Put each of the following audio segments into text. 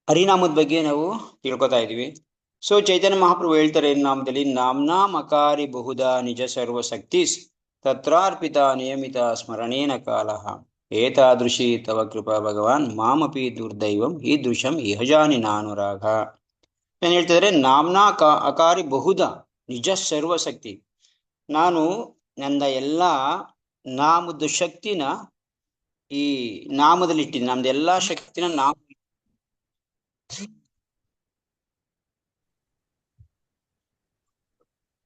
ಹರಿನಾಮದ ಬಗ್ಗೆ ನಾವು ತಿಳ್ಕೊತಾ ಇದೀವಿ. ಸೊ ಚೈತನ್ಯ ಮಹಾಪ್ರಭು ಹೇಳ್ತಾರೆ ನಾಮದಲ್ಲಿ, ನಾಮ್ನಾ ಮಕಾರಿ ಬಹುಧ ನಿಜ ಸರ್ವಶಕ್ತಿ ತತ್ರಾರ್ಪಿತ ನಿಯಮಿತ ಸ್ಮರಣೇನ ಕಾಲಃ ಏತಾದೃಶಿ ತವ ಕೃಪಾ ಭಗವಾನ್ ಮಾಮಪಿ ದುರ್ದೈವಂ ಈ ದೃಶಂ ಇಹಜಾನಿ ನಾನುರಾಗ. ಏನ್ ಹೇಳ್ತಿದ್ರೆ, ನಾಮ್ನಾ ಅಕಾರಿ ಬಹುಧ ನಿಜ ಸರ್ವಶಕ್ತಿ. ನಾನು ನನ್ನ ಎಲ್ಲ ನಾಮದ ಶಕ್ತಿನ ಈ ನಾಮದಲ್ಲಿ ಇಟ್ಟಿದ್ದೀನಿ. ನಮ್ದು ಎಲ್ಲಾ ಶಕ್ತಿನ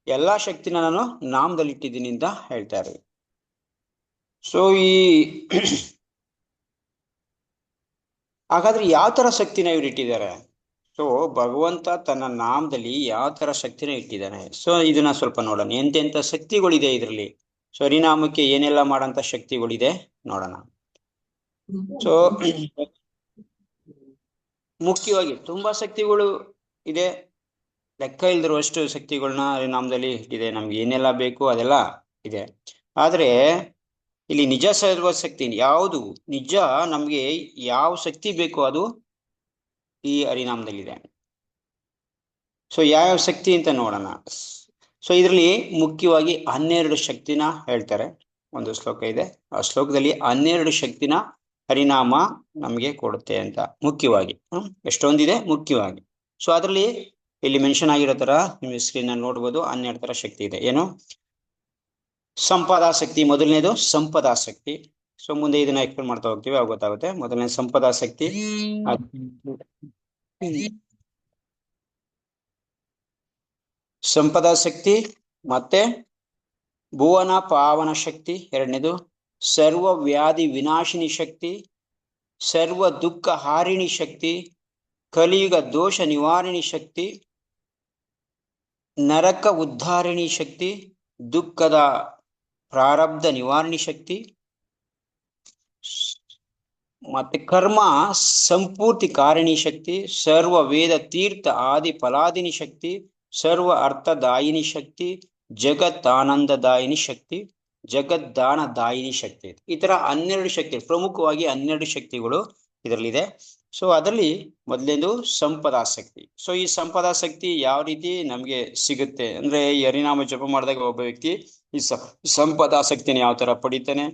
ಎಲ್ಲಾ ಶಕ್ತಿನ ನಾನು ನಾಮದಲ್ಲಿ ಇಟ್ಟಿದ್ದೀನಿ ಅಂತ ಹೇಳ್ತಾರೆ. ಸೊ ಹಾಗಾದ್ರೆ ಯಾವ ತರ ಶಕ್ತಿನ ಇವ್ರು ಇಟ್ಟಿದ್ದಾರೆ? ಸೊ ಭಗವಂತ ತನ್ನ ನಾಮದಲ್ಲಿ ಯಾವ ತರ ಶಕ್ತಿನ ಇಟ್ಟಿದ್ದಾನೆ. ಸೊ ಇದನ್ನ ಸ್ವಲ್ಪ ನೋಡೋಣ, ಎಂತೆಂತ ಶಕ್ತಿಗಳಿದೆ ಇದರಲ್ಲಿ. ಸೊ ಹರಿನಾಮಕ್ಕೆ ಏನೆಲ್ಲ ಮಾಡಂತ ಶಕ್ತಿಗಳಿದೆ ನೋಡೋಣ. ಸೊ ಮುಖ್ಯವಾಗಿ ತುಂಬಾ ಶಕ್ತಿಗಳು ಇದೆ, ಲೆಕ್ಕ ಇಲ್ದಿರುವಷ್ಟು ಶಕ್ತಿಗಳನ್ನ ಹರಿನಾಮದಲ್ಲಿ ಇಟ್ಟಿದೆ. ನಮ್ಗೆ ಏನೆಲ್ಲ ಬೇಕು ಅದೆಲ್ಲ ಇದೆ. ಆದ್ರೆ ಇಲ್ಲಿ ನಿಜ ಸರ್ವಶಕ್ತಿ ಯಾವುದು, ನಿಜ ನಮ್ಗೆ ಯಾವ ಶಕ್ತಿ ಬೇಕು ಅದು ಈ ಹರಿನಾಮದಲ್ಲಿದೆ. ಸೊ ಯಾವ್ಯಾವ ಶಕ್ತಿ ಅಂತ ನೋಡೋಣ. ಸೊ ಇದರಲ್ಲಿ ಮುಖ್ಯವಾಗಿ 12 ಶಕ್ತಿನ ಹೇಳ್ತಾರೆ. ಒಂದು ಶ್ಲೋಕ ಇದೆ, ಆ ಶ್ಲೋಕದಲ್ಲಿ 12 ಶಕ್ತಿನ ಹರಿನಾಮ ನಮ್ಗೆ ಕೊಡುತ್ತೆ ಅಂತ ಮುಖ್ಯವಾಗಿ. ಎಷ್ಟೊಂದಿದೆ ಮುಖ್ಯವಾಗಿ. ಸೊ ಅದರಲ್ಲಿ ಇಲ್ಲಿ ಮೆನ್ಷನ್ ಆಗಿರೋ ತರ ನಿಮ್ಮ ಸ್ಕ್ರೀನ್ ಅಲ್ಲಿ ನೋಡ್ಬೋದು, 12 ತರ ಶಕ್ತಿ ಇದೆ. ಏನು? ಸಂಪದಾಸಕ್ತಿ ಮೊದಲನೇದು, ಸಂಪದಾಸಕ್ತಿ. ಸೊ ಮುಂದೆ ಇದನ್ನ ಎಕ್ಸ್ಪ್ಲೇನ್ ಮಾಡ್ತಾ ಹೋಗ್ತೀವಿ, ಅವಾಗ ಗೊತ್ತಾಗುತ್ತೆ. ಮೊದಲನೇ ಸಂಪದಾಸಕ್ತಿ, ಸಂಪದಾಸಕ್ತಿ. ಮತ್ತೆ ಭುವನ ಪಾವನ ಶಕ್ತಿ ಎರಡನೇದು, ಸರ್ವ ವ್ಯಾಧಿ ವಿನಾಶಿನಿ ಶಕ್ತಿ, ಸರ್ವ ದುಃಖ ಹಾರಿಣಿ ಶಕ್ತಿ, ಕಲಿಯುಗ ದೋಷ ನಿವಾರಣಿ ಶಕ್ತಿ, ನರಕ ಉದ್ಧಾರಿಣಿ ಶಕ್ತಿ, ದುಃಖದ ಪ್ರಾರಬ್ಧ ನಿವಾರಣಿ ಶಕ್ತಿ, ಮತ್ತೆ ಕರ್ಮ ಸಂಪೂರ್ತಿ ಕಾರಿಣಿ ಶಕ್ತಿ, ಸರ್ವ ವೇದ ತೀರ್ಥ ಆದಿ ಫಲಾದಿನಿ ಶಕ್ತಿ, ಸರ್ವ ಅರ್ಥದಾಯಿನಿ ಶಕ್ತಿ, ಜಗತ್ತಾನಂದದಾಯಿನಿ ಶಕ್ತಿ, ಜಗದ್ದಾನದಾಯಿನಿ ಶಕ್ತಿ. ಈ ತರ 12 ಶಕ್ತಿ, ಪ್ರಮುಖವಾಗಿ 12 ಶಕ್ತಿಗಳು ಇದರಲ್ಲಿದೆ. ಸೊ ಅದರಲ್ಲಿ ಮೊದಲೇದು ಸಂಪದಾಸಕ್ತಿ. ಸೊ ಈ ಸಂಪದಾಸಕ್ತಿ ಯಾವ ರೀತಿ ನಮ್ಗೆ ಸಿಗುತ್ತೆ ಅಂದ್ರೆ, ಈ ಹರಿನಾಮ ಜಪ ಮಾಡಿದಾಗ ಒಬ್ಬ ವ್ಯಕ್ತಿ ಈ ಸಂಪದಾಸಕ್ತಿನ ಯಾವ ತರ ಪಡಿತಾನೆ,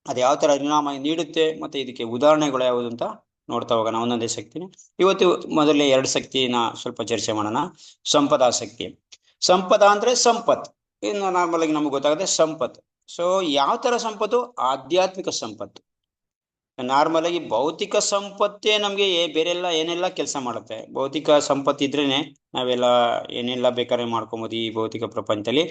ಅದು ಯಾವ ತರ ಹರಿನಾಮ ನೀಡುತ್ತೆ, ಮತ್ತೆ ಇದಕ್ಕೆ ಉದಾಹರಣೆಗಳು ಯಾವುದು ಅಂತ ನೋಡ್ತಾ ಹೋಗೋಣ ಒಂದೊಂದೇ ಶಕ್ತಿನ. ಇವತ್ತು ಮೊದಲನೇ 2 ಶಕ್ತಿನ ಸ್ವಲ್ಪ ಚರ್ಚೆ ಮಾಡೋಣ. ಸಂಪದಾಸಕ್ತಿ. ಸಂಪದ ಅಂದ್ರೆ ಸಂಪತ್. ಇನ್ನು ನಾರ್ಮಲ್ ಆಗಿ ನಮ್ಗೆ ಗೊತ್ತಾಗುತ್ತೆ ಸಂಪತ್ತು. ಸೊ ಯಾವ ತರ ಸಂಪತ್ತು? ಆಧ್ಯಾತ್ಮಿಕ ಸಂಪತ್ತು. ನಾರ್ಮಲ್ ಆಗಿ ಭೌತಿಕ ಸಂಪತ್ತೇ ನಮ್ಗೆ ಬೇರೆ ಎಲ್ಲ ಏನೆಲ್ಲ ಕೆಲಸ ಮಾಡುತ್ತೆ. ಭೌತಿಕ ಸಂಪತ್ತಿದ್ರೇನೆ ನಾವೆಲ್ಲ ಏನೆಲ್ಲ ಬೇಕಾದ್ರೆ ಮಾಡ್ಕೊಬೋದು ಈ ಭೌತಿಕ ಪ್ರಪಂಚದಲ್ಲಿ.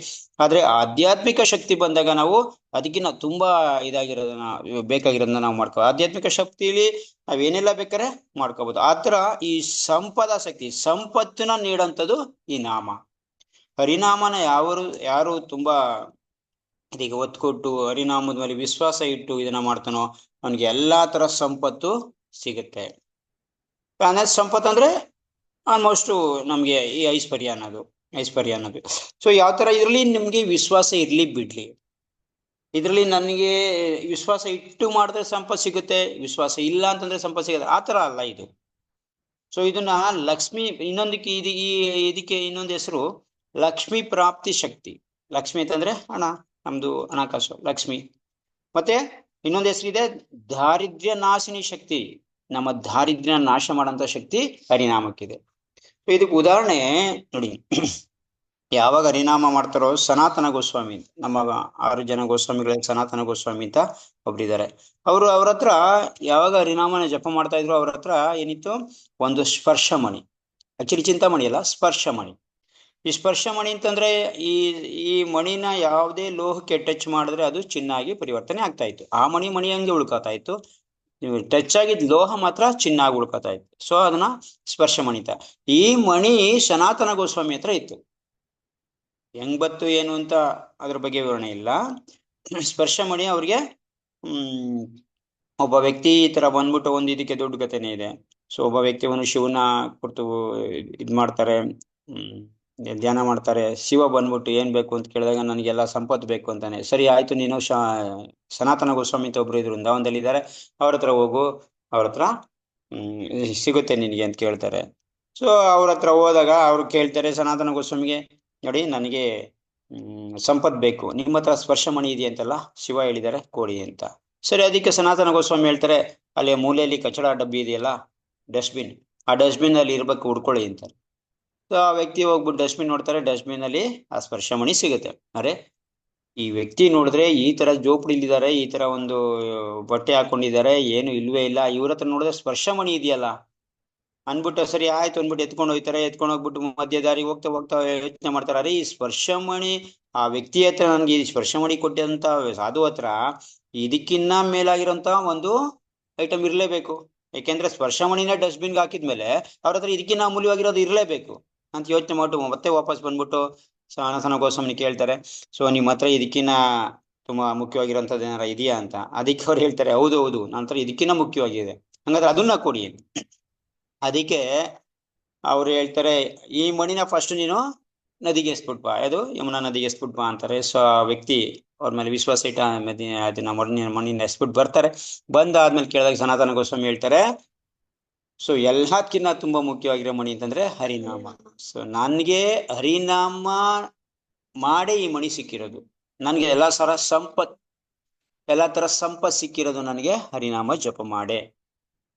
ಆದ್ರೆ ಆಧ್ಯಾತ್ಮಿಕ ಶಕ್ತಿ ಬಂದಾಗ ನಾವು ಅದಕ್ಕಿಂತ ತುಂಬಾ ಇದಾಗಿರೋದನ್ನ, ಬೇಕಾಗಿರೋದನ್ನ ನಾವು ಆಧ್ಯಾತ್ಮಿಕ ಶಕ್ತಿಲಿ ನಾವೇನೆಲ್ಲ ಬೇಕಾದ್ರೆ ಮಾಡ್ಕೋಬಹುದು. ಆತರ ಈ ಸಂಪದಾಸಕ್ತಿ, ಸಂಪತ್ತನ್ನ ನೀಡಂಥದ್ದು ಈ ನಾಮ. ಹರಿನಾಮನ ಯಾರು ತುಂಬಾ ಇದೀಗ ಒತ್ತು ಕೊಟ್ಟು ಹರಿನಾಮದ ಮೇಲೆ ವಿಶ್ವಾಸ ಇಟ್ಟು ಇದನ್ನ ಮಾಡ್ತಾನೋ ಅವನಿಗೆ ಎಲ್ಲಾ ತರ ಸಂಪತ್ತು ಸಿಗುತ್ತೆ. ಸಂಪತ್ತು ಅಂದ್ರೆ ಆಲ್ಮೋಸ್ಟ್ ನಮ್ಗೆ ಈ ಐಶ್ವರ್ಯ ಅನ್ನೋದು. ಸೊ ಯಾವ ತರ ಇದ್ರಲ್ಲಿ ನಿಮ್ಗೆ ವಿಶ್ವಾಸ ಇರ್ಲಿ ಬಿಡ್ಲಿ, ಇದ್ರಲ್ಲಿ ನನಗೆ ವಿಶ್ವಾಸ ಇಟ್ಟು ಮಾಡಿದ್ರೆ ಸಂಪತ್ತು ಸಿಗುತ್ತೆ, ವಿಶ್ವಾಸ ಇಲ್ಲ ಅಂತಂದ್ರೆ ಸಂಪತ್ತು ಸಿಗುತ್ತೆ, ಆ ತರ ಅಲ್ಲ ಇದು. ಸೊ ಇದನ್ನ ಲಕ್ಷ್ಮಿ, ಇನ್ನೊಂದಕ್ಕೆ ಇದಕ್ಕೆ ಇನ್ನೊಂದು ಹೆಸರು ಲಕ್ಷ್ಮಿ ಪ್ರಾಪ್ತಿ ಶಕ್ತಿ. ಲಕ್ಷ್ಮಿ ಅಂತಂದ್ರೆ ಹಣ, ನಮ್ದು ಹಣಕಾಸು ಲಕ್ಷ್ಮಿ. ಮತ್ತೆ ಇನ್ನೊಂದು ಹೆಸರಿದೆ ದಾರಿದ್ರ್ಯ ನಾಶಿನಿ ಶಕ್ತಿ. ನಮ್ಮ ದಾರಿದ್ರ್ಯ ನಾಶ ಮಾಡಂತ ಶಕ್ತಿ ಹರಿನಾಮಕ್ಕಿದೆ. ಇದಕ್ಕೆ ಉದಾಹರಣೆ ನೋಡಿ, ಯಾವಾಗ ಹರಿನಾಮ ಮಾಡ್ತಾರೋ ಸನಾತನ ಗೋಸ್ವಾಮಿ, ನಮ್ಮ 6 ಜನ ಗೋಸ್ವಾಮಿಗಳಲ್ಲಿ ಸನಾತನ ಗೋಸ್ವಾಮಿ ಅಂತ ಒಬ್ರಿದ್ದಾರೆ. ಅವ್ರ ಹತ್ರ ಯಾವಾಗ ಹರಿನಾಮನ ಜಪ ಮಾಡ್ತಾ ಇದ್ರು, ಅವ್ರ ಹತ್ರ ಏನಿತ್ತು, ಒಂದು ಸ್ಪರ್ಶಮಣಿ. ಆಕ್ಚುಲಿ ಚಿಂತಾಮಣಿ ಅಲ್ಲ, ಸ್ಪರ್ಶಮಣಿ. ಈ ಸ್ಪರ್ಶಮಣಿ ಅಂತಂದ್ರೆ ಈ ಮಣಿನ ಯಾವುದೇ ಲೋಹಕ್ಕೆ ಟಚ್ ಮಾಡಿದ್ರೆ ಅದು ಚಿನ್ನ ಆಗಿ ಪರಿವರ್ತನೆ ಆಗ್ತಾ ಇತ್ತು. ಆ ಮಣಿ ಹಂಗೆ ಉಳ್ಕೊತಾ ಇತ್ತು, ಟಚ್ ಆಗಿದ್ ಲೋಹ ಮಾತ್ರ ಚಿನ್ನ ಆಗಿ ಉಳ್ಕೊತಾ ಇತ್ತು. ಸೊ ಅದನ್ನ ಸ್ಪರ್ಶಮಣಿತ. ಈ ಮಣಿ ಸನಾತನ ಗೋಸ್ವಾಮಿ ಹತ್ರ ಇತ್ತು. ಹೆಂಗ್ ಬತ್ತು ಏನು ಅಂತ ಅದ್ರ ಬಗ್ಗೆ ವಿವರಣೆ ಇಲ್ಲ. ಸ್ಪರ್ಶಮಣಿ ಅವ್ರಿಗೆ ಒಬ್ಬ ವ್ಯಕ್ತಿ ಈ ತರ ಬಂದ್ಬಿಟ್ಟು ಒಂದು ಇದಕ್ಕೆ ದೊಡ್ಡ ಕಥೆನೇ ಇದೆ. ಸೊ ಒಬ್ಬ ವ್ಯಕ್ತಿಯನ್ನು ಶಿವನ ಕುರಿತು ಇದ್ ಮಾಡ್ತಾರೆ, ಧ್ಯಾನ ಮಾಡ್ತಾರೆ. ಶಿವ ಬಂದ್ಬಿಟ್ಟು ಏನ್ ಬೇಕು ಅಂತ ಕೇಳಿದಾಗ ನನಗೆಲ್ಲ ಸಂಪತ್ತು ಬೇಕು ಅಂತಾನೆ. ಸರಿ ಆಯ್ತು, ನೀನು ಸನಾತನ ಗೋಸ್ವಾಮಿ ಅಂತ ಒಬ್ರು ಇದ್ರು ವೃಂದಾವನದಲ್ಲಿ ಇದ್ದಾರೆ, ಅವ್ರ ಹತ್ರ ಹೋಗು, ಅವ್ರ ಹತ್ರ ಸಿಗುತ್ತೆ ನಿನಗೆ ಅಂತ ಕೇಳ್ತಾರೆ. ಸೊ ಅವ್ರ ಹತ್ರ ಹೋದಾಗ ಅವ್ರು ಕೇಳ್ತಾರೆ ಸನಾತನ ಗೋಸ್ವಾಮಿಗೆ, ನೋಡಿ ನನಗೆ ಸಂಪತ್ ಬೇಕು, ನಿಮ್ಮ ಹತ್ರ ಸ್ಪರ್ಶಮಣಿ ಇದೆಯಂತಲ್ಲ, ಶಿವ ಹೇಳಿದ್ದಾರೆ ಕೊಡಿ ಅಂತ. ಸರಿ, ಅದಕ್ಕೆ ಸನಾತನ ಗೋಸ್ವಾಮಿ ಹೇಳ್ತಾರೆ, ಅಲ್ಲಿ ಮೂಲೆಯಲ್ಲಿ ಕಚಡ ಡಬ್ಬಿ ಇದೆಯಲ್ಲ, ಡಸ್ಟ್ಬಿನ್, ಆ ಡಸ್ಟ್ಬಿನ್ ಅಲ್ಲಿ ಇರ್ಬೇಕು, ಹುಡ್ಕೊಳ್ಳಿ ಅಂತಾರೆ. ಸೊ ಆ ವ್ಯಕ್ತಿ ಹೋಗ್ಬಿಟ್ಟು ಡಸ್ಟ್ಬಿನ್ ನೋಡ್ತಾರೆ, ಡಸ್ಟ್ಬಿನ್ ಅಲ್ಲಿ ಆ ಸ್ಪರ್ಶಮಣಿ ಸಿಗುತ್ತೆ. ಅರೆ, ಈ ವ್ಯಕ್ತಿ ನೋಡಿದ್ರೆ ಈ ತರ ಜೋಪಡಿಲಿದ್ದಾರೆ, ಈ ತರ ಒಂದು ಬಟ್ಟೆ ಹಾಕೊಂಡಿದ್ದಾರೆ, ಏನು ಇಲ್ವೇ ಇಲ್ಲ, ಇವ್ರ ಹತ್ರ ನೋಡಿದ್ರೆ ಸ್ಪರ್ಶಮಣಿ ಇದೆಯಲ್ಲ ಅನ್ಬಿಟ್ಟು, ಸರಿ ಆಯ್ತು ಅಂದ್ಬಿಟ್ಟು ಎತ್ಕೊಂಡು ಹೋಗ್ತಾರೆ. ಎತ್ಕೊಂಡು ಹೋಗ್ಬಿಟ್ಟು ಮಧ್ಯ ದಾರಿ ಹೋಗ್ತಾ ಹೋಗ್ತಾ ಯೋಚನೆ ಮಾಡ್ತಾರೆ, ಅರೆ ಈ ಸ್ಪರ್ಶಮಣಿ ಆ ವ್ಯಕ್ತಿ ಹತ್ರ, ನನ್ಗೆ ಈ ಸ್ಪರ್ಶಮಣಿ ಕೊಟ್ಟಂತ ಸಾಧು ಹತ್ರ ಇದಕ್ಕಿನ್ನ ಮೇಲಾಗಿರೋಂತ ಒಂದು ಐಟಮ್ ಇರ್ಲೇಬೇಕು. ಯಾಕೆಂದ್ರೆ ಸ್ಪರ್ಶಮಣಿನ ಡಸ್ಟ್ಬಿನ್ಗೆ ಹಾಕಿದ್ಮೇಲೆ ಅವ್ರ ಹತ್ರ ಇದಕ್ಕಿನ್ನ ಅಮೂಲ್ಯವಾಗಿರೋದು ಇರ್ಲೇಬೇಕು ಅಂತ ಯೋಚನೆ ಮಾಡ್ಬಿಟ್ಟು ಮತ್ತೆ ವಾಪಸ್ ಬಂದ್ಬಿಟ್ಟು ಸನಾತನ ಗೋಸ್ವಾಮಿ ಕೇಳ್ತಾರೆ, ಸೊ ನಿಮ್ಮ ಹತ್ರ ಇದಕ್ಕಿನ್ನ ತುಂಬಾ ಮುಖ್ಯವಾಗಿರೋಂಥದ್ದು ಏನಾರ ಇದೆಯಾ ಅಂತ. ಅದಕ್ಕೆ ಅವ್ರು ಹೇಳ್ತಾರೆ, ಹೌದು ಹೌದು, ನನ್ನ ಹತ್ರ ಇದಕ್ಕಿನ್ನ ಮುಖ್ಯವಾಗಿದೆ, ಹಂಗಾದ್ರೆ ಅದನ್ನ ಕೊಡಿ. ಅದಕ್ಕೆ ಅವ್ರು ಹೇಳ್ತಾರೆ, ಈ ಮಣಿನ ಫಸ್ಟ್ ನೀನು ನದಿಗೆ ಎಸ್ಬಿಟ್ಬಾ, ಅದು ಯಮುನಾ ನದಿಗೆ ಎಸ್ಬಿಟ್ಬಾ ಅಂತಾರೆ. ಸೊ ಆ ವ್ಯಕ್ತಿ ಅವ್ರ ಮೇಲೆ ವಿಶ್ವಾಸ ಇಟ್ಟ ಅದನ್ನ ಮಣ್ಣಿನ ಎಸ್ಬಿಟ್ಟು ಬರ್ತಾರೆ. ಬಂದಾದ್ಮೇಲೆ ಕೇಳಿದಾಗ ಸನಾತನ ಗೋಸ್ವಾಮಿ ಹೇಳ್ತಾರೆ, ಸೊ ಎಲ್ಲದಕ್ಕಿಂತ ತುಂಬಾ ಮುಖ್ಯವಾಗಿರೋ ಮಣಿ ಅಂತಂದ್ರೆ ಹರಿನಾಮ. ಸೊ ನನ್ಗೆ ಹರಿನಾಮ ಮಾಡೇ ಈ ಮಣಿ ಸಿಕ್ಕಿರೋದು, ನನ್ಗೆ ಎಲ್ಲಾ ತರ ಸಂಪತ್ ಸಿಕ್ಕಿರೋದು ನನಗೆ ಹರಿನಾಮ ಜಪ ಮಾಡೇ,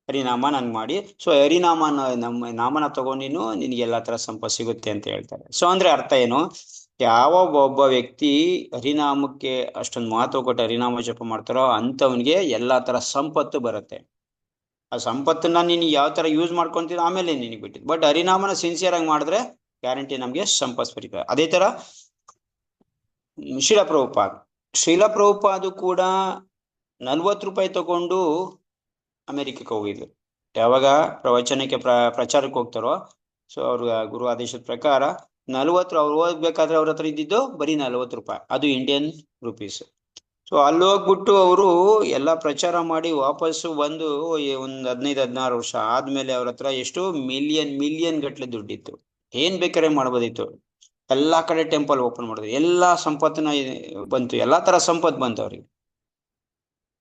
ಹರಿನಾಮ ನನ್ ಮಾಡಿ. ಸೊ ಹರಿನಾಮ ನಮ್ಮ ನಾಮನ ತಗೊಂಡು ನಿನ್ಗೆ ಎಲ್ಲಾ ತರ ಸಂಪತ್ ಸಿಗುತ್ತೆ ಅಂತ ಹೇಳ್ತಾರೆ. ಸೊ ಅಂದ್ರೆ ಅರ್ಥ ಏನು, ಯಾವ ಒಬ್ಬ ವ್ಯಕ್ತಿ ಹರಿನಾಮಕ್ಕೆ ಅಷ್ಟೊಂದು ಮಹತ್ವ ಕೊಟ್ಟು ಹರಿನಾಮ ಜಪ ಮಾಡ್ತಾರೋ ಅಂತವನಿಗೆ ಎಲ್ಲಾ ತರ ಸಂಪತ್ತು ಬರುತ್ತೆ. ಆ ಸಂಪತ್ತನ್ನ ನೀನು ಯಾವ ತರ ಯೂಸ್ ಮಾಡ್ಕೊಂತೀರ ಆಮೇಲೆ ನಿನಗೆ ಬಿಟ್ಟಿದ್ದು, ಬಟ್ ಹರಿನಾಮನ ಸಿನ್ಸಿಯರ್ ಆಗಿ ಮಾಡಿದ್ರೆ ಗ್ಯಾರಂಟಿ ನಮ್ಗೆ ಸಂಪತ್ ಬರೀತಾರೆ. ಅದೇ ತರ ಶಿಲಾ ಪ್ರಭುಪಾದ್ ಕೂಡ 40 ರೂಪಾಯಿ ತಗೊಂಡು ಅಮೆರಿಕಕ್ಕೆ ಹೋಗಿದ್ರು. ಯಾವಾಗ ಪ್ರವಚನಕ್ಕೆ ಪ್ರಚಾರಕ್ಕೆ ಹೋಗ್ತಾರೋ, ಸೊ ಅವ್ರ ಗುರು ಆದೇಶದ ಪ್ರಕಾರ 40, ಅವ್ರು ಹೋಗ್ಬೇಕಾದ್ರೆ ಅವ್ರ ಹತ್ರ ಇದ್ದಿದ್ದು ಬರೀ 40 ರೂಪಾಯಿ, ಅದು ಇಂಡಿಯನ್ ರುಪೀಸ್. ಸೊ ಅಲ್ಲಿ ಹೋಗ್ಬಿಟ್ಟು ಅವರು ಎಲ್ಲ ಪ್ರಚಾರ ಮಾಡಿ ವಾಪಸ್ಸು ಬಂದು ಒಂದ್ 15-16 ವರ್ಷ ಆದ್ಮೇಲೆ ಅವ್ರ ಹತ್ರ ಎಷ್ಟು ಮಿಲಿಯನ್ ಗಟ್ಲೆ ದುಡ್ಡಿತ್ತು, ಏನ್ ಬೇಕಾದ್ರೆ ಮಾಡ್ಬೋದಿತ್ತು. ಎಲ್ಲಾ ಕಡೆ ಟೆಂಪಲ್ ಓಪನ್ ಮಾಡಿದ್ರು, ಎಲ್ಲಾ ಸಂಪತ್ತಿನ ಬಂತು, ಎಲ್ಲಾ ತರ ಸಂಪತ್ ಬಂತು ಅವ್ರಿಗೆ.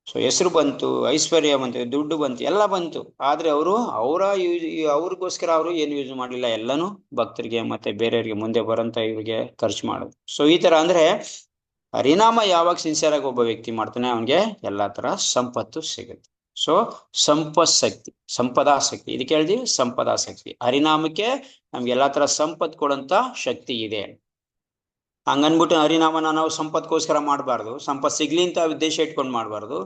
ಸೊ ಹೆಸರು ಬಂತು, ಐಶ್ವರ್ಯ ಬಂತು, ದುಡ್ಡು ಬಂತು, ಎಲ್ಲ ಬಂತು. ಆದ್ರೆ ಅವ್ರಿಗೋಸ್ಕರ ಅವರು ಏನು ಯೂಸ್ ಮಾಡಲಿಲ್ಲ, ಎಲ್ಲಾನು ಭಕ್ತರಿಗೆ ಮತ್ತೆ ಬೇರೆಯವ್ರಿಗೆ ಮುಂದೆ ಬರಂತ ಇವ್ರಿಗೆ ಖರ್ಚು ಮಾಡೋದು. ಸೊ ಈ ತರ ಅಂದ್ರೆ ಹರಿನಾಮ ಯಾವಾಗ ಸಿನ್ಸಿಯರ್ ಆಗಿ ಒಬ್ಬ ವ್ಯಕ್ತಿ ಮಾಡ್ತಾನೆ ಅವನಿಗೆ ಎಲ್ಲಾ ತರ ಸಂಪತ್ತು ಸಿಗುತ್ತೆ. ಸೊ ಸಂಪದಾಸಕ್ತಿ ಇದಕ್ಕೆ ಹೇಳಿದ್ವಿ, ಸಂಪದಾಸಕ್ತಿ. ಹರಿನಾಮಕ್ಕೆ ನಮ್ಗೆ ಎಲ್ಲಾ ತರ ಸಂಪತ್ ಕೊಡಂತ ಶಕ್ತಿ ಇದೆ. ಹಂಗನ್ಬಿಟ್ಟು ಹರಿನಾಮನ ನಾವು ಸಂಪತ್ಗೋಸ್ಕರ ಮಾಡಬಾರ್ದು, ಸಂಪತ್ ಸಿಗ್ಲಿ ಅಂತ ಉದ್ದೇಶ ಇಟ್ಕೊಂಡು ಮಾಡಬಾರ್ದು.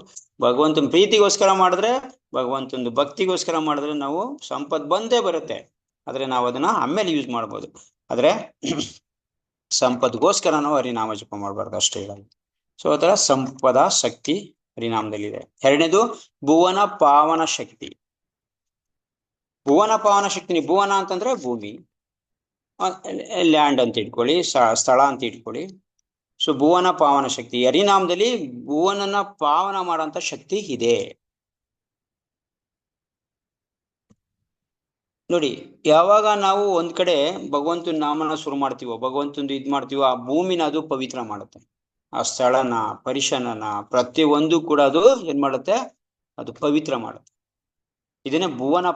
ಭಗವಂತನ ಪ್ರೀತಿಗೋಸ್ಕರ ಮಾಡಿದ್ರೆ, ಭಗವಂತನ ಭಕ್ತಿಗೋಸ್ಕರ ಮಾಡಿದ್ರೆ ನಾವು ಸಂಪತ್ ಬಂದೇ ಬರುತ್ತೆ. ಆದ್ರೆ ನಾವು ಅದನ್ನ ಆಮೇಲೆ ಯೂಸ್ ಮಾಡ್ಬೋದು. ಆದ್ರೆ ಸಂಪತ್ಗೋಸ್ಕರ ನಾವು ಹರಿನಾಮ ಜಪ ಮಾಡಬಾರ್ದು ಅಷ್ಟೇ ಹೇಳಲ್ಲ. ಸೊ ಆ ತರ ಸಂಪದ ಶಕ್ತಿ ಹರಿನಾಮದಲ್ಲಿದೆ. ಎರಡನೇದು ಭುವನ ಪಾವನ ಶಕ್ತಿ. ಭುವನ ಅಂತಂದ್ರೆ ಭೂಮಿ, ಲ್ಯಾಂಡ್ ಅಂತ ಇಟ್ಕೊಳ್ಳಿ, ಸ್ಥಳ ಅಂತ ಇಟ್ಕೊಳ್ಳಿ. ಸೊ ಭುವನ ಪಾವನ ಶಕ್ತಿ, ಹರಿನಾಮದಲ್ಲಿ ಭುವನನ ಪಾವನ ಮಾಡೋಂಥ ಶಕ್ತಿ ಇದೆ. ನೋಡಿ, ಯಾವಾಗ ನಾವು ಒಂದ್ ಕಡೆ ಭಗವಂತನ ನಾಮನ ಶುರು ಮಾಡ್ತೀವೋ, ಭಗವಂತಂದು ಇದ್ ಮಾಡ್ತೀವೋ, ಆ ಭೂಮಿನ ಅದು ಪವಿತ್ರ ಮಾಡುತ್ತೆ. ಆ ಸ್ಥಳನ, ಪರಿಶನನ, ಪ್ರತಿಯೊಂದು ಕೂಡ ಅದು ಏನ್ ಮಾಡುತ್ತೆ, ಅದು ಪವಿತ್ರ ಮಾಡುತ್ತೆ. ಇದನ್ನೇ ಭುವನ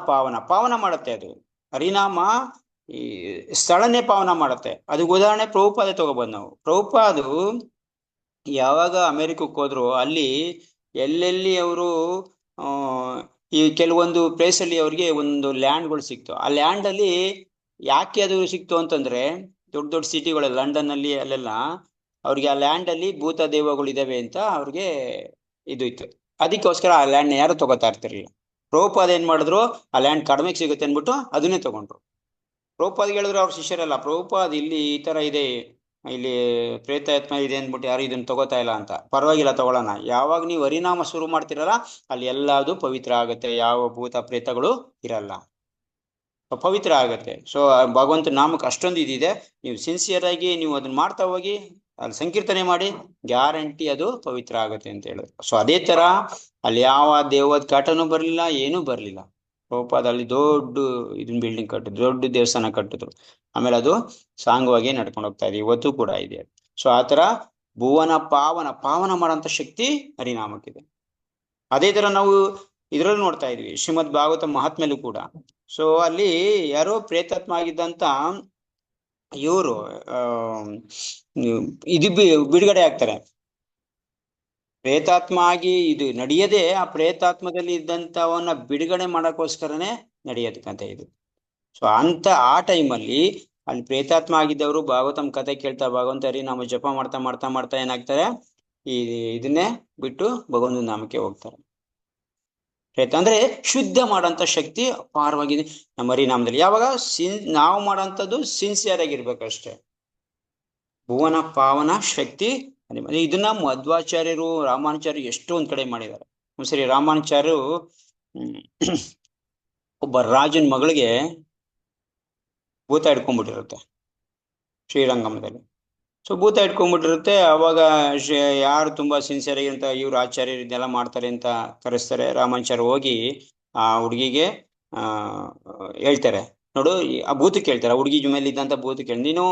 ಪಾವನ ಮಾಡುತ್ತೆ. ಅದು ಹರಿನಾಮ ಈ ಸ್ಥಳನೇ ಪಾವನ ಮಾಡುತ್ತೆ. ಅದಕ್ಕೆ ಉದಾಹರಣೆ ಪ್ರಭುಪಾದ ತಗೊಬೋದು ನಾವು. ಪ್ರಭುಪಾದು ಯಾವಾಗ ಅಮೆರಿಕಕ್ಕೆ ಹೋದ್ರು, ಅಲ್ಲಿ ಎಲ್ಲೆಲ್ಲಿ ಅವರು ಈ ಕೆಲವೊಂದು ಪ್ಲೇಸ್ ಅಲ್ಲಿ ಅವ್ರಿಗೆ ಒಂದು ಲ್ಯಾಂಡ್ಗಳು ಸಿಕ್ತು. ಆ ಲ್ಯಾಂಡ್ ಅಲ್ಲಿ ಯಾಕೆ ಅದು ಸಿಕ್ತು ಅಂತಂದ್ರೆ, ದೊಡ್ಡ ದೊಡ್ಡ ಸಿಟಿಗಳು, ಲಂಡನ್ ಅಲ್ಲಿ ಅಲ್ಲೆಲ್ಲ ಅವ್ರಿಗೆ ಆ ಲ್ಯಾಂಡ್ ಅಲ್ಲಿ ಭೂತ ದೇವಗಳು ಇದಾವೆ ಅಂತ ಅವ್ರಿಗೆ ಇದು ಇತ್ತು. ಅದಕ್ಕೋಸ್ಕರ ಆ ಲ್ಯಾಂಡ್ ಯಾರು ತಗೋತಾ ಇರ್ತಿರ್ಲಿಲ್ಲ. ಪ್ರಭುಪಾದ ಏನ್ ಮಾಡಿದ್ರು, ಆ ಲ್ಯಾಂಡ್ ಕಡಿಮೆಗೆ ಸಿಗುತ್ತೆ ಅನ್ಬಿಟ್ಟು ಅದನ್ನೇ ತಗೊಂಡ್ರು. ಪ್ರಭುಪಾದ್ಗೆ ಹೇಳಿದ್ರು ಅವ್ರ ಶಿಷ್ಯರೆಲ್ಲ, ಪ್ರಭುಪಾದ್ ಇಲ್ಲಿ ಈ ತರ ಇದೆ, ಇಲ್ಲಿ ಪ್ರೇತಾತ್ಮ ಇದೆ ಅಂದ್ಬಿಟ್ಟು ಯಾರು ಇದನ್ನ ತಗೋತಾ ಇಲ್ಲ ಅಂತ. ಪರವಾಗಿಲ್ಲ, ತಗೊಳ್ಳೋಣ. ಯಾವಾಗ ನೀವು ಹರಿನಾಮ ಶುರು ಮಾಡ್ತಿರಲ್ಲ, ಅಲ್ಲಿ ಎಲ್ಲದು ಪವಿತ್ರ ಆಗುತ್ತೆ, ಯಾವ ಭೂತ ಪ್ರೇತಗಳು ಇರಲ್ಲ, ಪವಿತ್ರ ಆಗುತ್ತೆ. ಸೊ ಭಗವಂತ ನಾಮಕ್ಕೆ ಅಷ್ಟೊಂದು ಇದಿದೆ. ನೀವು ಸಿನ್ಸಿಯರ್ ಆಗಿ ನೀವು ಅದನ್ನ ಮಾಡ್ತಾ ಹೋಗಿ, ಅಲ್ಲಿ ಸಂಕೀರ್ತನೆ ಮಾಡಿ, ಗ್ಯಾರಂಟಿ ಅದು ಪವಿತ್ರ ಆಗುತ್ತೆ ಅಂತ ಹೇಳಿದ್ರು. ಸೊ ಅದೇ ತರ ಅಲ್ಲಿ ಯಾವ ದೇವದ ಕಾಟನೂ ಬರ್ಲಿಲ್ಲ, ಏನೂ ಬರ್ಲಿಲ್ಲ. ಪ್ರಭುಪಾದ ಅಲ್ಲಿ ದೊಡ್ಡ ಇದನ್ನ ಬಿಲ್ಡಿಂಗ್ ಕಟ್ಟಿದ್ರು, ದೊಡ್ಡ ದೇವಸ್ಥಾನ ಕಟ್ಟಿದ್ರು. ಆಮೇಲೆ ಅದು ಸಾಂಗವಾಗಿ ನಡ್ಕೊಂಡು ಹೋಗ್ತಾ ಇದೆ, ಇವತ್ತು ಕೂಡ ಇದೆ. ಸೊ ಆತರ ಭುವನ ಪಾವನ ಮಾಡೋಂಥ ಶಕ್ತಿ ಹರಿನಾಮಕ್ಕಿದೆ. ಅದೇ ತರ ನಾವು ಇದ್ರಲ್ಲಿ ನೋಡ್ತಾ ಇದ್ವಿ ಶ್ರೀಮದ್ ಭಾಗವತ ಮಹಾತ್ಮೆಲೂ ಕೂಡ. ಸೊ ಅಲ್ಲಿ ಯಾರೋ ಪ್ರೇತಾತ್ಮ ಆಗಿದ್ದಂತ ಇವರು ಇದು ಬಿಡುಗಡೆ ಆಗ್ತಾರೆ. ಪ್ರೇತಾತ್ಮ ಆಗಿ ಇದು ನಡೆಯದೆ ಆ ಪ್ರೇತಾತ್ಮದಲ್ಲಿ ಇದ್ದಂತವನ್ನ ಬಿಡುಗಡೆ ಮಾಡಕ್ಕೋಸ್ಕರನೇ ನಡೆಯೋದಕ್ಕಂತೆ ಇದು. ಸೊ ಅಂತ ಆ ಟೈಮಲ್ಲಿ ಅಲ್ಲಿ ಪ್ರೇತಾತ್ಮ ಆಗಿದ್ದವರು ಭಾಗವತಂ ಕಥೆ ಕೇಳ್ತಾ ಭಗವಂತ ಹರಿನಾಮ ಜಪ ಮಾಡ್ತಾ ಮಾಡ್ತಾ ಮಾಡ್ತಾ ಏನಾಗ್ತಾರೆ, ಇದನ್ನೇ ಬಿಟ್ಟು ಭಗವಂತನ ನಾಮಕ್ಕೆ ಹೋಗ್ತಾರೆ. ಅಂದ್ರೆ ಶುದ್ಧ ಮಾಡೋಂಥ ಶಕ್ತಿ ಅಪಾರವಾಗಿದೆ ನಮ್ಮ ಹರಿನಾಮದಲ್ಲಿ. ಯಾವಾಗ ನಾವು ಮಾಡೋಂಥದ್ದು ಸಿನ್ಸಿಯರ್ ಆಗಿರ್ಬೇಕಷ್ಟೇ. ಭುವನ ಪಾವನ ಶಕ್ತಿ ಇದನ್ನ ಮಧ್ವಾಚಾರ್ಯರು ರಾಮಾನುಚಾರ್ಯರು ಎಷ್ಟೊಂದ್ ಕಡೆ ಮಾಡಿದ್ದಾರೆ. ಒಂದ್ಸರಿ ರಾಮಾನುಚಾರ್ಯರು ಒಬ್ಬ ರಾಜನ ಮಗಳಿಗೆ ಭೂತ ಹಿಡ್ಕೊಂಡ್ಬಿಟ್ಟಿರುತ್ತೆ ಶ್ರೀರಂಗಮದಲ್ಲಿ. ಸೊ ಭೂತ ಇಟ್ಕೊಂಡ್ಬಿಟ್ಟಿರುತ್ತೆ. ಅವಾಗ ಯಾರು ತುಂಬಾ ಸಿನ್ಸಿಯರ್ ಆಗಿ ಅಂತ ಇವ್ರು ಆಚಾರ್ಯರು ಇದನ್ನೆಲ್ಲ ಮಾಡ್ತಾರೆ ಅಂತ ಕರೆಸ್ತಾರೆ. ರಾಮಾಚಾರ್ಯ ಹೋಗಿ ಆ ಹುಡುಗಿಗೆ ಹೇಳ್ತಾರೆ, ನೋಡು ಆ ಭೂತಕ್ಕೆ ಹೇಳ್ತಾರೆ, ಆ ಹುಡುಗಿ ಮೇಲೆ ಇದ್ದಂತ ಭೂತಕ್ಕೆ ಹೇಳಿ, ನೀನು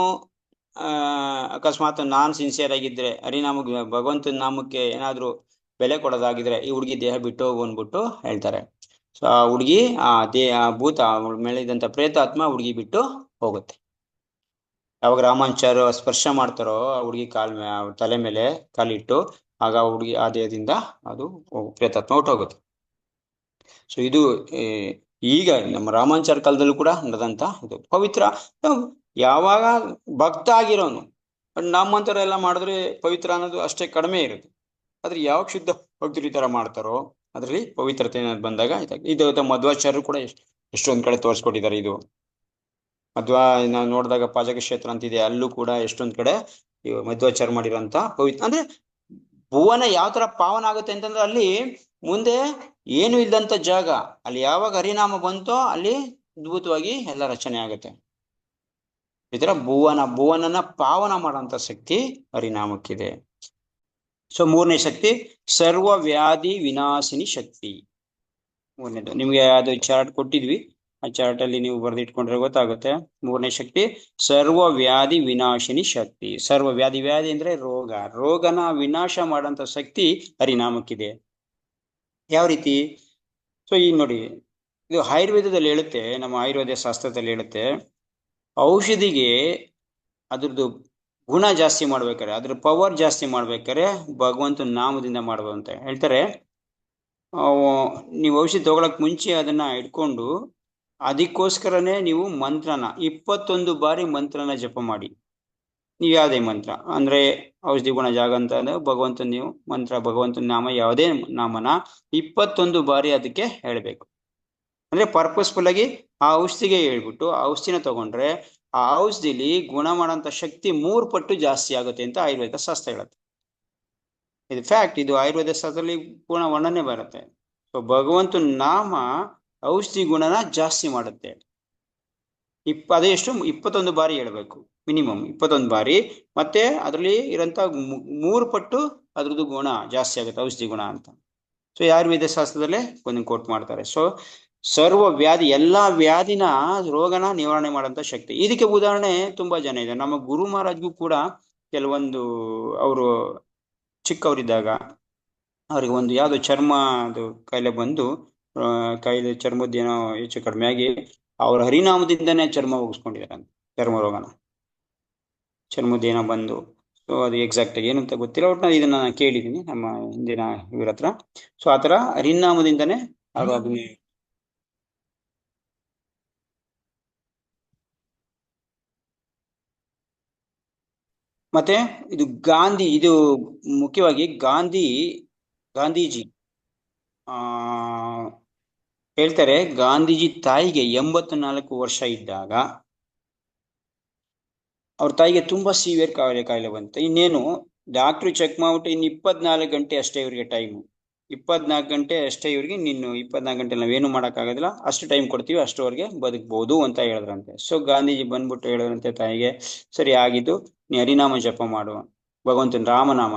ಅಕಸ್ಮಾತ್ ನಾನ್ ಸಿನ್ಸಿಯರ್ ಆಗಿದ್ರೆ ಹರಿನಾಮಕ್ಕೆ ಭಗವಂತನ ನಾಮಕ್ಕೆ ಏನಾದ್ರು ಬೆಲೆ ಕೊಡೋದಾಗಿದ್ರೆ ಈ ಹುಡುಗಿ ದೇಹ ಬಿಟ್ಟು ಹೋಗು ಅಂದ್ಬಿಟ್ಟು ಹೇಳ್ತಾರೆ. ಸೊ ಆ ಹುಡುಗಿ ಆ ಭೂತ ಮೇಲೆ ಇದ್ದಂತ ಪ್ರೇತಾತ್ಮ ಹುಡುಗಿ ಬಿಟ್ಟು ಹೋಗುತ್ತೆ. ಯಾವಾಗ ರಾಮಾಚಾರ್ಯ ಸ್ಪರ್ಶ ಮಾಡ್ತಾರೋ ಆ ಹುಡುಗಿ ತಲೆ ಮೇಲೆ ಕಾಲಿಟ್ಟು, ಆಗ ಹುಡುಗಿ ಆ ದೇಹದಿಂದ ಅದು ಪ್ರೇತಾತ್ಮ ಹೊಟ್ಟೋಗುತ್ತೆ. ಸೊ ಇದು ಈಗ ನಮ್ಮ ರಾಮಾಚಾರ್ಯ ಕಾಲದಲ್ಲೂ ಕೂಡ ನಡೆದಂತ ಇದು ಪವಿತ್ರ. ಯಾವಾಗ ಭಕ್ತ ಆಗಿರೋನು ನಮ್ಮಂತರ ಎಲ್ಲ ಮಾಡಿದ್ರೆ ಪವಿತ್ರ ಅನ್ನೋದು ಅಷ್ಟೇ ಕಡಿಮೆ ಇರುತ್ತೆ. ಆದ್ರೆ ಯಾವಾಗ ಶುದ್ಧ ಭಕ್ತರು ಈ ತರ ಮಾಡ್ತಾರೋ ಅದ್ರಲ್ಲಿ ಪವಿತ್ರತೆ ಅನ್ನೋದು ಬಂದಾಗ ಇದು ಮಧ್ವಾಚಾರ್ಯರು ಕೂಡ ಎಷ್ಟೊಂದ್ ಕಡೆ ತೋರಿಸ್ಕೊಟ್ಟಿದ್ದಾರೆ. ಇದು ನಾವು ನೋಡಿದಾಗ ಪಾಜಕ ಕ್ಷೇತ್ರ ಅಂತಿದೆ, ಅಲ್ಲೂ ಕೂಡ ಎಷ್ಟೊಂದ್ ಕಡೆ ಮಧ್ವಾಚಾರ್ಯ ಮಾಡಿರೋಂತ ಪವಿತ್ರ. ಅಂದ್ರೆ ಭುವನ ಯಾವ ತರ ಪಾವನ ಆಗುತ್ತೆ ಅಂತಂದ್ರೆ ಅಲ್ಲಿ ಮುಂದೆ ಏನು ಇಲ್ದಂತ ಜಾಗ, ಅಲ್ಲಿ ಯಾವಾಗ ಹರಿನಾಮ ಬಂತೋ ಅಲ್ಲಿ ಅದ್ಭುತವಾಗಿ ಎಲ್ಲ ರಚನೆ ಆಗುತ್ತೆ. ಈ ತರ ಭುವನನ ಪಾವನ ಮಾಡೋಂಥ ಶಕ್ತಿ ಹರಿನಾಮಕ್ಕಿದೆ. ಸೊ ಮೂರನೇ ಶಕ್ತಿ ಸರ್ವ ವ್ಯಾಧಿ ವಿನಾಶಿನಿ ಶಕ್ತಿ. ಮೂರನೇದು ನಿಮ್ಗೆ ಅದು ಚಾರ್ಟ್ ಕೊಟ್ಟಿದ್ವಿ, ಆ ಚಾರ್ಟ್ ಅಲ್ಲಿ ನೀವು ಬರೆದಿಟ್ಕೊಂಡ್ರೆ ಗೊತ್ತಾಗುತ್ತೆ. ಮೂರನೇ ಶಕ್ತಿ ಸರ್ವ ವ್ಯಾಧಿ ವಿನಾಶಿನಿ ಶಕ್ತಿ. ಸರ್ವ ವ್ಯಾಧಿ ಅಂದ್ರೆ ರೋಗನ ವಿನಾಶ ಮಾಡೋಂಥ ಶಕ್ತಿ ಹರಿನಾಮಕ್ಕಿದೆ. ಯಾವ ರೀತಿ? ಸೊ ಈಗ ನೋಡಿ, ಇದು ಆಯುರ್ವೇದದಲ್ಲಿ ಹೇಳುತ್ತೆ, ನಮ್ಮ ಆಯುರ್ವೇದ ಶಾಸ್ತ್ರದಲ್ಲಿ ಹೇಳುತ್ತೆ, ಔಷಧಿಗೆ ಅದ್ರದ್ದು ಗುಣ ಜಾಸ್ತಿ ಮಾಡ್ಬೇಕಾರೆ, ಅದ್ರ ಪವರ್ ಜಾಸ್ತಿ ಮಾಡ್ಬೇಕಾರೆ ಭಗವಂತನ ನಾಮದಿಂದ ಮಾಡ್ಬೋದು ಅಂತ ಹೇಳ್ತಾರೆ. ನೀವು ಔಷಧಿ ತಗೊಳಕ್ ಮುಂಚೆ ಅದನ್ನ ಇಟ್ಕೊಂಡು ಅದಕ್ಕೋಸ್ಕರನೇ ನೀವು ಮಂತ್ರನ 21 ಬಾರಿ ಮಂತ್ರನ ಜಪ ಮಾಡಿ. ನೀವು ಯಾವುದೇ ಮಂತ್ರ ಅಂದ್ರೆ ಔಷಧಿ ಗುಣ ಜಾಗ ಅಂತ ಭಗವಂತನ ನೀವು ಮಂತ್ರ, ಭಗವಂತನ ನಾಮ ಯಾವುದೇ ನಾಮನ 21 ಬಾರಿ ಅದಕ್ಕೆ ಹೇಳ್ಬೇಕು. ಅಂದ್ರೆ ಪರ್ಪಸ್ಫುಲ್ ಆಗಿ ಆ ಔಷಧಿಗೆ ಹೇಳ್ಬಿಟ್ಟು ಆ ಔಷಧಿನ ತಗೊಂಡ್ರೆ ಆ ಔಷಧಿಲಿ ಗುಣ ಮಾಡೋಂಥ ಶಕ್ತಿ 3 ಪಟ್ಟು ಜಾಸ್ತಿ ಆಗುತ್ತೆ ಅಂತ ಆಯುರ್ವೇದ ಶಾಸ್ತ್ರ ಹೇಳುತ್ತೆ. ಇದು ಫ್ಯಾಕ್ಟ್. ಇದು ಆಯುರ್ವೇದ ಶಾಸ್ತ್ರದಲ್ಲಿ ಪೂರ್ಣ ವರ್ಣನೆ ಬರುತ್ತೆ. ಸೊ ಭಗವಂತನ ನಾಮ ಔಷಧಿ ಗುಣನ ಜಾಸ್ತಿ ಮಾಡುತ್ತೆ. ಅದೇ ಎಷ್ಟು 21 ಬಾರಿ ಹೇಳ್ಬೇಕು, ಮಿನಿಮಮ್ 21 ಬಾರಿ. ಮತ್ತೆ ಅದರಲ್ಲಿ ಇರೋಂಥ 3 ಪಟ್ಟು ಅದ್ರದ್ದು ಗುಣ ಜಾಸ್ತಿ ಆಗುತ್ತೆ, ಔಷಧಿ ಗುಣ ಅಂತ. ಸೊ ಆಯುರ್ವೇದ ಶಾಸ್ತ್ರದಲ್ಲೇ ಒಂದು ಕೋಟ್ ಮಾಡ್ತಾರೆ. ಸೊ ಸರ್ವ ವ್ಯಾಧಿ, ಎಲ್ಲಾ ವ್ಯಾಧಿನ ರೋಗನ ನಿವಾರಣೆ ಮಾಡೋಂಥ ಶಕ್ತಿ. ಇದಕ್ಕೆ ಉದಾಹರಣೆ ತುಂಬಾ ಜನ ಇದೆ. ನಮ್ಮ ಗುರು ಮಹಾರಾಜ್ಗೂ ಕೂಡ ಕೆಲವೊಂದು, ಅವರು ಚಿಕ್ಕವರಿದ್ದಾಗ ಅವ್ರಿಗೆ ಒಂದು ಯಾವ್ದೋ ಚರ್ಮ ಅದು ಕಾಯಿಲೆ ಬಂದು, ಕಾಯಿಲೆ ಚರ್ಮದ್ದೇನೋ ಹೆಚ್ಚು ಕಡಿಮೆ ಆಗಿ ಅವ್ರ ಹರಿನಾಮದಿಂದನೇ ಚರ್ಮ ಹೋಗಿಸ್ಕೊಂಡಿದ್ದಾರೆ, ಚರ್ಮ ರೋಗನ, ಚರ್ಮದ್ದೇನೋ ಬಂದು. ಸೊ ಅದು ಎಕ್ಸಾಕ್ಟ್ ಆಗಿ ಏನಂತ ಗೊತ್ತಿಲ್ಲ, ಒಟ್ಟು ಇದನ್ನ ನಾನು ಕೇಳಿದ್ದೀನಿ ನಮ್ಮ ಹಿಂದಿನ ಇವ್ರ ಹತ್ರ. ಸೊ ಆತರ ಹರಿನಾಮದಿಂದನೇ ಅವರು ಅದನ್ನ. ಮತ್ತೆ ಇದು ಇದು ಮುಖ್ಯವಾಗಿ ಗಾಂಧೀಜಿ ಹೇಳ್ತಾರೆ, ಗಾಂಧೀಜಿ ತಾಯಿಗೆ 84 ವರ್ಷ ಇದ್ದಾಗ ಅವ್ರ ತಾಯಿಗೆ ತುಂಬಾ ಸಿವಿಯರ್ ಕಾಯಿಲೆ ಬಂತು. ಇನ್ನೇನು ಡಾಕ್ಟ್ರು ಚೆಕ್ ಮಾಡ್ಬಿಟ್ಟು ಇನ್ನು 24 ಗಂಟೆ ಅಷ್ಟೇ ಇವ್ರಿಗೆ ಟೈಮು, 24 ಗಂಟೆ ಅಷ್ಟೇ ಇವ್ರಿಗೆ, ನಿನ್ನು 24 ಗಂಟೆ ನಾವೇನು ಮಾಡೋಕ್ಕಾಗೋದಿಲ್ಲ, ಅಷ್ಟು ಟೈಮ್ ಕೊಡ್ತೀವಿ, ಅಷ್ಟುವರೆಗೆ ಬದುಕ್ಬೋದು ಅಂತ ಹೇಳಿದ್ರಂತೆ. ಸೊ ಗಾಂಧೀಜಿ ಬಂದ್ಬಿಟ್ಟು ಹೇಳಿದ್ರಂತೆ ತಾಯಿಗೆ, ಸರಿ ಆಗಿದ್ದು, ನೀ ಹರಿನಾಮ ಜಪ ಮಾಡು, ಭಗವಂತನ ರಾಮನಾಮ,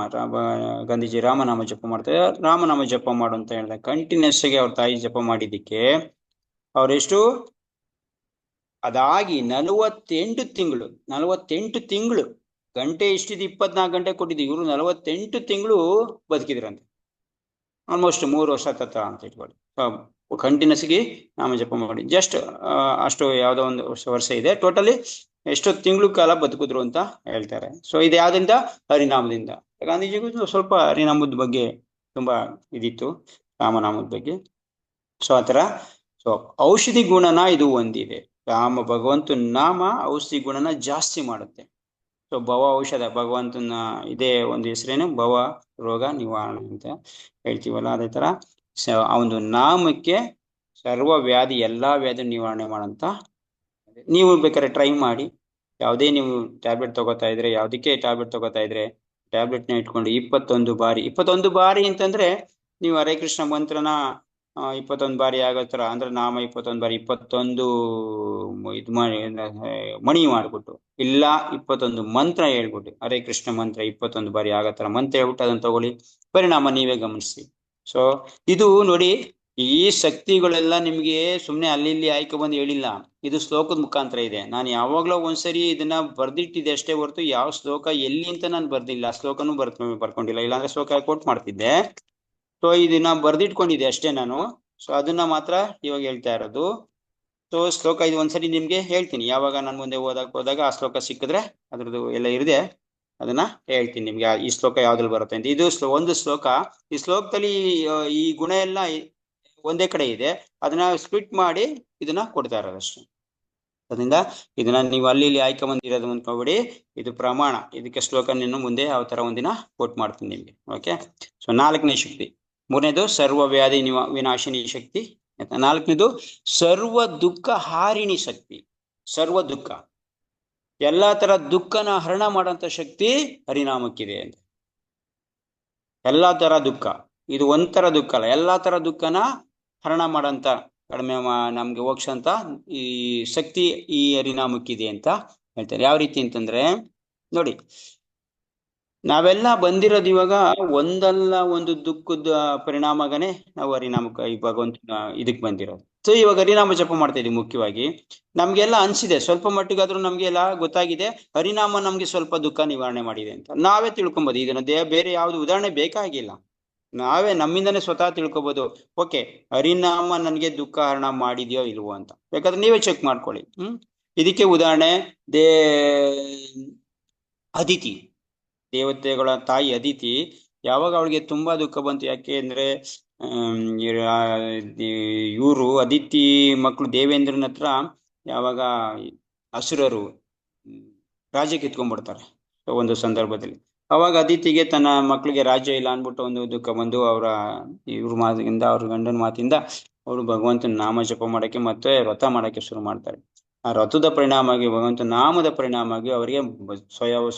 ಗಾಂಧೀಜಿ ರಾಮನಾಮ ಜಪ ಮಾಡ್ತಾರೆ, ರಾಮನಾಮ ಜಪ ಮಾಡು ಅಂತ ಹೇಳಿದ. ಕಂಟಿನ್ಯೂಸ್ ಆಗಿ ಅವ್ರ ತಾಯಿ ಜಪ ಮಾಡಿದ್ದಕ್ಕೆ ಅವರೆಷ್ಟು, ಅದಾಗಿ 48 ತಿಂಗಳು ಗಂಟೆ ಇಷ್ಟಿದ್ದು 24 ಗಂಟೆ ಕೊಟ್ಟಿದ್ದು, ಇವರು 48 ತಿಂಗಳು ಬದುಕಿದ್ರಂತೆ. ಆಲ್ಮೋಸ್ಟ್ 3 ವರ್ಷ ತತ್ತ ಅಂತ ಇಟ್ಕೊಳ್ಳಿ. ಕಂಟಿನ್ಯೂಸ್ಗೆ ನಾಮ ಜಪ ಮಾಡಿ. ಜಸ್ಟ್ ಅಷ್ಟು ಯಾವುದೋ ಒಂದು ವರ್ಷ ಇದೆ. ಟೋಟಲಿ ಎಷ್ಟು ತಿಂಗಳು ಕಾಲ ಬದುಕಿದ್ರು ಅಂತ ಹೇಳ್ತಾರೆ. ಸೊ ಇದು ಯಾವ್ದಿಂದ? ಹರಿನಾಮದಿಂದ. ಗಾಂಧೀಜಿಗೂ ಸ್ವಲ್ಪ ಹರಿನಾಮದ ಬಗ್ಗೆ ತುಂಬಾ ಇದಿತ್ತು, ರಾಮನಾಮದ ಬಗ್ಗೆ. ಸೊ ಆತರ ಸೊ ಔಷಧಿ ಗುಣನ ಇದು ಹೊಂದಿದೆ. ರಾಮ ಭಗವಂತನ ನಾಮ ಔಷಧಿ ಗುಣನ ಜಾಸ್ತಿ ಮಾಡುತ್ತೆ. ಸೊ ಭವ ಔಷಧ, ಭಗವಂತನ ಇದೇ ಒಂದು ಹೆಸರೇನು, ಭವ ರೋಗ ನಿವಾರಣೆ ಅಂತ ಹೇಳ್ತೀವಲ್ಲ, ಅದೇ ತರ ಆ ಒಂದು ನಾಮಕ್ಕೆ ಸರ್ವ ವ್ಯಾಧಿ, ಎಲ್ಲಾ ವ್ಯಾಧಿ ನಿವಾರಣೆ ಮಾಡಂತ. ನೀವು ಬೇಕಾದ್ರೆ ಟ್ರೈ ಮಾಡಿ. ಯಾವುದೇ ನೀವು ಟ್ಯಾಬ್ಲೆಟ್ ತಗೋತಾ ಇದ್ರೆ, ಯಾವ್ದಕ್ಕೆ ಟ್ಯಾಬ್ಲೆಟ್ ತಗೋತಾ ಇದ್ರೆ ಟ್ಯಾಬ್ಲೆಟ್ನ ಇಟ್ಕೊಂಡು 21 ಬಾರಿ ಅಂತಂದ್ರೆ ನೀವು ಹರೇ ಕೃಷ್ಣ ಮಂತ್ರನ 21 ಬಾರಿ ಆಗೋ ತರ, ಅಂದ್ರೆ ನಾಮ 21 ಬಾರಿ 21 ಇದು ಮಾಡಿ ಮಣಿ ಮಾಡ್ಬಿಟ್ಟು, ಇಲ್ಲ 21 ಮಂತ್ರ ಹೇಳ್ಬಿಟ್ಟು, ಹರೇ ಕೃಷ್ಣ ಮಂತ್ರ 21 ಬಾರಿ ಆಗೋ ತರ ಮಂತ್ರ ಹೇಳ್ಬಿಟ್ಟು ಅದನ್ನ ತಗೊಳ್ಳಿ. ಪರಿಣಾಮ ನೀವೇ ಗಮನಿಸಿ. ಸೊ ಇದು ನೋಡಿ, ಈ ಶಕ್ತಿಗಳೆಲ್ಲ ನಿಮ್ಗೆ ಸುಮ್ನೆ ಅಲ್ಲಿ ಇಲ್ಲಿ ಆಯ್ಕೆ ಬಂದು ಹೇಳಿಲ್ಲ. ಇದು ಶ್ಲೋಕದ ಮುಖಾಂತರ ಇದೆ. ನಾನು ಯಾವಾಗ್ಲೋ ಒಂದ್ಸರಿ ಇದನ್ನ ಬರ್ದಿಟ್ಟಿದೆ ಅಷ್ಟೇ ಹೊರತು ಯಾವ ಶ್ಲೋಕ ಎಲ್ಲಿ ಅಂತ ನಾನು ಬರ್ದಿಲ್ಲ. ಶ್ಲೋಕನೂ ಬರ್ಕೊಂಡಿಲ್ಲ, ಇಲ್ಲಾಂದ್ರೆ ಶ್ಲೋಕ ಕೋಟ್ ಮಾಡ್ತಿದ್ದೆ. ಸೊ ಇದನ್ನ ಬರ್ದಿಟ್ಕೊಂಡಿದೆ ಅಷ್ಟೇ ನಾನು. ಸೊ ಅದನ್ನ ಮಾತ್ರ ಇವಾಗ ಹೇಳ್ತಾ ಇರೋದು. ಸೊ ಶ್ಲೋಕ ಇದು ಒಂದ್ಸರಿ ನಿಮ್ಗೆ ಹೇಳ್ತೀನಿ, ಯಾವಾಗ ನಾನು ಮುಂದೆ ಹೋದಾಗ ಆ ಶ್ಲೋಕ ಸಿಕ್ಕಿದ್ರೆ ಅದ್ರದ್ದು ಎಲ್ಲ ಇರಿದೆ, ಅದನ್ನ ಹೇಳ್ತೀನಿ ನಿಮ್ಗೆ ಈ ಶ್ಲೋಕ ಯಾವ್ದ್ರಲ್ಲಿ ಬರುತ್ತೆ ಅಂತ. ಇದು ಒಂದು ಶ್ಲೋಕ. ಈ ಶ್ಲೋಕದಲ್ಲಿ ಈ ಗುಣ ಎಲ್ಲ ಒಂದೇ ಕಡೆ ಇದೆ, ಅದನ್ನ ಸ್ಪ್ಲಿಟ್ ಮಾಡಿ ಇದನ್ನ ಕೊಡ್ತಾ ಇರೋದಷ್ಟು. ಅದರಿಂದ ಇದನ್ನ ನೀವು ಅಲ್ಲಿ ಇಲ್ಲಿ ಆಯ್ಕೆ ಬಂದಿರೋದು ಅಂದ್ಕೊಬೇಡಿ, ಇದು ಪ್ರಮಾಣ. ಇದಕ್ಕೆ ಶ್ಲೋಕ ನಿನ್ನ ಮುಂದೆ ಯಾವ ತರ ಒಂದಿನ ಕೋಟ್ ಮಾಡ್ತೀನಿ ನಿಮ್ಗೆ. ಓಕೆ. ಸೊ 4ನೇ ಶಕ್ತಿ. 3ನೇದು ಸರ್ವ ವ್ಯಾಧಿ ವಿನಾಶಿನಿ ಶಕ್ತಿ. 4ನೇದು ಸರ್ವ ದುಃಖ ಹಾರಿಣಿ ಶಕ್ತಿ. ಸರ್ವ ದುಃಖ, ಎಲ್ಲಾ ತರ ದುಃಖನ ಹರಣ ಮಾಡಂತ ಶಕ್ತಿ ಹರಿನಾಮಕ್ಕಿದೆ ಅಂತ. ಎಲ್ಲಾ ತರ ದುಃಖ, ಇದು ಒಂಥರ ದುಃಖ ಅಲ್ಲ, ಎಲ್ಲಾ ತರ ದುಃಖನ ಹರಣ ಮಾಡಂತ, ಕಡಿಮೆ ನಮ್ಗೆ ಹೋಗ್ಸಂತ ಈ ಶಕ್ತಿ ಈ ಹರಿನಾಮಕ್ಕಿದೆ ಅಂತ ಹೇಳ್ತಾರೆ. ಯಾವ ರೀತಿ ಅಂತಂದ್ರೆ ನೋಡಿ, ನಾವೆಲ್ಲ ಬಂದಿರೋದು ಇವಾಗ ಒಂದಲ್ಲ ಒಂದು ದುಃಖದ ಪರಿಣಾಮಗನೆ ನಾವು ಹರಿನಾಮಕ್ಕೆ ಈ ಭಗವಂತನ ಇದಕ್ ಬಂದಿರೋದು. ಸೊ ಇವಾಗ ಹರಿನಾಮ ಜಪ ಮಾಡ್ತಾ ಇದೀವಿ. ಮುಖ್ಯವಾಗಿ ನಮ್ಗೆಲ್ಲ ಅನ್ಸಿದೆ, ಸ್ವಲ್ಪ ಮಟ್ಟಿಗಾದ್ರೂ ನಮ್ಗೆಲ್ಲ ಗೊತ್ತಾಗಿದೆ ಹರಿನಾಮ ನಮ್ಗೆ ಸ್ವಲ್ಪ ದುಃಖ ನಿವಾರಣೆ ಮಾಡಿದೆ ಅಂತ. ನಾವೇ ತಿಳ್ಕೊಬೋದು ಇದನ್ನ. ಬೇರೆ ಯಾವ್ದು ಉದಾಹರಣೆ ಬೇಕಾಗಿಲ್ಲ, ನಾವೇ ನಮ್ಮಿಂದನೇ ಸ್ವತಃ ತಿಳ್ಕೊಬೋದು. ಓಕೆ, ಹರಿನಾಮ ನನ್ಗೆ ದುಃಖ ಹರಣ ಮಾಡಿದ್ಯೋ ಇಲ್ವೋ ಅಂತ ಬೇಕಾದ್ರೆ ನೀವೇ ಚೆಕ್ ಮಾಡ್ಕೊಳ್ಳಿ. ಇದಕ್ಕೆ ಉದಾಹರಣೆ ಅದಿತಿ, ದೇವತೆಗಳ ತಾಯಿ ಅದಿತಿ. ಯಾವಾಗ ಅವಳಿಗೆ ತುಂಬಾ ದುಃಖ ಬಂತು, ಯಾಕೆ ಅಂದ್ರೆ ಇವರು ಅದಿತಿ ಮಕ್ಕಳು ದೇವೇಂದ್ರನ ಹತ್ರ ಯಾವಾಗ ಅಸುರರು ರಾಜ್ಯ ಕಿತ್ಕೊಂಡ್ಬಿಡ್ತಾರೆ ಒಂದು ಸಂದರ್ಭದಲ್ಲಿ, ಅವಾಗ ಅದಿತಿಗೆ ತನ್ನ ಮಕ್ಕಳಿಗೆ ರಾಜ್ಯ ಇಲ್ಲ ಅನ್ಬಿಟ್ಟು ಒಂದು ದುಃಖ ಬಂದು ಇವ್ರ ಮಾತಿಂದ, ಅವ್ರ ಗಂಡನ ಮಾತಿಂದ ಅವರು ಭಗವಂತನ ನಾಮ ಜಪ ಮಾಡಕ್ಕೆ ಮತ್ತೆ ವ್ರತ ಮಾಡಕ್ಕೆ ಶುರು ಮಾಡ್ತಾರೆ. ಆ ವ್ರತದ ಪರಿಣಾಮವಾಗಿ, ಭಗವಂತನ ನಾಮದ ಪರಿಣಾಮವಾಗಿ ಅವರಿಗೆ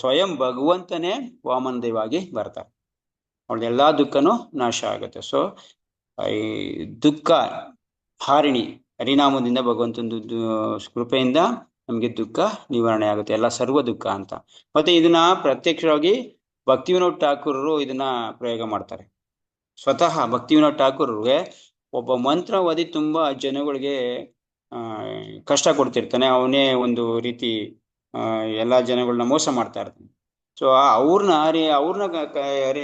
ಸ್ವಯಂ ಭಗವಂತನೇ ವಾಮನ ದೇವಾಗಿ ಬರ್ತಾರೆ. ಅವ್ಳದೆಲ್ಲಾ ದುಃಖನೂ ನಾಶ ಆಗುತ್ತೆ. ಸೊ ಈ ದುಃಖ ಹಾರಿಣಿ ಹರಿನಾಮದಿಂದ ಭಗವಂತನ ಕೃಪೆಯಿಂದ ನಮ್ಗೆ ದುಃಖ ನಿವಾರಣೆ ಆಗುತ್ತೆ, ಎಲ್ಲ ಸರ್ವ ದುಃಖ ಅಂತ. ಮತ್ತೆ ಇದನ್ನ ಪ್ರತ್ಯಕ್ಷವಾಗಿ ಭಕ್ತಿವಿನೋದ್ ಠಾಕೂರರು ಇದನ್ನ ಪ್ರಯೋಗ ಮಾಡ್ತಾರೆ. ಸ್ವತಃ ಭಕ್ತಿವಿನೋದ್ ಠಾಕೂರ್ಗೆ ಒಬ್ಬ ಮಂತ್ರ ಓದಿ ತುಂಬಾ ಜನಗಳಿಗೆ ಕಷ್ಟ ಕೊಡ್ತಿರ್ತಾನೆ. ಅವನೇ ಒಂದು ರೀತಿ ಎಲ್ಲಾ ಜನಗಳನ್ನ ಮೋಸ ಮಾಡ್ತಾ ಇರ್ತಾನೆ. ಸೊ ಅವ್ರನ್ನ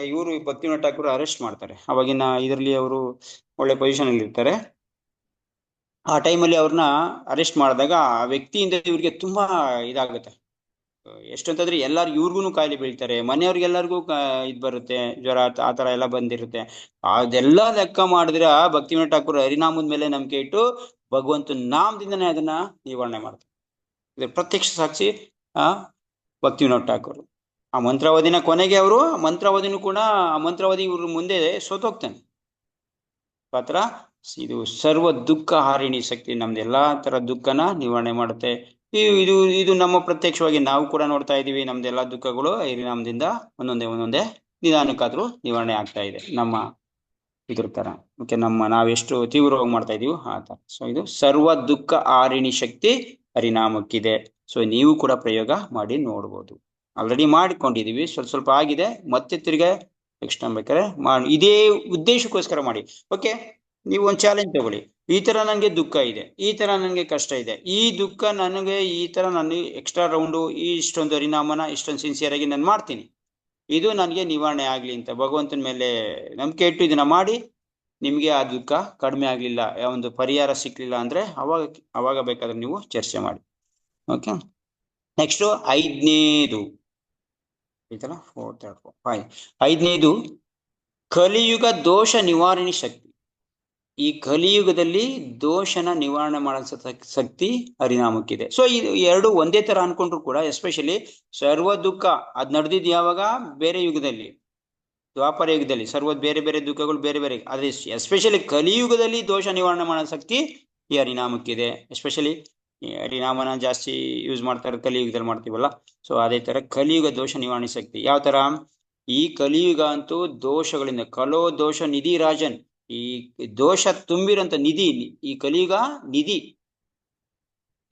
ಇವರು ಭಕ್ತಿವಿನೋದ್ ಠಾಕೂರ್ ಅರೆಸ್ಟ್ ಮಾಡ್ತಾರೆ. ಅವಾಗಿನ ಇದರಲ್ಲಿ ಅವರು ಒಳ್ಳೆ ಪೊಸಿಷನ್ ಅಲ್ಲಿ ಇರ್ತಾರೆ. ಆ ಟೈಮಲ್ಲಿ ಅವ್ರನ್ನ ಅರೆಸ್ಟ್ ಮಾಡಿದಾಗ ಆ ವ್ಯಕ್ತಿಯಿಂದ ಇವ್ರಿಗೆ ತುಂಬಾ ಇದಾಗುತ್ತೆ. ಎಷ್ಟಂತಂದ್ರೆ ಎಲ್ಲಾರು ಇವ್ರಿಗೂ ಕಾಯಿಲೆ ಬೀಳ್ತಾರೆ, ಮನೆಯವ್ರಿಗೆಲ್ಲರಿಗೂ ಇದ್ ಬರುತ್ತೆ, ಜ್ವರ ಆ ತರ ಎಲ್ಲ ಬಂದಿರುತ್ತೆ. ಅದೆಲ್ಲ ಲೆಕ್ಕ ಮಾಡಿದ್ರೆ ಭಕ್ತಿವಿನೋದ್ ಠಾಕೂರ್ ಹರಿನಾಮದ ಮೇಲೆ ನಂಬಿಕೆ ಇಟ್ಟು ಭಗವಂತನ ನಾಮದಿಂದನೇ ಅದನ್ನ ನಿವಾರಣೆ ಮಾಡ್ತಾರೆ. ಇದ್ರ ಪ್ರತ್ಯಕ್ಷ ಸಾಕ್ಷಿ ಭಕ್ತಿವಿನೋದ್ ಠಾಕೂರ್. ಆ ಮಂತ್ರಾವಧಿನ ಕೊನೆಗೆ ಅವರು ಮಂತ್ರಾವಧಿನೂ ಕೂಡ ಆ ಮಂತ್ರಾವಧಿ ಇವ್ರ ಮುಂದೆ ಸೋತೋಗ್ತಾನೆ. ಪಾತ್ರ ಇದು ಸರ್ವ ದುಃಖ ಹಾರಿಣಿ ಶಕ್ತಿ, ನಮ್ದು ಎಲ್ಲಾ ತರ ದುಃಖನ ನಿವಾರಣೆ ಮಾಡುತ್ತೆ. ಇದು ನಮ್ಮ ಪ್ರತ್ಯಕ್ಷವಾಗಿ ನಾವು ಕೂಡ ನೋಡ್ತಾ ಇದೀವಿ. ನಮ್ದೆಲ್ಲಾ ದುಃಖಗಳು ಹರಿನಾಮದಿಂದ ಒಂದೊಂದೇ ನಿಧಾನಕ್ಕಾದ್ರೂ ನಿವಾರಣೆ ಆಗ್ತಾ ಇದೆ, ನಮ್ಮ ಇದ್ರ ತರ. ಓಕೆ, ನಾವೆಷ್ಟು ತೀವ್ರವಾಗಿ ಮಾಡ್ತಾ ಇದೀವಿ ಆ ತರ. ಸೊ ಇದು ಸರ್ವ ದುಃಖ ಹಾರಿಣಿ ಶಕ್ತಿ ಹರಿನಾಮಕ್ಕಿದೆ. ಸೊ ನೀವು ಕೂಡ ಪ್ರಯೋಗ ಮಾಡಿ ನೋಡ್ಬೋದು. ಆಲ್ರೆಡಿ ಮಾಡಿಕೊಂಡಿದೀವಿ, ಸ್ವಲ್ಪ ಆಗಿದೆ, ಮತ್ತೆ ತಿರ್ಗಾ ನೆಕ್ಸ್ಟ್ ಟೈಮ್ ಬೇಕಾದ್ರೆ ಮಾಡಿ. ಇದೇ ಉದ್ದೇಶಕ್ಕೋಸ್ಕರ ಮಾಡಿ. ಓಕೆ, ನೀವು ಒಂದು ಚಾಲೆಂಜ್ ತಗೊಳ್ಳಿ. ಈ ತರ ನನಗೆ ದುಃಖ ಇದೆ, ಈ ತರ ನನಗೆ ಕಷ್ಟ ಇದೆ, ಈ ದುಃಖ ನನಗೆ ಈ ತರ ನಾನು ಎಕ್ಸ್ಟ್ರಾ ರೌಂಡು ಇಷ್ಟೊಂದು ಹರಿನಾಮನ ಇಷ್ಟೊಂದು ಸಿನ್ಸಿಯರ್ ಆಗಿ ನಾನು ಮಾಡ್ತೀನಿ, ಇದು ನನಗೆ ನಿವಾರಣೆ ಆಗ್ಲಿ ಅಂತ ಭಗವಂತನ ಮೇಲೆ ನಂಬಿಕೆ ಇಟ್ಟು ಇದನ್ನ ಮಾಡಿ ನಿಮಗೆ ಆ ದುಃಖ ಕಡಿಮೆ ಆಗ್ಲಿಲ್ಲ, ಒಂದು ಪರಿಹಾರ ಸಿಕ್ಲಿಲ್ಲ ಅಂದ್ರೆ ಅವಾಗ ಅವಾಗ ಬೇಕಾದ್ರೆ ನೀವು ಚರ್ಚೆ ಮಾಡಿ. ಓಕೆ, ನೆಕ್ಸ್ಟ್ ಐದನೇದು ಐತಲ್ಲ, 4 ಐದನೇದು ಕಲಿಯುಗ ದೋಷ ನಿವಾರಣೆ ಶಕ್ತಿ. ಈ ಕಲಿಯುಗದಲ್ಲಿ ದೋಷನ ನಿವಾರಣೆ ಮಾಡೋ ಶಕ್ತಿ ಹರಿನಾಮಕ್ಕಿದೆ. ಸೊ ಇದು ಎರಡು ಒಂದೇ ತರ ಅನ್ಕೊಂಡ್ರು ಕೂಡ, ಎಸ್ಪೆಷಲಿ ಸರ್ವ ದುಃಖ ಅದ್ ನಡೆದಿದ್ ಯಾವಾಗ, ಬೇರೆ ಯುಗದಲ್ಲಿ, ದ್ವಾಪರ ಯುಗದಲ್ಲಿ ಸರ್ವ ಬೇರೆ ಬೇರೆ ದುಃಖಗಳು ಬೇರೆ ಬೇರೆ, ಆದ್ರೆ ಎಸ್ಪೆಷಲಿ ಕಲಿಯುಗದಲ್ಲಿ ದೋಷ ನಿವಾರಣೆ ಮಾಡೋ ಶಕ್ತಿ ಈ ಹರಿನಾಮಕ್ಕಿದೆ. ಎಸ್ಪೆಷಲಿ ಹರಿನಾಮನ ಜಾಸ್ತಿ ಯೂಸ್ ಮಾಡ್ತಾರೆ, ಕಲಿಯುಗದಲ್ಲಿ ಮಾಡ್ತೀವಲ್ಲ. ಸೊ ಅದೇ ತರ ಕಲಿಯುಗ ದೋಷ ನಿವಾರಣೆ ಶಕ್ತಿ ಯಾವ ತರ, ಈ ಕಲಿಯುಗ ಅಂತೂ ದೋಷಗಳಿಂದ, ಕಲೋ ದೋಷ ನಿಧಿ ರಾಜನ್, ಈ ದೋಷ ತುಂಬಿರಂತ ನಿಧಿ, ಈ ಕಲಿಯುಗ ನಿಧಿ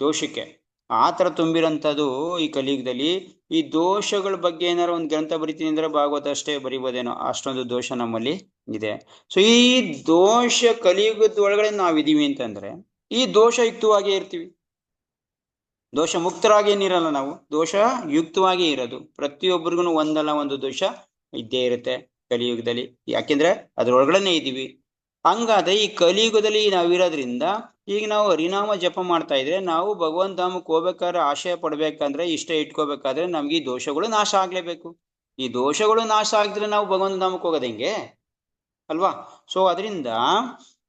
ದೋಷಕ್ಕೆ ಆತರ ತುಂಬಿರಂತದ್ದು ಈ ಕಲಿಯುಗದಲ್ಲಿ. ಈ ದೋಷಗಳ ಬಗ್ಗೆ ಏನಾರು ಒಂದು ಗ್ರಂಥ ಬರಿತೀನಿ ಅಂದ್ರೆ ಭಾಗವತ ಅಷ್ಟೇ ಬರಿಬೋದೇನೋ, ಅಷ್ಟೊಂದು ದೋಷ ನಮ್ಮಲ್ಲಿ ಇದೆ. ಸೊ ಈ ದೋಷ ಕಲಿಯುಗದ ಒಳಗಡೆ ನಾವಿದೀವಿ ಅಂತಂದ್ರೆ ಈ ದೋಷ ಯುಕ್ತವಾಗಿ ಇರ್ತೀವಿ, ದೋಷ ಮುಕ್ತರಾಗಿ ಏನಿರಲ್ಲ ನಾವು, ದೋಷ ಯುಕ್ತವಾಗಿ ಇರೋದು. ಪ್ರತಿಯೊಬ್ಬರಿಗೂ ಒಂದಲ್ಲ ಒಂದು ದೋಷ ಇದ್ದೇ ಇರುತ್ತೆ ಕಲಿಯುಗದಲ್ಲಿ, ಯಾಕೆಂದ್ರೆ ಅದ್ರೊಳಗಡೆನೆ ಇದೀವಿ. ಹಂಗಾದ್ರೆ ಈ ಕಲಿಯುಗದಲ್ಲಿ ನಾವಿರೋದ್ರಿಂದ ಈಗ ನಾವು ಹರಿನಾಮ ಜಪ ಮಾಡ್ತಾ ಇದ್ರೆ, ನಾವು ಭಗವಂತ ಧಾಮಕ್ಕೆ ಹೋಗ್ಬೇಕಾದ್ರೆ ಆಶಯ ಪಡ್ಬೇಕಂದ್ರೆ, ಇಷ್ಟ ಇಟ್ಕೋಬೇಕಾದ್ರೆ ನಮ್ಗೆ ಈ ದೋಷಗಳು ನಾಶ ಆಗ್ಲೇಬೇಕು. ಈ ದೋಷಗಳು ನಾಶ ಆಗಿದ್ರೆ ನಾವು ಭಗವಂತ ಧಾಮಕ್ಕೆ ಹೋಗೋದು ಹೆಂಗೆ ಅಲ್ವಾ? ಸೊ ಅದರಿಂದ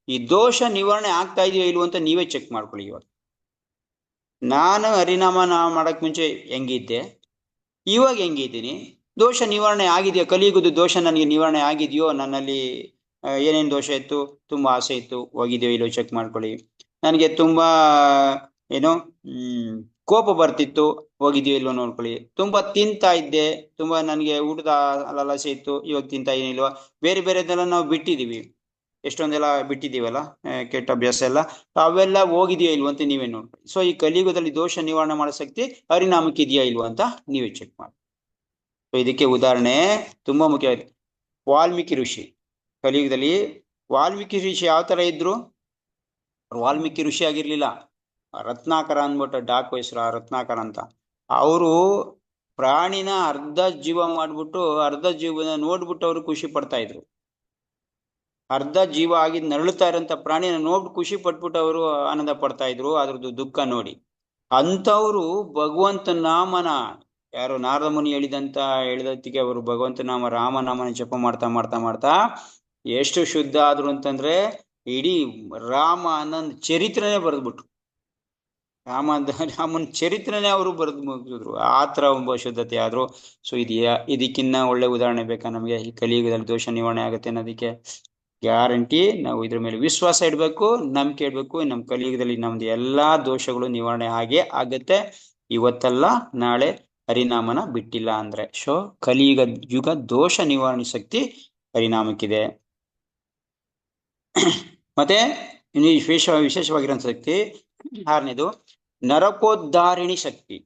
ಈ ದೋಷ ನಿವಾರಣೆ ಆಗ್ತಾ ಇದೆಯೋ ಇಲ್ವೋ ಅಂತ ನೀವೇ ಚೆಕ್ ಮಾಡ್ಕೊಳ್ಳಿ. ಇವಾಗ ನಾನು ಹರಿನಾಮ ಮಾಡಕ್ ಮುಂಚೆ ಹೆಂಗಿದ್ದೆ, ಇವಾಗ ಹೆಂಗಿದ್ದೀನಿ, ದೋಷ ನಿವಾರಣೆ ಆಗಿದೆಯೋ, ಕಲಿಯುಗದ ದೋಷ ನನಗೆ ನಿವಾರಣೆ ಆಗಿದೆಯೋ, ನನ್ನಲ್ಲಿ ಏನೇನು ದೋಷ ಇತ್ತು, ತುಂಬಾ ಆಸೆ ಇತ್ತು, ಹೋಗಿದೆಯೋ ಇಲ್ಲೋ ಚೆಕ್ ಮಾಡ್ಕೊಳ್ಳಿ. ನನಗೆ ತುಂಬಾ ಏನೋ ಕೋಪ ಬರ್ತಿತ್ತು, ಹೋಗಿದೆಯೋ ಇಲ್ವೋ ನೋಡ್ಕೊಳ್ಳಿ. ತುಂಬಾ ತಿಂತಾ ಇದ್ದೆ, ತುಂಬಾ ನನಗೆ ಊಟದ ಲಾಲಸೆ ಇತ್ತು, ಇವಾಗ ತಿಂತಾ ಏನಿಲ್ವಾ. ಬೇರೆ ಬೇರೆದೆಲ್ಲ ನಾವು ಬಿಟ್ಟಿದೀವಿ, ಎಷ್ಟೊಂದೆಲ್ಲ ಬಿಟ್ಟಿದೀವಲ್ಲ ಕೆಟ್ಟ ಅಭ್ಯಾಸ ಎಲ್ಲ, ಅವೆಲ್ಲ ಹೋಗಿದೆಯೋ ಇಲ್ವೋ ಅಂತ ನೀವೇ ನೋಡ್ಕೊಳ್ಳಿ. ಸೊ ಈ ಕಲಿಯುಗದಲ್ಲಿ ದೋಷ ನಿವಾರಣೆ ಮಾಡೋ ಶಕ್ತಿ ಹರಿನಾಮಕ್ಕೆ ಇದೆಯಾ ಇಲ್ವೋ ಅಂತ ನೀವೇ ಚೆಕ್ ಮಾಡಿ. ಸೊ ಇದಕ್ಕೆ ಉದಾಹರಣೆ ತುಂಬಾ ಮುಖ್ಯವಾಗಿದೆ, ವಾಲ್ಮೀಕಿ ಋಷಿ. ಕಲಿಯುಗದಲ್ಲಿ ವಾಲ್ಮೀಕಿ ಋಷಿ ಯಾವ ತರ ಇದ್ರು, ವಾಲ್ಮೀಕಿ ಋಷಿ ಆಗಿರ್ಲಿಲ್ಲ, ರತ್ನಾಕರ ಅಂದ್ಬಿಟ್ಟು ಡಾಕ್ ಹೆಸರು, ರತ್ನಾಕರ ಅಂತ. ಅವರು ಪ್ರಾಣಿನ ಅರ್ಧ ಜೀವ ಮಾಡ್ಬಿಟ್ಟು ಅರ್ಧ ಜೀವನ ನೋಡ್ಬಿಟ್ಟು ಅವರು ಖುಷಿ ಪಡ್ತಾ ಇದ್ರು. ಅರ್ಧ ಜೀವ ಆಗಿ ನರಳುತ್ತಾ ಇರೋಂಥ ಪ್ರಾಣಿನ ನೋಡ್ಬಿಟ್ಟು ಖುಷಿ ಪಟ್ಬಿಟ್ಟು ಅವರು ಆನಂದ ಪಡ್ತಾ ಇದ್ರು, ಅದ್ರದ್ದು ದುಃಖ ನೋಡಿ. ಅಂಥವ್ರು ಭಗವಂತ ನಾಮನ, ಯಾರು ನಾರದ ಮುನಿ ಹೇಳಿದತ್ತಿಗೆ ಅವರು ಭಗವಂತ ನಾಮ ರಾಮನಾಮನ ಜಪ ಮಾಡ್ತಾ ಮಾಡ್ತಾ ಮಾಡ್ತಾ ಎಷ್ಟು ಶುದ್ಧ ಆದ್ರು ಅಂತಂದ್ರೆ, ಇಡೀ ರಾಮ ಅನ್ನೊಂದು ಚರಿತ್ರೆನೇ ಬರೆದ್ಬಿಟ್ರು. ರಾಮನ ಚರಿತ್ರೆನೇ ಅವರು ಬರೆದು ಮುಗಿಸಿದ್ರು, ಆ ತರ ಒಬ್ಬ ಶುದ್ಧತೆ ಆದ್ರು. ಸೊ ಇದಕ್ಕಿನ್ನ ಒಳ್ಳೆ ಉದಾಹರಣೆ ಬೇಕಾ ನಮ್ಗೆ? ಈ ಕಲಿಯುಗದಲ್ಲಿ ದೋಷ ನಿವಾರಣೆ ಆಗುತ್ತೆ ಅನ್ನೋದಕ್ಕೆ ಗ್ಯಾರಂಟಿ. ನಾವು ಇದ್ರ ಮೇಲೆ ವಿಶ್ವಾಸ ಇಡ್ಬೇಕು, ನಂಬಿಕೆ ಇಡ್ಬೇಕು. ನಮ್ ಕಲಿಯುಗದಲ್ಲಿ ನಮ್ದು ಎಲ್ಲಾ ದೋಷಗಳು ನಿವಾರಣೆ ಹಾಗೆ ಆಗತ್ತೆ, ಇವತ್ತಲ್ಲ ನಾಳೆ ಹರಿನಾಮನ ಬಿಟ್ಟಿಲ್ಲ ಅಂದ್ರೆ. ಸೊ ಕಲಿಯುಗ ದೋಷ ನಿವಾರಣೆ ಶಕ್ತಿ ಹರಿನಾಮಕ್ಕಿದೆ. ಮತ್ತೆ ಇನ್ನು ವಿಶೇಷವಾಗಿರೋ ಶಕ್ತಿ ಆರನೇದು ನರಕೋದ್ಧಾರಿಣಿ ಶಕ್ತಿ.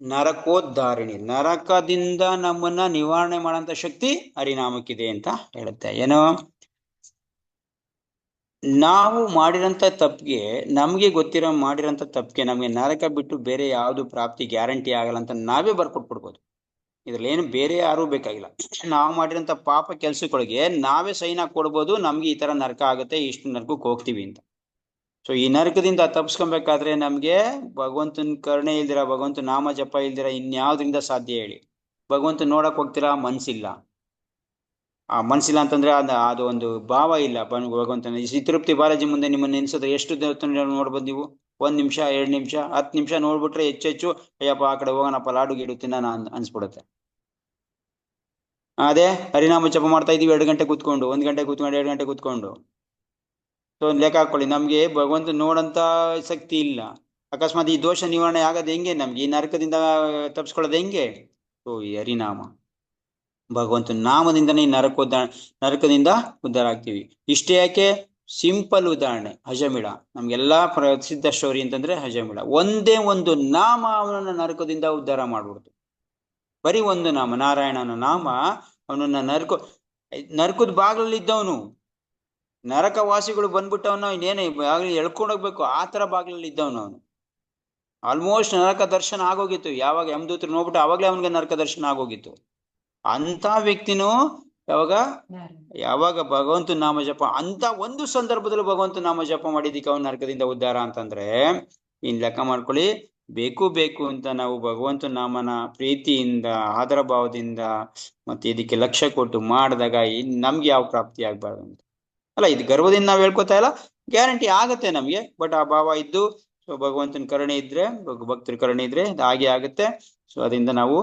ನರಕೋದ್ಧಾರಿಣಿ, ನರಕದಿಂದ ನಮ್ಮನ್ನ ನಿವಾರಣೆ ಮಾಡೋಂಥ ಶಕ್ತಿ ಹರಿನಾಮಕ್ಕಿದೆ ಅಂತ ಹೇಳುತ್ತೆ. ಏನೋ ನಾವು ಮಾಡಿರೋಂಥ ತಪ್ಪಿಗೆ, ನಮ್ಗೆ ಗೊತ್ತಿರೋ ಮಾಡಿರೋಂಥ ತಪ್ಪಿಗೆ ನಮ್ಗೆ ನರಕ ಬಿಟ್ಟು ಬೇರೆ ಯಾವ್ದು ಪ್ರಾಪ್ತಿ ಗ್ಯಾರಂಟಿ ಆಗಲ್ಲ ಅಂತ ನಾವೇ ಬರ್ಕೊಟ್ಬಿಡ್ಬೋದು. ಇದ್ರಲ್ಲಿ ಏನು ಬೇರೆ ಯಾರು ಬೇಕಾಗಿಲ್ಲ. ನಾವು ಮಾಡಿರೋಂಥ ಪಾಪ ಕೆಲ್ಸಗಳಿಗೆ ನಾವೇ ಸೈನ್ ಹಾಕಿ ಕೊಡ್ಬೋದು, ನಮ್ಗೆ ಈ ತರ ನರಕ ಆಗುತ್ತೆ, ಇಷ್ಟು ನರಕಕ್ಕೆ ಹೋಗ್ತೀವಿ ಅಂತ. ಸೊ ಈ ನರಕದಿಂದ ತಪ್ಪಿಸ್ಕೊಬೇಕಾದ್ರೆ ನಮ್ಗೆ ಭಗವಂತನ ಕರುಣೆ ಇಲ್ದಿರ, ಭಗವಂತ ನಾಮ ಜಪ ಇಲ್ದಿರ ಇನ್ಯಾವ್ದ್ರಿಂದ ಸಾಧ್ಯ ಹೇಳಿ? ಭಗವಂತ ನೋಡಕ್ ಹೋಗ್ತೀರಾ, ಮನ್ಸಿಲ್ಲ. ಆ ಮನ್ಸಿಲ್ಲ ಅಂತಂದ್ರೆ ಅದು ಒಂದು ಭಾವ ಇಲ್ಲ. ಭಗವಂತನ ಈ ತಿರುಪತಿ ಬಾಲಾಜಿ ಮುಂದೆ ನಿಮ್ಮನ್ನ ನೆನ್ಸಿದ್ರೆ ಎಷ್ಟು ನೋಡ್ಬೋದು ನೀವು? 1 ನಿಮಿಷ, 2 ನಿಮಿಷ, 10 ನಿಮಿಷ ನೋಡ್ಬಿಟ್ರೆ ಹೆಚ್ಚೆಚ್ಚು ಅಯ್ಯಪ್ಪ ಆ ಕಡೆ ಹೋಗೋಣಪ್ಪ, ಲಾಡು ಗೀಡು ತಿನ್ನ ಅನ್ಸ್ಬಿಡುತ್ತೆ. ಅದೇ ಹರಿನಾಮ ಜಪ ಮಾಡ್ತಾ ಇದೀವಿ 2 ಗಂಟೆ ಕೂತ್ಕೊಂಡು, 1 ಗಂಟೆ ಕೂತ್ಕೊಂಡು, 2 ಗಂಟೆ ಕೂತ್ಕೊಂಡು. ಸೊ ಲೆಕ್ಕ ಹಾಕೊಳ್ಳಿ, ನಮ್ಗೆ ಭಗವಂತ ನೋಡಂತ ಶಕ್ತಿ ಇಲ್ಲ. ಅಕಸ್ಮಾತ್ ಈ ದೋಷ ನಿವಾರಣೆ ಆಗೋದು ಹೆಂಗೆ? ನಮ್ಗೆ ಈ ನರಕದಿಂದ ತಪ್ಪಿಸ್ಕೊಳ್ಳೋದು ಹೆಂಗೆ? ಸೊ ಈ ಹರಿನಾಮ, ಭಗವಂತನ ನಾಮದಿಂದನೇ ನರಕದಿಂದ ಉದ್ಧಾರ ಆಗ್ತೀವಿ. ಇಷ್ಟೇ ಯಾಕೆ? ಸಿಂಪಲ್ ಉದಾಹರಣೆ, ಹಜಮಿಳ. ನಮ್ಗೆಲ್ಲಾ ಪ್ರಸಿದ್ಧ ಸ್ಟೋರಿ ಅಂತಂದ್ರೆ ಹಜಮಿಳ. ಒಂದೇ ಒಂದು ನಾಮ ಅವನನ್ನ ನರಕದಿಂದ ಉದ್ಧಾರ ಮಾಡ್ಬಿಡ್ತು. ಬರೀ ಒಂದು ನಾಮ, ನಾರಾಯಣನ ನಾಮ ಅವನನ್ನ ನರಕದ ಬಾಗ್ಲಲ್ಲಿ ಇದ್ದವನು, ನರಕವಾಸಿಗಳು ಬಂದ್ಬಿಟ್ಟವನ ಇನ್ನೇನು ಬಾಗಿಲು ಎಳ್ಕೊಂಡೋಗ್ಬೇಕು ಆ ತರ ಬಾಗಿಲಲ್ಲಿ ಇದ್ದವನು ಅವನು. ಆಲ್ಮೋಸ್ಟ್ ನರಕ ದರ್ಶನ ಆಗೋಗಿತ್ತು. ಯಾವಾಗ ಯಮದೂತರು ನೋಡ್ಬಿಟ್ಟು ಅವಾಗ್ಲೇ ಅವನಿಗೆ ನರಕ ದರ್ಶನ ಆಗೋಗಿತ್ತು. ಅಂತ ವ್ಯಕ್ತಿನೂ ಯಾವಾಗ ಯಾವಾಗ ಭಗವಂತ ನಾಮ ಜಪ ಅಂತ ಒಂದು ಸಂದರ್ಭದಲ್ಲಿ ಭಗವಂತ ನಾಮ ಜಪ ಮಾಡಿದಕ್ಕೆ ಅವನ ನರಕದಿಂದ ಉದ್ಧಾರ ಅಂತಂದ್ರೆ ಇನ್ ಲೆಕ್ಕ ಮಾಡ್ಕೊಳ್ಳಿ. ಬೇಕು ಅಂತ ನಾವು ಭಗವಂತ ನಾಮನ ಪ್ರೀತಿಯಿಂದ ಆದರ ಭಾವದಿಂದ ಮತ್ತೆ ಇದಕ್ಕೆ ಲಕ್ಷ್ಯ ಕೊಟ್ಟು ಮಾಡಿದಾಗ ನಮ್ಗೆ ಯಾವ ಪ್ರಾಪ್ತಿ ಆಗ್ಬಾರ್ದು ಅಂತ ಅಲ್ಲ. ಇದು ಗರ್ವದಿಂದ ನಾವ್ ಹೇಳ್ಕೊತಾ ಇಲ್ಲ, ಗ್ಯಾರಂಟಿ ಆಗತ್ತೆ ನಮ್ಗೆ. ಬಟ್ ಆ ಭಾವ ಇದ್ದು ಸೊ ಭಗವಂತನ ಕರುಣೆ ಇದ್ರೆ, ಭಕ್ತರ ಕರುಣೆ ಇದ್ರೆ ಹಾಗೆ ಆಗುತ್ತೆ. ಸೊ ಅದರಿಂದ ನಾವು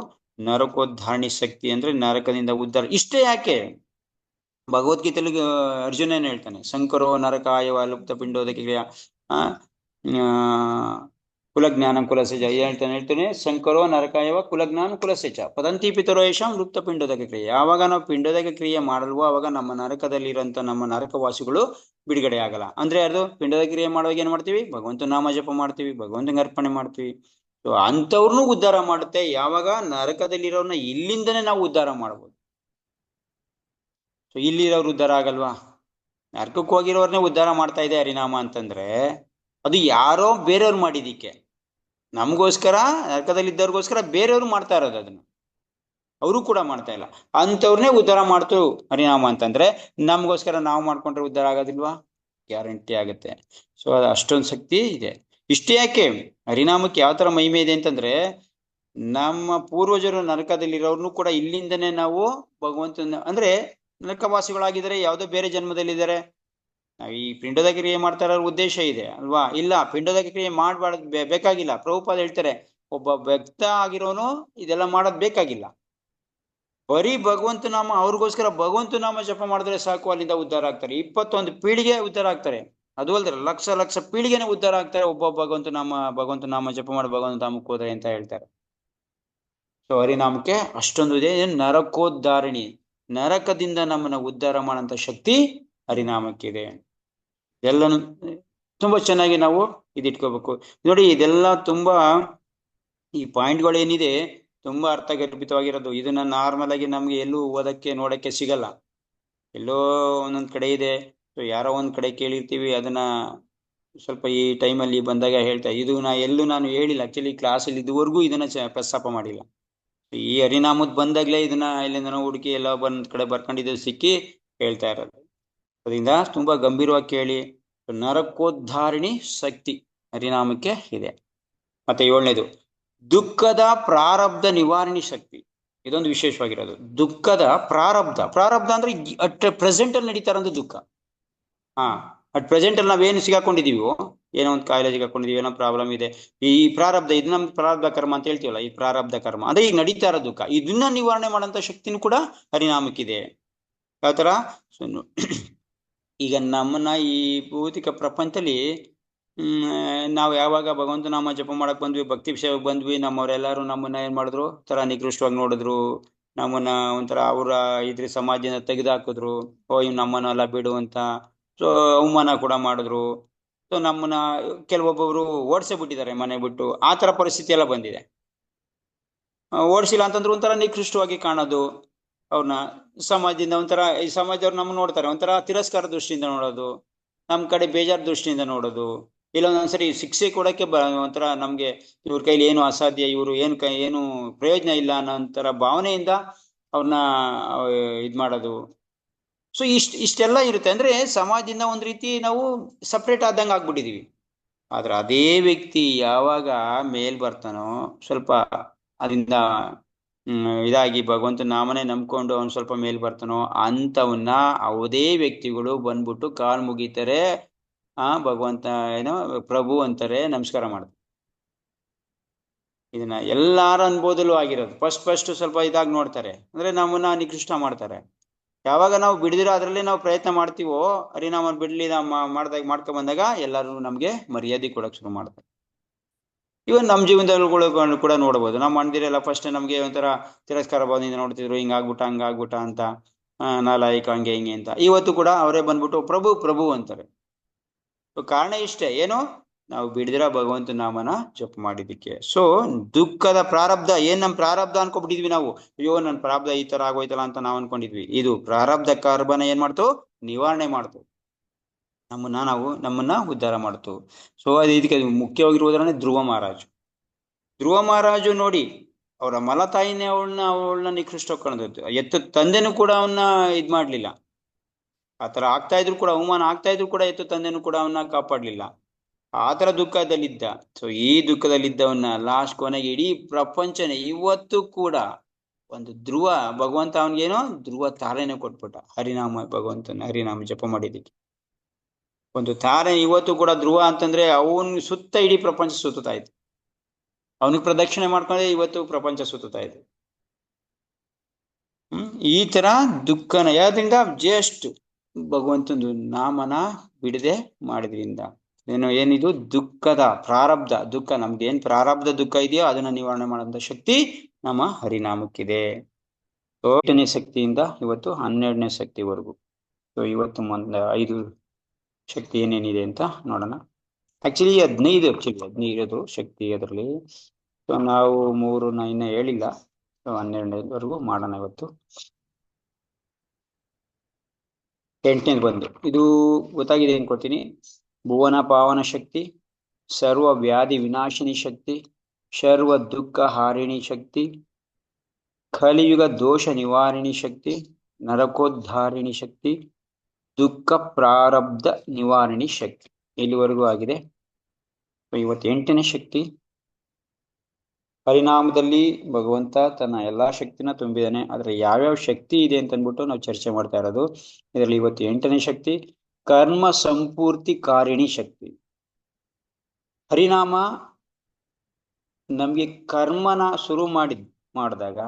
ನರಕೋದ್ಧಾರಣಿ ಶಕ್ತಿ ಅಂದ್ರೆ ನರಕದಿಂದ ಉದ್ಧಾರ. ಇಷ್ಟೇ ಯಾಕೆ ಭಗವದ್ಗೀತೆಯಲ್ಲಿ ಅರ್ಜುನ ಏನ್ ಹೇಳ್ತಾನೆ, ಶಂಕರೋ ನರಕಾಯವ ಲುಪ್ತ ಪಿಂಡೋದಕ್ಕೆ ಕುಲಜ್ಞಾನ ಕುಲಸೇಜ ಹೇಳ್ತಾನೆ ಶಂಕರೋ ನರಕಾಯವ ಕುಲಜ್ಞಾನ ಕುಲಸೇಜ ಪದಂತಿ ಪಿತರೋ ಯಶಾಂ ಲುಪ್ತ ಪಿಂಡೋದಕ ಕ್ರಿಯೆ. ಯಾವಾಗ ನಾವು ಪಿಂಡೋದಕ ಕ್ರಿಯೆ ಮಾಡಲ್ವೋ ಅವಾಗ ನಮ್ಮ ನರಕದಲ್ಲಿರೋಂಥ ನಮ್ಮ ನರಕವಾಸಿಗಳು ಬಿಡುಗಡೆ ಆಗಲ್ಲ. ಅಂದ್ರೆ ಅದು ಪಿಂಡೋದಕ ಕ್ರಿಯೆ ಮಾಡುವಾಗ ಏನ್ ಮಾಡ್ತೀವಿ, ಭಗವಂತ ನಾಮ ಜಪ ಮಾಡ್ತೀವಿ, ಭಗವಂತನ ಅರ್ಪಣೆ ಮಾಡ್ತೀವಿ. ಸೊ ಅಂಥವ್ರನ್ನೂ ಉದ್ಧಾರ ಮಾಡುತ್ತೆ. ಯಾವಾಗ ನರಕದಲ್ಲಿರೋರ್ನ ಇಲ್ಲಿಂದನೇ ನಾವು ಉದ್ಧಾರ ಮಾಡ್ಬೋದು. ಸೊ ಇಲ್ಲಿರೋರು ಉದ್ಧಾರ ಆಗಲ್ವಾ? ನರಕಕ್ಕೆ ಹೋಗಿರೋರ್ನೇ ಉದ್ಧಾರ ಮಾಡ್ತಾ ಇದೆ ಹರಿನಾಮ ಅಂತಂದ್ರೆ ಅದು ಯಾರೋ ಬೇರೆಯವ್ರು ಮಾಡಿದಿಕ್ಕೆ, ನಮಗೋಸ್ಕರ ನರಕದಲ್ಲಿದ್ದವ್ರಿಗೋಸ್ಕರ ಬೇರೆಯವ್ರು ಮಾಡ್ತಾ ಇರೋದು, ಅದನ್ನ ಅವರು ಕೂಡ ಮಾಡ್ತಾ ಇಲ್ಲ. ಅಂಥವ್ರನ್ನೇ ಉದ್ಧಾರ ಮಾಡ್ತು ಹರಿನಾಮ ಅಂತಂದ್ರೆ ನಮಗೋಸ್ಕರ ನಾವು ಮಾಡ್ಕೊಂಡ್ರೆ ಉದ್ಧಾರ ಆಗೋದಿಲ್ವಾ? ಗ್ಯಾರಂಟಿ ಆಗುತ್ತೆ. ಸೊ ಅದು ಅಷ್ಟೊಂದು ಶಕ್ತಿ ಇದೆ. ಇಷ್ಟೇ ಯಾಕೆ ಹರಿನಾಮಕ್ಕೆ ಯಾವ ತರ ಮಹಿಮೆ ಇದೆ ಅಂತಂದ್ರೆ ನಮ್ಮ ಪೂರ್ವಜರು ನರಕದಲ್ಲಿರೋರ್ನು ಕೂಡ ಇಲ್ಲಿಂದನೇ ನಾವು ಭಗವಂತನ ಅಂದ್ರೆ ನರಕವಾಸಿಗಳಾಗಿದ್ದಾರೆ, ಯಾವುದೋ ಬೇರೆ ಜನ್ಮದಲ್ಲಿದ್ದಾರೆ. ನಾವು ಈ ಪಿಂಡದ ಕ್ರಿಯೆ ಮಾಡ್ತಾ ಇರೋ ಉದ್ದೇಶ ಇದೆ ಅಲ್ವಾ? ಇಲ್ಲ, ಪಿಂಡದ ಕ್ರಿಯೆ ಮಾಡ್ಬಾರ್ದು, ಬೇಕಾಗಿಲ್ಲ. ಪ್ರಭುಪಾದ ಹೇಳ್ತಾರೆ ಒಬ್ಬ ಭಕ್ತ ಆಗಿರೋನು ಇದೆಲ್ಲ ಮಾಡೋದ್ ಬೇಕಾಗಿಲ್ಲ. ಬರೀ ಭಗವಂತ ನಾಮ ಅವ್ರಿಗೋಸ್ಕರ ಭಗವಂತ ನಾಮ ಜಪ ಮಾಡಿದ್ರೆ ಸಾಕು, ಅಲ್ಲಿಂದ ಉದ್ಧಾರ ಆಗ್ತಾರೆ. 21 ಪೀಳಿಗೆ ಉದ್ಧಾರ ಆಗ್ತಾರೆ. ಅದು ಅಲ್ದ್ರೆ ಲಕ್ಷ ಪೀಳಿಗೆನೆ ಉದ್ಧಾರ ಆಗ್ತಾರೆ ಒಬ್ಬ ಭಗವಂತ ನಾಮ ಜಪ ಮಾಡಿ ಭಗವಂತ ನಾಮಕ್ಕೆ ಹೋದ್ರೆ ಅಂತ ಹೇಳ್ತಾರೆ. ಸೊ ಹರಿನಾಮಕ್ಕೆ ಅಷ್ಟೊಂದು ಇದೆ. ನರಕೋದ್ಧಾರಣಿ, ನರಕದಿಂದ ನಮ್ಮನ್ನ ಉದ್ಧಾರ ಮಾಡೋಂಥ ಶಕ್ತಿ ಹರಿನಾಮಕ್ಕಿದೆ. ಎಲ್ಲನು ತುಂಬಾ ಚೆನ್ನಾಗಿ ನಾವು ಇದಿಟ್ಕೋಬೇಕು. ನೋಡಿ, ಇದೆಲ್ಲ ತುಂಬಾ ಈ ಪಾಯಿಂಟ್ಗಳು ಏನಿದೆ ತುಂಬಾ ಅರ್ಥಗರ್ಭಿತವಾಗಿರೋದು. ಇದನ್ನ ನಾರ್ಮಲ್ ಆಗಿ ನಮ್ಗೆ ಎಲ್ಲೂ ಓದಕ್ಕೆ ನೋಡಕ್ಕೆ ಸಿಗಲ್ಲ. ಎಲ್ಲೋ ಒಂದೊಂದ್ ಕಡೆ ಇದೆ, ಯಾರೋ ಒಂದ್ ಕಡೆ ಕೇಳಿರ್ತೀವಿ. ಅದನ್ನ ಸ್ವಲ್ಪ ಈ ಟೈಮಲ್ಲಿ ಬಂದಾಗ ಹೇಳ್ತಾ ಇದು ನಾನು ಹೇಳಿಲ್ಲ. ಆಕ್ಚುಲಿ ಕ್ಲಾಸಲ್ಲಿ ಇದುವರೆಗೂ ಇದನ್ನ ಪ್ರಸ್ತಾಪ ಮಾಡಿಲ್ಲ. ಈ ಹರಿನಾಮದ್ ಬಂದಾಗ್ಲೇ ಇದನ್ನ ಎಲ್ಲಿಂದನೋ ಹುಡುಕಿ ಎಲ್ಲ ಬಂದ್ ಕಡೆ ಬರ್ಕೊಂಡಿದ್ದು ಸಿಕ್ಕಿ ಹೇಳ್ತಾ ಇರೋದು. ಅದರಿಂದ ತುಂಬಾ ಗಂಭೀರವಾಗಿ ಕೇಳಿ. ನರಕೋದ್ಧಾರಿಣಿ ಶಕ್ತಿ ಹರಿನಾಮಕ್ಕೆ ಇದೆ. ಮತ್ತೆ 7ನೇದು ದುಃಖದ ಪ್ರಾರಬ್ಧ ನಿವಾರಣಿ ಶಕ್ತಿ. ಇದೊಂದು ವಿಶೇಷವಾಗಿರೋದು. ದುಃಖದ ಪ್ರಾರಬ್ಧ ಅಂದ್ರೆ ಅಟ್ ಪ್ರೆಸೆಂಟ್ ಅಲ್ಲಿ ನಡೀತಾರಂತ ದುಃಖ. ಅಟ್ ಪ್ರೆಸೆಂಟ್ ಅಲ್ಲಿ ನಾವೇನು ಸಿಗಾಕೊಂಡಿದೀವೋ, ಏನೋ ಒಂದು ಕಾಯಿಲೆ ಸಿಗಾಕೊಂಡಿದೀವಿ, ಏನೋ ಪ್ರಾಬ್ಲಮ್ ಇದೆ, ಈ ಪ್ರಾರಬ್ಧ, ಇದು ನಮ್ ಪ್ರಾರಬ್ಧ ಕರ್ಮ ಅಂತ ಹೇಳ್ತೀವಲ್ಲ, ಈ ಪ್ರಾರಬ್ಧ ಕರ್ಮ ಅಂದ್ರೆ ಈಗ ನಡೀತಾ ಇರೋ ದುಃಖ, ಇದನ್ನ ನಿವಾರಣೆ ಮಾಡೋಂಥ ಶಕ್ತಿನೂ ಕೂಡ ಹರಿನಾಮಕ್ಕಿದೆ. ಯಾವ ತರ? ಈಗ ನಮ್ಮನ್ನ ಈ ಭೌತಿಕ ಪ್ರಪಂಚದಲ್ಲಿ ನಾವು ಯಾವಾಗ ಭಗವಂತ ನಾಮ ಜಪ ಮಾಡಕ್ ಬಂದ್ವಿ, ಭಕ್ತಿ ವಿಷಯಕ್ಕೆ ಬಂದ್ವಿ, ನಮ್ಮವರೆಲ್ಲರೂ ನಮ್ಮನ್ನ ಏನ್ ಮಾಡಿದ್ರು, ತರ ನಿಕೃಷ್ಟವಾಗಿ ನೋಡಿದ್ರು, ನಮ್ಮನ್ನ ಒಂಥರ ಅವರ ಇದ್ರ ಸಮಾಜದಿಂದ ತೆಗೆದುಹಾಕಿದ್ರು. ಇವ್ ನಮ್ಮನ್ನೆಲ್ಲ ಬಿಡು ಅಂತ. ಸೊ ಅವಮಾನ ಕೂಡ ಮಾಡಿದ್ರು. ಸೊ ನಮ್ಮನ್ನ ಕೆಲವೊಬ್ಬೊಬ್ರು ಓಡಿಸೇ ಬಿಟ್ಟಿದ್ದಾರೆ ಮನೆ ಬಿಟ್ಟು. ಆ ತರ ಪರಿಸ್ಥಿತಿ ಎಲ್ಲ ಬಂದಿದೆ. ಓಡಿಸಿಲ್ಲ ಅಂತಂದ್ರೆ ಒಂಥರ ನಿಕೃಷ್ಟವಾಗಿ ಕಾಣೋದು, ಅವ್ರನ್ನ ಸಮಾಜದಿಂದ ಒಂಥರ, ಈ ಸಮಾಜದವ್ರು ನಮ್ಮನ್ನ ನೋಡ್ತಾರೆ ಒಂಥರ ತಿರಸ್ಕಾರ ದೃಷ್ಟಿಯಿಂದ ನೋಡೋದು, ನಮ್ ಕಡೆ ಬೇಜಾರ್ ದೃಷ್ಟಿಯಿಂದ ನೋಡೋದು. ಇಲ್ಲ ಒಂದೊಂದ್ಸರಿ ಶಿಕ್ಷೆ ಕೊಡಕ್ಕೆ ಒಂಥರ ನಮ್ಗೆ ಇವ್ರ ಕೈಲಿ ಏನು ಅಸಾಧ್ಯ, ಇವರು ಏನು ಪ್ರಯೋಜನ ಇಲ್ಲ ಅನ್ನೋಂಥರ ಭಾವನೆಯಿಂದ ಅವ್ರನ್ನ ಇದ್ ಮಾಡೋದು. ಸೊ ಇಷ್ಟೆಲ್ಲ ಇರುತ್ತೆ. ಅಂದ್ರೆ ಸಮಾಜದಿಂದ ಒಂದ್ ರೀತಿ ನಾವು ಸಪ್ರೇಟ್ ಆದಂಗೆ ಆಗ್ಬಿಟ್ಟಿದೀವಿ. ಆದ್ರೆ ಅದೇ ವ್ಯಕ್ತಿ ಯಾವಾಗ ಮೇಲ್ ಬರ್ತಾನೋ, ಸ್ವಲ್ಪ ಅದರಿಂದ ಇದಾಗಿ ಭಗವಂತ ನಾಮನೇ ನಂಬ್ಕೊಂಡು ಅವ್ನು ಸ್ವಲ್ಪ ಮೇಲ್ ಬರ್ತಾನೋ, ಅಂತವನ್ನ ಅವದೇ ವ್ಯಕ್ತಿಗಳು ಬಂದ್ಬಿಟ್ಟು ಕಾಲ್ ಮುಗಿತಾರೆ, ಭಗವಂತ ಏನೋ ಪ್ರಭು ಅಂತಾರೆ, ನಮಸ್ಕಾರ ಮಾಡ್ತಾರೆ. ಇದನ್ನ ಎಲ್ಲಾರ ಅನ್ಬೋದಲ್ಲೂ ಆಗಿರೋದು. ಫಸ್ಟ್ ಸ್ವಲ್ಪ ಇದಾಗಿ ನೋಡ್ತಾರೆ, ಅಂದ್ರೆ ನಮ್ಮನ್ನ ನಿಕೃಷ್ಟ ಮಾಡ್ತಾರೆ. ಯಾವಾಗ ನಾವು ಬಿಡದಿರೋ ಅದ್ರಲ್ಲಿ ನಾವು ಪ್ರಯತ್ನ ಮಾಡ್ತೀವೋ, ಹರಿನಾಮ ಬಿಡ್ಲಿ ಮಾಡ್ಕೊಂಡ್ ಬಂದಾಗ ಎಲ್ಲರೂ ನಮ್ಗೆ ಮರ್ಯಾದೆ ಕೊಡಕ್ ಶುರು ಮಾಡ್ತಾರೆ. ಇವನ್ ನಮ್ಮ ಜೀವನದಲ್ಲಿ ಕೂಡ ನೋಡ್ಬೋದು. ನಮ್ಮ ಅಣ್ಣದಿರೆಲ್ಲ ಫಸ್ಟ್ ನಮ್ಗೆ ಒಂಥರ ತಿರಸ್ಕಾರ ಭಾವದಿಂದ ನೋಡ್ತಿದ್ರು, ಹಂಗಾಗ್ಬಿಟ್ಟ ಅಂತ, ನಾಲಾಯಕ ಹಂಗೆ ಹಿಂಗೆ ಅಂತ. ಇವತ್ತು ಕೂಡ ಅವರೇ ಬಂದ್ಬಿಟ್ಟು ಪ್ರಭು ಅಂತಾರೆ. ಕಾರಣ ಇಷ್ಟೇ, ಏನು, ನಾವು ಬಿಡದಿರೋ ಭಗವಂತ ನಾಮನ ಜಪ ಮಾಡಿದಕ್ಕೆ. ಸೊ ದುಃಖದ ಪ್ರಾರಬ್ಧ, ನಮ್ ಪ್ರಾರಬ್ಧ ಅನ್ಕೊಬಿಟ್ಟಿದ್ವಿ ನಾವು. ಅಯ್ಯೋ ನನ್ ಪ್ರಾರಬ್ಧ ಈ ತರ ಆಗೋಯ್ತಲ್ಲ ಅಂತ ನಾವ್ ಅನ್ಕೊಂಡಿದ್ವಿ. ಇದು ಪ್ರಾರಬ್ಧ ಕರ್ಮನ ಏನ್ ಮಾಡ್ತು, ನಿವಾರಣೆ ಮಾಡ್ತು, ನಮ್ಮನ್ನ ಉದ್ಧಾರ ಮಾಡ್ತು. ಸೊ ಇದಕ್ಕೆ ಮುಖ್ಯವಾಗಿರುವುದರ ಧ್ರುವ ಮಹಾರಾಜು ನೋಡಿ, ಅವರ ಮಲತಾಯಿನೇ ಅವಳನ್ನ ನಿಕೃಷ್ಟ ಕಾಣ್ದದ್ದು. ಎತ್ತು ತಂದೆನೂ ಕೂಡ ಅವನ್ನ ಇದ್ ಮಾಡ್ಲಿಲ್ಲ. ಆತರ ಆಗ್ತಾ ಇದ್ರು ಕೂಡ, ಅವಮಾನ ಆಗ್ತಾ ಇದ್ರು ಕೂಡ ಎತ್ತು ತಂದೆನೂ ಕೂಡ ಅವನ್ನ ಕಾಪಾಡ್ಲಿಲ್ಲ. ಆತರ ದುಃಖದಲ್ಲಿದ್ದ. ಸೊ ಈ ದುಃಖದಲ್ಲಿದ್ದವನ್ನ ಲಾಸ್ಟ್ ಕೊನೆಗೆ ಇಡೀ ಪ್ರಪಂಚನೇ ಇವತ್ತು ಕೂಡ ಒಂದು ಧ್ರುವ, ಭಗವಂತ ಅವನಿಗೇನೋ ಧ್ರುವ ತಾರೆನೇ ಕೊಟ್ಬಿಟ್ಟ. ಹರಿನಾಮ, ಭಗವಂತನ ಹರಿನಾಮ ಜಪ ಮಾಡಿದ್ದಕ್ಕೆ ಒಂದು ತಾರೆ ಇವತ್ತು ಕೂಡ ಧ್ರುವ ಅಂತಂದ್ರೆ ಅವನ್ ಸುತ್ತ ಇಡೀ ಪ್ರಪಂಚ ಸುತ್ತಾ ಇತ್ತು. ಅವನಿಗೆ ಪ್ರದಕ್ಷಿಣೆ ಮಾಡ್ಕೊಂಡ್ರೆ ಇವತ್ತು ಪ್ರಪಂಚ ಸುತ್ತಾ ಇದೆ. ಈ ತರ ದುಃಖನ ಯಾವ್ದ್ರಿಂದ? ಜಸ್ಟ್ ಭಗವಂತನ ನಾಮನ ಬಿಡದೆ ಮಾಡಿದ್ರಿಂದ. ಏನಿದು ದುಃಖದ ಪ್ರಾರಬ್ಧ ದುಃಖ, ನಮ್ದು ಏನ್ ಪ್ರಾರಬ್ಧ ದುಃಖ ಇದೆಯೋ ಅದನ್ನ ನಿವಾರಣೆ ಮಾಡುವಂತ ಶಕ್ತಿ ನಮ್ಮ ಹರಿನಾಮಕ್ಕಿದೆ. 8ನೇ ಶಕ್ತಿಯಿಂದ ಇವತ್ತು 12ನೇ ಶಕ್ತಿವರೆಗೂ. ಸೊ ಇವತ್ತು ಒಂದು 5 ಶಕ್ತಿ ಏನೇನಿದೆ ಅಂತ ನೋಡೋಣ. ಆಕ್ಚುಲಿ 15 ಶಕ್ತಿ ಅದರಲ್ಲಿ. ಸೊ ನಾವು 3 ಇನ್ನ ಹೇಳಿಲ್ಲ. ಸೊ 12ನೇವರೆಗೂ ಮಾಡೋಣ ಇವತ್ತು. 8ನೇದು ಬಂದು ಇದು ಗೊತ್ತಾಗಿದೆ ಅನ್ಕೊಳ್ತೀನಿ. ಭುವನ ಪಾವನ ಶಕ್ತಿ, ಸರ್ವ ವ್ಯಾಧಿ ವಿನಾಶಿನಿ ಶಕ್ತಿ, ಸರ್ವ ದುಃಖ ಹಾರಿಣಿ ಶಕ್ತಿ, ಕಲಿಯುಗ ದೋಷ ನಿವಾರಿಣಿ ಶಕ್ತಿ, ನರಕೋದ್ಧಾರಿಣಿ ಶಕ್ತಿ, ದುಃಖ ಪ್ರಾರಬ್ಧ ನಿವಾರಣಿ ಶಕ್ತಿ. ಇಲ್ಲಿವರೆಗೂ ಆಗಿದೆ. ಇವತ್ತು 8ನೇ ಶಕ್ತಿ. ಪರಿಣಾಮದಲ್ಲಿ ಭಗವಂತ ತನ್ನ ಎಲ್ಲಾ ಶಕ್ತಿನ ತುಂಬಿದಾನೆ. ಆದ್ರೆ ಯಾವ್ಯಾವ ಶಕ್ತಿ ಇದೆ ಅಂತ ಅಂದ್ಬಿಟ್ಟು ನಾವು ಚರ್ಚೆ ಮಾಡ್ತಾ ಇರೋದು. ಇದರಲ್ಲಿ ಇವತ್ತು 8ನೇ ಶಕ್ತಿ ಕರ್ಮ ಸಂಪೂರ್ತಿ ಕಾರಿಣಿ ಶಕ್ತಿ. ಹರಿನಾಮ ನಮ್ಗೆ ಕರ್ಮನ ಶುರು ಮಾಡಿದಾಗ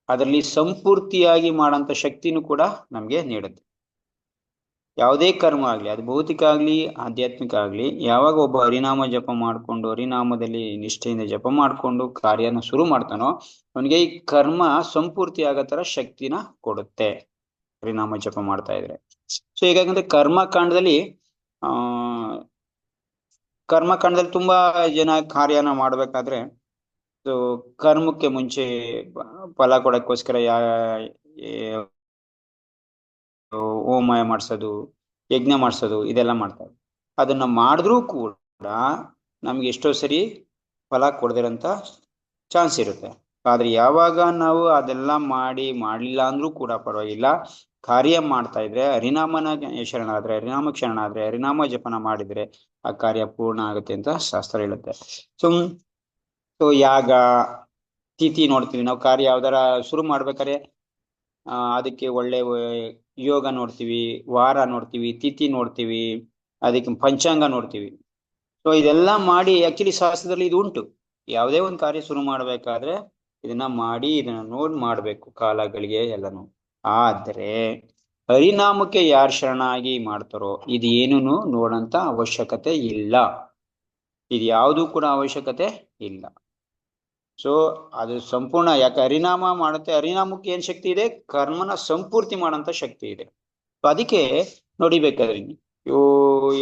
ಅದರಲ್ಲಿ ಸಂಪೂರ್ತಿಯಾಗಿ ಮಾಡಂತ ಶಕ್ತಿನೂ ಕೂಡ ನಮ್ಗೆ ನೀಡುತ್ತೆ. ಯಾವುದೇ ಕರ್ಮ ಆಗ್ಲಿ, ಅದು ಭೌತಿಕ ಆಗ್ಲಿ ಆಧ್ಯಾತ್ಮಿಕ ಆಗ್ಲಿ, ಯಾವಾಗ ಒಬ್ಬ ಹರಿನಾಮ ಜಪ ಮಾಡ್ಕೊಂಡು ಹರಿನಾಮದಲ್ಲಿ ನಿಷ್ಠೆಯಿಂದ ಜಪ ಮಾಡ್ಕೊಂಡು ಕಾರ್ಯನ ಶುರು ಮಾಡ್ತಾನೋ ಅವನಿಗೆ ಈ ಕರ್ಮ ಸಂಪೂರ್ತಿ ಆಗೋ ತರ ಶಕ್ತಿನ ಕೊಡುತ್ತೆ ಹರಿನಾಮ ಜಪ ಮಾಡ್ತಾ ಇದ್ರೆ. ಸೊ ಹೀಗಾಗಂದ್ರೆ ಕರ್ಮಕಾಂಡದಲ್ಲಿ ತುಂಬಾ ಜನ ಕಾರ್ಯನ ಮಾಡ್ಬೇಕಾದ್ರೆ ಕರ್ಮಕ್ಕೆ ಮುಂಚೆ ಫಲ ಕೊಡಕ್ಕೋಸ್ಕರ ಹೋಮ ಮಾಡ್ಸೋದು, ಯಜ್ಞ ಮಾಡ್ಸೋದು, ಇದೆಲ್ಲ ಮಾಡ್ತಾರೆ. ಅದನ್ನ ಮಾಡಿದ್ರೂ ಕೂಡ ನಮ್ಗೆ ಎಷ್ಟೋ ಸರಿ ಫಲ ಕೊಡದಿರಂತ ಚಾನ್ಸ್ ಇರುತ್ತೆ. ಆದ್ರೆ ಯಾವಾಗ ನಾವು ಅದೆಲ್ಲ ಮಾಡ್ಲಿಲ್ಲ ಅಂದ್ರೂ ಕೂಡ ಪರವಾಗಿಲ್ಲ, ಕಾರ್ಯ ಮಾಡ್ತಾ ಇದ್ರೆ ಹರಿನಾಮನ ಶರಣಾದ್ರೆ, ಹರಿನಾಮಕ್ಕೆ ಶರಣಾದ್ರೆ, ಹರಿನಾಮ ಜಪನ ಮಾಡಿದ್ರೆ ಆ ಕಾರ್ಯ ಪೂರ್ಣ ಆಗುತ್ತೆ ಅಂತ ಶಾಸ್ತ್ರ ಹೇಳುತ್ತೆ. ಸೊ ಯಾಗ ತಿಥಿ ನೋಡ್ತೀವಿ ನಾವು. ಕಾರ್ಯ ಯಾವ್ದಾರ ಶುರು ಮಾಡ್ಬೇಕಾದ್ರೆ ಅದಕ್ಕೆ ಒಳ್ಳೆ ಯೋಗ ನೋಡ್ತೀವಿ, ವಾರ ನೋಡ್ತೀವಿ, ತಿಥಿ ನೋಡ್ತೀವಿ, ಅದಕ್ಕೆ ಪಂಚಾಂಗ ನೋಡ್ತೀವಿ. ಸೊ ಇದೆಲ್ಲ ಮಾಡಿ ಆಕ್ಚುಲಿ ಶಾಸ್ತ್ರದಲ್ಲಿ ಇದು ಉಂಟು. ಯಾವುದೇ ಒಂದು ಕಾರ್ಯ ಶುರು ಮಾಡ್ಬೇಕಾದ್ರೆ ಇದನ್ನ ನೋಡಿ ಮಾಡ್ಬೇಕು, ಕಾಲಗಳಿಗೆ ಎಲ್ಲಾನು. ಆದ್ರೆ ಹರಿನಾಮಕ್ಕೆ ಯಾರು ಶರಣಾಗಿ ಮಾಡ್ತಾರೋ ಇದು ಏನೂ ನೋಡಂತ ಅವಶ್ಯಕತೆ ಇಲ್ಲ. ಇದು ಯಾವುದೂ ಕೂಡ ಅವಶ್ಯಕತೆ ಇಲ್ಲ. ಸೊ ಅದು ಸಂಪೂರ್ಣ. ಯಾಕೆ ಹರಿನಾಮ ಮಾಡುತ್ತೆ? ಹರಿನಾಮಕ್ಕೆ ಏನ್ ಶಕ್ತಿ ಇದೆ? ಕರ್ಮನ ಸಂಪೂರ್ತಿ ಮಾಡಂತ ಶಕ್ತಿ ಇದೆ. ಅದಕ್ಕೆ ನೋಡಿಬೇಕಾದ್ರೆ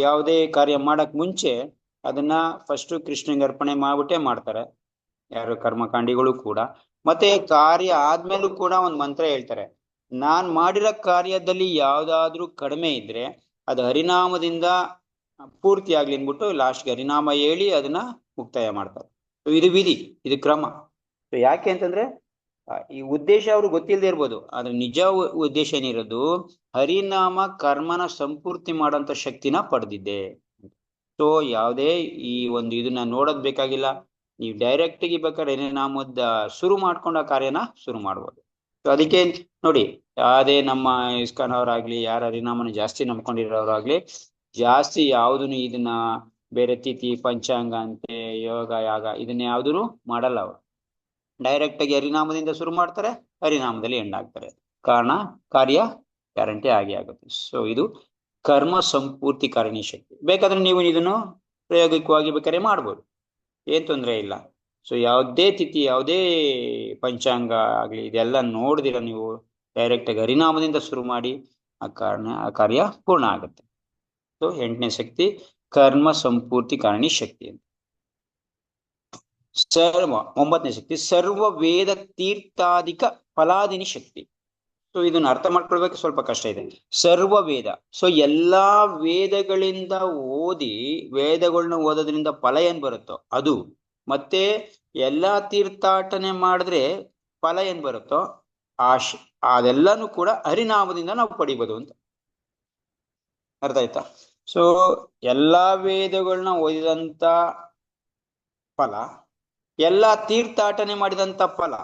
ಯಾವುದೇ ಕಾರ್ಯ ಮಾಡಕ್ ಮುಂಚೆ ಅದನ್ನ ಫಸ್ಟ್ ಕೃಷ್ಣಂಗೆ ಅರ್ಪಣೆ ಮಾಡ್ಬಿಟ್ಟೆ ಮಾಡ್ತಾರೆ ಯಾರು ಕರ್ಮಕಾಂಡಿಗಳು ಕೂಡ. ಮತ್ತೆ ಕಾರ್ಯ ಆದ್ಮೇಲೂ ಕೂಡ ಒಂದ್ ಮಂತ್ರ ಹೇಳ್ತಾರೆ. ನಾನ್ ಮಾಡಿರೋ ಕಾರ್ಯದಲ್ಲಿ ಯಾವ್ದಾದ್ರೂ ಕಡಿಮೆ ಇದ್ರೆ ಅದು ಹರಿನಾಮದಿಂದ ಪೂರ್ತಿ ಆಗ್ಲಿ ಅನ್ಬಿಟ್ಟು ಲಾಸ್ಟ್ಗೆ ಹರಿನಾಮ ಹೇಳಿ ಅದನ್ನ ಮುಕ್ತಾಯ ಮಾಡ್ತಾರೆ. ಇದು ವಿಧಿ, ಇದು ಕ್ರಮ. ಯಾಕೆ ಅಂತಂದ್ರೆ ಈ ಉದ್ದೇಶ ಅವ್ರಿಗೆ ಗೊತ್ತಿಲ್ಲದೆ ಇರ್ಬೋದು, ಆದ್ರೆ ನಿಜ ಉದ್ದೇಶ ಏನಿರೋದು ಹರಿನಾಮ ಕರ್ಮನ ಸಂಪೂರ್ತಿ ಮಾಡೋಂಥ ಶಕ್ತಿನ ಪಡೆದಿದ್ದೆ. ಸೊ ಯಾವುದೇ ಈ ಒಂದು ಇದನ್ನ ನೋಡೋದ್ ಬೇಕಾಗಿಲ್ಲ. ನೀವು ಡೈರೆಕ್ಟ್ ಆಗಿ ಬೇಕಾದ್ರೆ ಹರಿನಾಮದ ಶುರು ಮಾಡ್ಕೊಂಡ ಕಾರ್ಯನ ಶುರು ಮಾಡ್ಬೋದು. ಸೊ ಅದಕ್ಕೆ ನೋಡಿ, ಯಾವುದೇ ನಮ್ಮ ಇಸ್ಕಾನ್ ಅವರಾಗ್ಲಿ, ಯಾರು ಹರಿನಾಮನ ಜಾಸ್ತಿ ನಂಬ್ಕೊಂಡಿರೋರಾಗ್ಲಿ, ಜಾಸ್ತಿ ಯಾವ್ದನ್ನು ಇದನ್ನ ಬೇರೆ ತಿಥಿ ಪಂಚಾಂಗ ಅಂತೆ ಯೋಗ ಯಾಗ ಇದನ್ನ ಯಾವ್ದೂ ಮಾಡಲ್ಲ. ಅವರು ಡೈರೆಕ್ಟ್ ಆಗಿ ಹರಿನಾಮದಿಂದ ಶುರು ಮಾಡ್ತಾರೆ, ಹರಿನಾಮದಲ್ಲಿ ಎಂಡ್ ಆಗ್ತಾರೆ. ಕಾರಣ ಕಾರ್ಯ ಗ್ಯಾರಂಟಿ ಆಗುತ್ತೆ. ಸೊ ಇದು ಕರ್ಮ ಸಂಪೂರ್ತಿ ಕಾರಣಿ ಶಕ್ತಿ. ಬೇಕಾದ್ರೆ ನೀವು ಇದನ್ನು ಪ್ರಾಯೋಗಿಕವಾಗಿ ಬೇಕಾದ್ರೆ ಮಾಡ್ಬೋದು, ಏನ್ ತೊಂದರೆ ಇಲ್ಲ. ಸೊ ಯಾವುದೇ ತಿಥಿ ಯಾವುದೇ ಪಂಚಾಂಗ ಆಗ್ಲಿ ಇದೆಲ್ಲ ನೋಡಿದಿರ ನೀವು ಡೈರೆಕ್ಟ್ ಆಗಿ ಹರಿನಾಮದಿಂದ ಶುರು ಮಾಡಿ ಆ ಕಾರ್ಯ ಪೂರ್ಣ ಆಗುತ್ತೆ. ಸೊ 8ನೇ ಶಕ್ತಿ ಕರ್ಮ ಸಂಪೂರ್ತಿ ಕಾರಣಿ ಶಕ್ತಿ ಅಂತ. 9ನೇ ಶಕ್ತಿ ಸರ್ವ ವೇದ ತೀರ್ಥಾಧಿಕ ಫಲಾದಿನಿ ಶಕ್ತಿ. ಸೊ ಇದನ್ನ ಅರ್ಥ ಮಾಡ್ಕೊಳ್ಬೇಕು, ಸ್ವಲ್ಪ ಕಷ್ಟ ಇದೆ. ಸರ್ವ ವೇದ, ಸೊ ಎಲ್ಲಾ ವೇದಗಳಿಂದ ವೇದಗಳನ್ನ ಓದೋದ್ರಿಂದ ಫಲ ಏನ್ ಬರುತ್ತೋ ಅದು. ಮತ್ತೆ ಎಲ್ಲಾ ತೀರ್ಥಾಟನೆ ಮಾಡಿದ್ರೆ ಫಲ ಏನ್ ಬರುತ್ತೋ ಅದೆಲ್ಲಾನು ಕೂಡ ಹರಿನಾಮದಿಂದ ನಾವು ಪಡಿಬೋದು ಅಂತ ಅರ್ಥ ಆಯ್ತಾ. ಸೊ ಎಲ್ಲಾ ವೇದಗಳನ್ನ ಓದಿದಂತ ಫಲ, ಎಲ್ಲಾ ತೀರ್ಥಾಟನೆ ಮಾಡಿದಂತ ಫಲ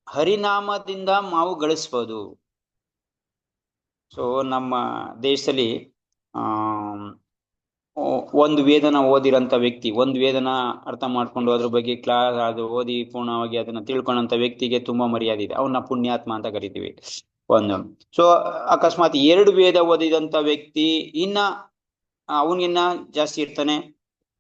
ಹರಿನಾಮದಿಂದ ನಾವು ಗಳಿಸ್ಬೋದು. ಸೊ ನಮ್ಮ ದೇಶದಲ್ಲಿ ಒಂದು ವೇದನ ಓದಿರಂತ ವ್ಯಕ್ತಿ, ಒಂದು ವೇದನ ಅರ್ಥ ಮಾಡ್ಕೊಂಡು ಅದ್ರ ಬಗ್ಗೆ ಕ್ಲಾಸ್ ಅದು ಓದಿ ಪೂರ್ಣವಾಗಿ ಅದನ್ನ ತಿಳ್ಕೊಂಡಂತ ವ್ಯಕ್ತಿಗೆ ತುಂಬಾ ಮರ್ಯಾದೆ ಇದೆ, ಅವನ್ನ ಪುಣ್ಯಾತ್ಮ ಅಂತ ಕರಿತೀವಿ. ಒಂದು ಸೊ ಅಕಸ್ಮಾತ್ 2 ವೇದ ಓದಿದಂತ ವ್ಯಕ್ತಿ ಇನ್ನ ಅವನಿಗಿನ್ನ ಜಾಸ್ತಿ ಇರ್ತಾನೆ.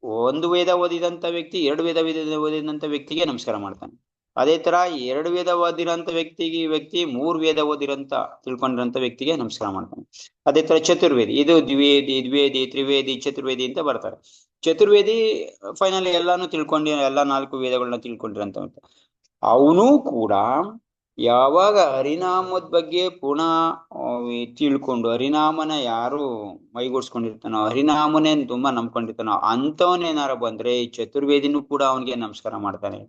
1 ವೇದ ಓದಿದಂತ ವ್ಯಕ್ತಿ 2 ವೇದ ಓದಿದಂತ ವ್ಯಕ್ತಿಗೆ ನಮಸ್ಕಾರ ಮಾಡ್ತಾನೆ. ಅದೇ ತರ 2 ವೇದ ಓದಿರಂತ ವ್ಯಕ್ತಿ 3 ವೇದ ಓದಿರಂತ ತಿಳ್ಕೊಂಡಿರಂತ ವ್ಯಕ್ತಿಗೆ ನಮಸ್ಕಾರ ಮಾಡ್ತಾನೆ. ಅದೇ ತರ ಚತುರ್ವೇದಿ, ಇದು ದ್ವಿವೇದಿ ತ್ರಿವೇದಿ ಚತುರ್ವೇದಿ ಅಂತ ಬರ್ತಾರೆ. ಚತುರ್ವೇದಿ ಫೈನಲ್ ಎಲ್ಲಾನು ತಿಳ್ಕೊಂಡು ಎಲ್ಲಾ 4 ವೇದಗಳನ್ನ ತಿಳ್ಕೊಂಡಿರಂತ ಅವನು ಕೂಡ ಯಾವಾಗ ಹರಿನಾಮದ ಬಗ್ಗೆ ಪುನಃ ತಿಳ್ಕೊಂಡು ಹರಿನಾಮನ ಯಾರು ಮೈಗೂಡ್ಸ್ಕೊಂಡಿರ್ತಾನೋ, ಹರಿನಾಮನೇ ತುಂಬಾ ನಂಬ್ಕೊಂಡಿರ್ತಾನೋ ಅಂತವನೇನಾರ ಬಂದ್ರೆ ಈ ಚತುರ್ವೇದಿನೂ ಕೂಡ ಅವನಿಗೆ ನಮಸ್ಕಾರ ಮಾಡ್ತಾನೆ.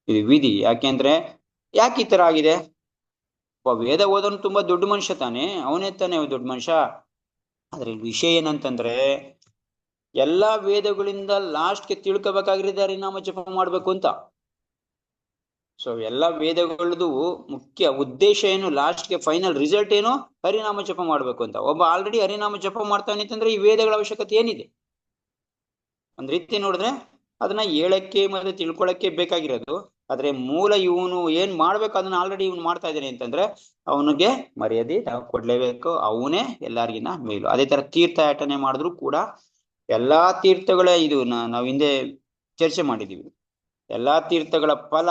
ಇದು ವಿಧಿ. ಯಾಕೆಂದ್ರೆ ಯಾಕೆ ಈ ತರ ಆಗಿದೆ? ವೇದ ಓದೋನು ತುಂಬಾ ದೊಡ್ಡ ಮನುಷ್ಯ ತಾನೆ, ಅವನೇ ತಾನೆ ದೊಡ್ಡ ಮನುಷ್ಯ. ಆದ್ರೆ ವಿಷಯ ಏನಂತಂದ್ರೆ ಎಲ್ಲಾ ವೇದಗಳಿಂದ ಲಾಸ್ಟ್ಗೆ ತಿಳ್ಕೊಬೇಕಾಗಿರೋದು ಹರಿನಾಮ ಜಪ ಮಾಡ್ಬೇಕು ಅಂತ. ಸೊ ಎಲ್ಲಾ ವೇದಗಳದು ಮುಖ್ಯ ಉದ್ದೇಶ ಏನು, ಲಾಸ್ಟ್ಗೆ ಫೈನಲ್ ರಿಸಲ್ಟ್ ಏನು, ಹರಿನಾಮ ಜಪ ಮಾಡ್ಬೇಕು ಅಂತ. ಒಬ್ಬ ಆಲ್ರೆಡಿ ಹರಿನಾಮ ಜಪ ಮಾಡ್ತಾನೆ ಅಂತಂದ್ರೆ ಈ ವೇದಗಳ ಅವಶ್ಯಕತೆ ಏನಿದೆ? ಒಂದ್ ರೀತಿ ನೋಡಿದ್ರೆ ಅದನ್ನ ಹೇಳಕ್ಕೆ ಮತ್ತೆ ತಿಳ್ಕೊಳಕ್ಕೆ ಬೇಕಾಗಿರೋದು. ಆದ್ರೆ ಮೂಲ ಇವನು ಏನ್ ಮಾಡ್ಬೇಕು ಅದನ್ನ ಆಲ್ರೆಡಿ ಇವನು ಮಾಡ್ತಾ ಇದ್ದಾನೆ ಅಂತಂದ್ರೆ ಅವನಿಗೆ ಮರ್ಯಾದೆ ನಾವು ಕೊಡ್ಲೇಬೇಕು. ಅವನೇ ಎಲ್ಲಾರ್ಗಿನ್ನ ಮೇಲು. ಅದೇ ತರ ತೀರ್ಥಾಟನೆ ಮಾಡಿದ್ರು ಕೂಡ ಎಲ್ಲಾ ತೀರ್ಥಗಳ ಇದು ನಾವ್ ಹಿಂದೆ ಚರ್ಚೆ ಮಾಡಿದೀವಿ. ಎಲ್ಲಾ ತೀರ್ಥಗಳ ಫಲ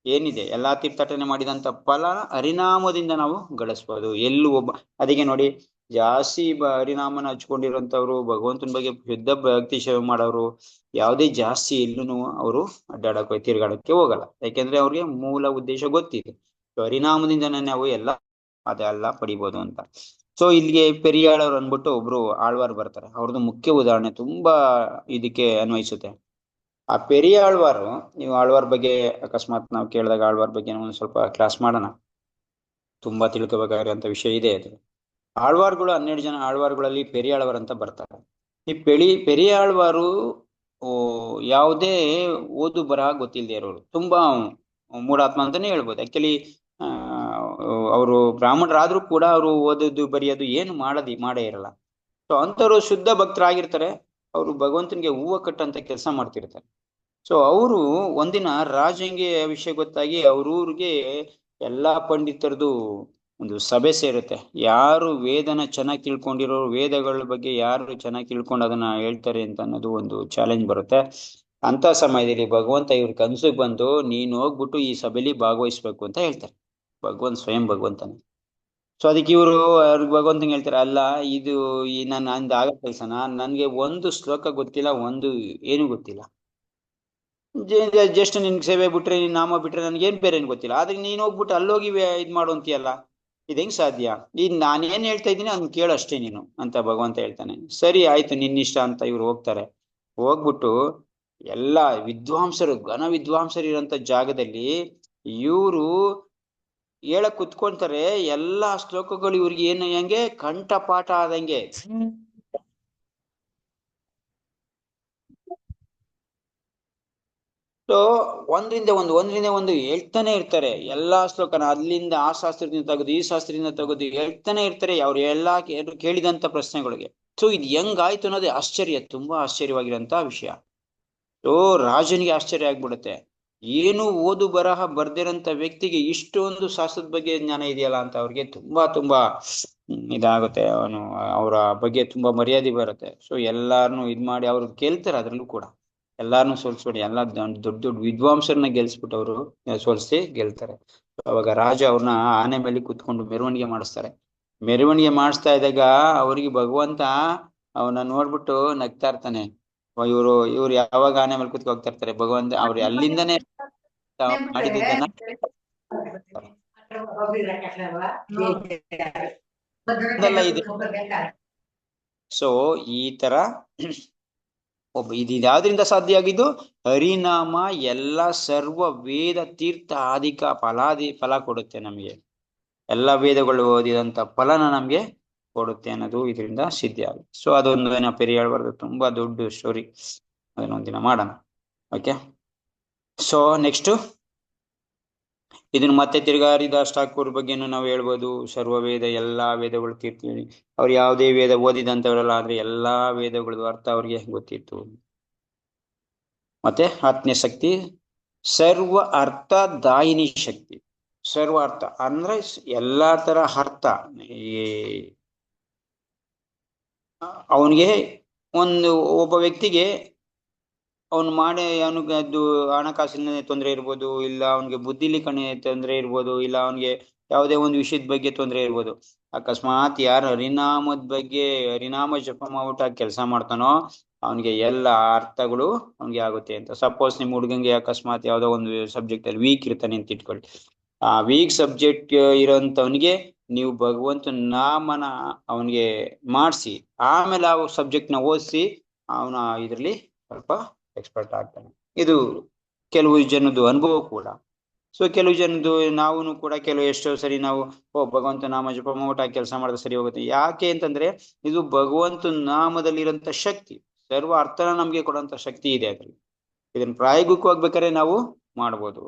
ಏನಿದೆ, ಎಲ್ಲಾ ತೀರ್ಥಾಟನೆ ಮಾಡಿದಂತ ಫಲ ಹರಿನಾಮದಿಂದ ನಾವು ಗಳಿಸ್ಬೋದು. ಎಲ್ಲೂ ಒಬ್ಬ ಅದಕ್ಕೆ ನೋಡಿ ಜಾಸ್ತಿ ಹರಿನಾಮನ ಹಚ್ಕೊಂಡಿರುವಂತವ್ರು, ಭಗವಂತನ ಬಗ್ಗೆ ಶುದ್ಧ ಭಕ್ತಿ ಸೇವೆ ಮಾಡೋರು ಯಾವುದೇ ಜಾಸ್ತಿ ಎಲ್ಲೂ ಅವರು ಅಡ್ಡಾಡಕ್ಕೆ ತಿರ್ಗಾಡಕ್ಕೆ ಹೋಗಲ್ಲ. ಯಾಕೆಂದ್ರೆ ಅವ್ರಿಗೆ ಮೂಲ ಉದ್ದೇಶ ಗೊತ್ತಿದೆ, ಹರಿನಾಮದಿಂದ ನಾವು ಅದೆಲ್ಲ ಪಡಿಬೋದು ಅಂತ. ಸೊ ಇಲ್ಲಿಗೆ ಪೆರಿಯಾಳವ್ರು ಅಂದ್ಬಿಟ್ಟು ಒಬ್ರು ಆಳ್ವಾರ್ ಬರ್ತಾರೆ. ಅವ್ರದ್ದು ಮುಖ್ಯ ಉದಾಹರಣೆ ತುಂಬಾ ಇದಕ್ಕೆ ಅನ್ವಯಿಸುತ್ತೆ. ಆ ಪೆರಿಯಾಳ್ವಾರು, ನೀವು ಆಳ್ವಾರ್ ಬಗ್ಗೆ ಅಕಸ್ಮಾತ್ ನಾವು ಕೇಳಿದಾಗ ಆಳ್ವಾರ್ ಬಗ್ಗೆ ಒಂದು ಸ್ವಲ್ಪ ಕ್ಲಾಸ್ ಮಾಡೋಣ, ತುಂಬಾ ತಿಳ್ಕೊಬೇಕಾಗಿರುವಂತ ವಿಷಯ ಇದೆ ಅದು. ಆಳ್ವಾರ್ಗಳು 12 ಜನ ಆಳ್ವಾರ್ಗಳಲ್ಲಿ ಪೆರಿಯಾಳ್ವಾರ್ ಅಂತ ಬರ್ತಾರೆ. ಈ ಪೆರಿಯಾಳ್ವಾರು ಯಾವುದೇ ಓದು ಬರಹ ಗೊತ್ತಿಲ್ಲದೆ ಇರೋರು, ತುಂಬಾ ಮೂಢಾತ್ಮ ಅಂತಾನೆ ಹೇಳ್ಬೋದು. ಆಕ್ಚುಲಿ ಅವರು ಬ್ರಾಹ್ಮಣರಾದ್ರೂ ಕೂಡ ಅವರು ಓದೋದು ಬರೆಯೋದು ಏನು ಮಾಡೇ ಇರಲ್ಲ. ಸೊ ಅಂತವ್ರು ಶುದ್ಧ ಭಕ್ತರಾಗಿರ್ತಾರೆ. ಅವರು ಭಗವಂತನಿಗೆ ಹೂವು ಕಟ್ಟಂತ ಕೆಲಸ ಮಾಡ್ತಿರ್ತಾರೆ. ಸೊ ಅವರು ಒಂದಿನ ರಾಜಂಗೆ ವಿಷಯ ಗೊತ್ತಾಗಿ ಅವ್ರೂರಿಗೆ ಎಲ್ಲಾ ಪಂಡಿತರದು ಒಂದು ಸಭೆ ಸೇರುತ್ತೆ. ಯಾರು ವೇದನ ಚೆನ್ನಾಗಿ ತಿಳ್ಕೊಂಡಿರೋ, ವೇದಗಳ ಬಗ್ಗೆ ಯಾರು ಚೆನ್ನಾಗಿ ತಿಳ್ಕೊಂಡು ಅದನ್ನ ಹೇಳ್ತಾರೆ ಅಂತ ಅನ್ನೋದು ಒಂದು ಚಾಲೆಂಜ್ ಬರುತ್ತೆ. ಅಂತ ಸಮಯದಲ್ಲಿ ಭಗವಂತ ಇವ್ರ ಕನ್ಸಿಗೆ ಬಂದು ನೀನ್ ಹೋಗ್ಬಿಟ್ಟು ಈ ಸಭೆಲಿ ಭಾಗವಹಿಸ್ಬೇಕು ಅಂತ ಹೇಳ್ತಾರೆ. ಸ್ವಯಂ ಭಗವಂತನೇ. ಸೊ ಅದಕ್ಕೆ ಇವರು ಭಗವಂತಂಗೆ ಹೇಳ್ತಾರೆ, ಅಲ್ಲ ಇದು ನಂದು ಆಗ ಕೆಲ್ಸನ, ನನ್ಗೆ ಒಂದು ಶ್ಲೋಕ ಗೊತ್ತಿಲ್ಲ, ಒಂದು ಏನು ಗೊತ್ತಿಲ್ಲ. ಜಸ್ಟ್ ನಿನ್ ಸೇವೆ ಬಿಟ್ರೆ, ನಿನ್ ನಾಮ ಬಿಟ್ರೆ ನನ್ಗೇನ್ ಬೇರೆ ಏನ್ ಗೊತ್ತಿಲ್ಲ. ಆದ್ರೆ ನೀನ್ ಹೋಗ್ಬಿಟ್ಟು ಅಲ್ಲೋಗಿ ಇದ್ ಮಾಡುವಂತೀಯಲ್ಲ, ಇದು ಹೆಂಗ್ ಸಾಧ್ಯ? ಈಗ ನಾನೇನ್ ಹೇಳ್ತಾ ಇದ್ದೀನಿ ಅದನ್ನ ಕೇಳಷ್ಟೇ ನೀನು ಅಂತ ಭಗವಂತ ಹೇಳ್ತಾನೆ. ಸರಿ ಆಯ್ತು ನಿನ್ನಿಷ್ಟ ಅಂತ ಇವ್ರು ಹೋಗ್ತಾರೆ. ಹೋಗ್ಬಿಟ್ಟು ಎಲ್ಲಾ ವಿದ್ವಾಂಸರು, ಘನ ವಿದ್ವಾಂಸರು ಇರೋಂಥ ಜಾಗದಲ್ಲಿ ಇವರು ಹೇಳಕ್ ಕುತ್ಕೊಂತಾರೆ. ಎಲ್ಲಾ ಶ್ಲೋಕಗಳು ಇವ್ರಿಗೆ ಏನು ಹೆಂಗೆ ಕಂಠಪಾಠ ಆದಂಗೆ. ಸೊ ಒಂದ್ರಿಂದ ಒಂದು ಹೇಳ್ತಾನೆ ಇರ್ತಾರೆ. ಎಲ್ಲಾ ಶ್ಲೋಕನ ಅಲ್ಲಿಂದ ಆ ಶಾಸ್ತ್ರದಿಂದ ತೆಗೆದು ಈ ಶಾಸ್ತ್ರದಿಂದ ತೆಗೆದು ಹೇಳ್ತಾನೆ ಇರ್ತಾರೆ ಅವ್ರು ಎಲ್ಲಾ ಕೇಳಿದಂತ ಪ್ರಶ್ನೆಗಳಿಗೆ. ಸೊ ಇದು ಹೆಂಗಾಯ್ತು ಅನ್ನೋದೇ ಆಶ್ಚರ್ಯ, ತುಂಬಾ ಆಶ್ಚರ್ಯವಾಗಿರೋಂತ ವಿಷಯ. ಸೊ ರಾಜನಿಗೆ ಆಶ್ಚರ್ಯ ಆಗ್ಬಿಡುತ್ತೆ, ಏನು ಓದು ಬರಹ ಬರ್ದಿರಂತ ವ್ಯಕ್ತಿಗೆ ಇಷ್ಟೊಂದು ಶಾಸ್ತ್ರದ ಬಗ್ಗೆ ಜ್ಞಾನ ಇದೆಯಲ್ಲ ಅಂತ ಅವ್ರಿಗೆ ತುಂಬಾ ಇದಾಗುತ್ತೆ. ಅವರ ಬಗ್ಗೆ ತುಂಬಾ ಮರ್ಯಾದೆ ಬರುತ್ತೆ. ಸೊ ಎಲ್ಲಾರನು ಇದ್ ಮಾಡಿ ಅವ್ರು ಕೇಳ್ತಾರೆ. ಅದ್ರಲ್ಲೂ ಕೂಡ ಎಲ್ಲಾರನು ಸೋಲ್ಸ್ಬಿಡಿ, ಎಲ್ಲಾ ದೊಡ್ಡ ವಿದ್ವಾಂಸರನ್ನ ಗೆಲ್ಸ್ಬಿಟ್ಟು ಅವರು ಸೋಲ್ಸಿ ಗೆಲ್ತಾರೆ. ಅವಾಗ ರಾಜ ಅವ್ರನ್ನ ಆನೆ ಮೇಲೆ ಕುತ್ಕೊಂಡು ಮೆರವಣಿಗೆ ಮಾಡಿಸ್ತಾರೆ. ಮೆರವಣಿಗೆ ಮಾಡಿಸ್ತಾ ಇದ್ದಾಗ ಅವ್ರಿಗೆ ಭಗವಂತ ಅವನ್ನ ನೋಡ್ಬಿಟ್ಟು ನಗ್ತಾ ಇರ್ತಾನೆ. ಇವ್ರು ಯಾವಾಗ ಆನೆ ಮೇಲೆ ಕುತ್ಕೊ ಹೋಗ್ತಾ ಇರ್ತಾರೆ, ಭಗವಂತ ಅವ್ರು ಅಲ್ಲಿಂದನೇ ಮಾಡಿದ್ದನ್ನ. ಸೊ ಈ ತರ ಇದು ಯಾವ್ದ್ರಿಂದ ಸಾಧ್ಯ ಆಗಿದ್ದು? ಹರಿನಾಮ ಎಲ್ಲ ಸರ್ವ ವೇದ ತೀರ್ಥ ಆದಿಕ ಫಲ ಕೊಡುತ್ತೆ ನಮಗೆ. ಎಲ್ಲ ವೇದಗಳು ಓದಿದಂತ ಫಲನ ನಮ್ಗೆ ಕೊಡುತ್ತೆ ಅನ್ನೋದು ಇದರಿಂದ ಸಿದ್ಧ ಆಗುತ್ತೆ. ಸೊ ಅದೊಂದು ಏನಪ್ಪ ಹೇಳ್ಬಾರ್ದು, ತುಂಬಾ ದೊಡ್ಡ ಸ್ಟೋರಿ, ಅದನ್ನೊಂದಿನ ಮಾಡೋಣ. ಓಕೆ, ಸೊ ನೆಕ್ಸ್ಟ್ ಇದನ್ನ ಮತ್ತೆ ತಿರ್ಗಾ ಹರಿದಾಸ್ ಠಾಕೂರ್ ಬಗ್ಗೆನೂ ನಾವು ಹೇಳ್ಬೋದು. ಸರ್ವ ವೇದ ಎಲ್ಲಾ ವೇದಗಳು ತೀರ್ತೀವಿ, ಅವ್ರು ಯಾವುದೇ ವೇದ ಓದಿದಂತವರಲ್ಲ, ಆದ್ರೆ ಎಲ್ಲಾ ವೇದಗಳದ್ದು ಅರ್ಥ ಅವ್ರಿಗೆ ಗೊತ್ತಿತ್ತು. ಮತ್ತೆ 10ನೇ ಶಕ್ತಿ ಸರ್ವ ಅರ್ಥದಾಯಿನಿ ಶಕ್ತಿ. ಸರ್ವ ಅರ್ಥ ಅಂದ್ರೆ ಎಲ್ಲಾ ತರ ಅರ್ಥ. ಅವನಿಗೆ ಒಬ್ಬ ವ್ಯಕ್ತಿಗೆ ಅವನು ಮಾಡಿ ಅವನಿಗೆ ಅದು ಹಣಕಾಸಿನ ತೊಂದರೆ ಇರ್ಬೋದು, ಇಲ್ಲ ಅವನಿಗೆ ಬುದ್ಧಿಲಿ ತೊಂದರೆ ಇರ್ಬೋದು, ಇಲ್ಲ ಅವನಿಗೆ ಯಾವುದೇ ಒಂದು ವಿಷಯದ ಬಗ್ಗೆ ತೊಂದರೆ ಇರ್ಬೋದು. ಅಕಸ್ಮಾತ್ ಯಾರು ಹರಿನಾಮದ ಬಗ್ಗೆ ಹರಿನಾಮ ಜಪ ಮಾಡ್ಬಿಟ್ಟು ಕೆಲಸ ಮಾಡ್ತಾನೋ ಅವನಿಗೆ ಎಲ್ಲ ಅರ್ಥಗಳು ಅವನಿಗೆ ಆಗುತ್ತೆ ಅಂತ. ಸಪೋಸ್ ನಿಮ್ ಹುಡುಗಂಗೆ ಅಕಸ್ಮಾತ್ ಯಾವ್ದೋ ಒಂದು ಸಬ್ಜೆಕ್ಟ್ ಅಲ್ಲಿ ವೀಕ್ ಇರ್ತಾನೆ ಅಂತ ಇಟ್ಕೊಳ್ಳಿ. ಆ ವೀಕ್ ಸಬ್ಜೆಕ್ಟ್ ಇರೋಂಥವನಿಗೆ ನೀವು ಭಗವಂತನ ನಾಮನ ಅವನಿಗೆ ಮಾಡಿಸಿ ಆಮೇಲೆ ಆ ಸಬ್ಜೆಕ್ಟ್ ನ ಓದಿಸಿ ಅವನ ಇದರಲ್ಲಿ ಸ್ವಲ್ಪ ಎಕ್ಸ್ಪರ್ಟ್ ಆಗ್ತಾನೆ. ಇದು ಕೆಲವು ಜನದ್ದು ಅನುಭವ ಕೂಡ. ಸೊ ಕೆಲವು ಜನದ್ದು ನಾವು ಕೂಡ ಎಷ್ಟೋ ಸರಿ ನಾವು ಭಗವಂತ ನಾಮ ಜಪ ಮೋಟ ಕೆಲಸ ಮಾಡಿದ್ರೆ ಸರಿ ಹೋಗುತ್ತೆ. ಯಾಕೆ ಅಂತಂದ್ರೆ ಇದು ಭಗವಂತ ನಾಮದಲ್ಲಿರೋಂಥ ಶಕ್ತಿ, ಸರ್ವ ಅರ್ಥನ ನಮ್ಗೆ ಕೊಡುವಂತ ಶಕ್ತಿ ಇದೆ ಅದ್ರಲ್ಲಿ. ಇದನ್ನ ಪ್ರಾಯೋಗಿಕವಾಗಿ ಬೇಕಾದ್ರೆ ನಾವು ಮಾಡ್ಬೋದು.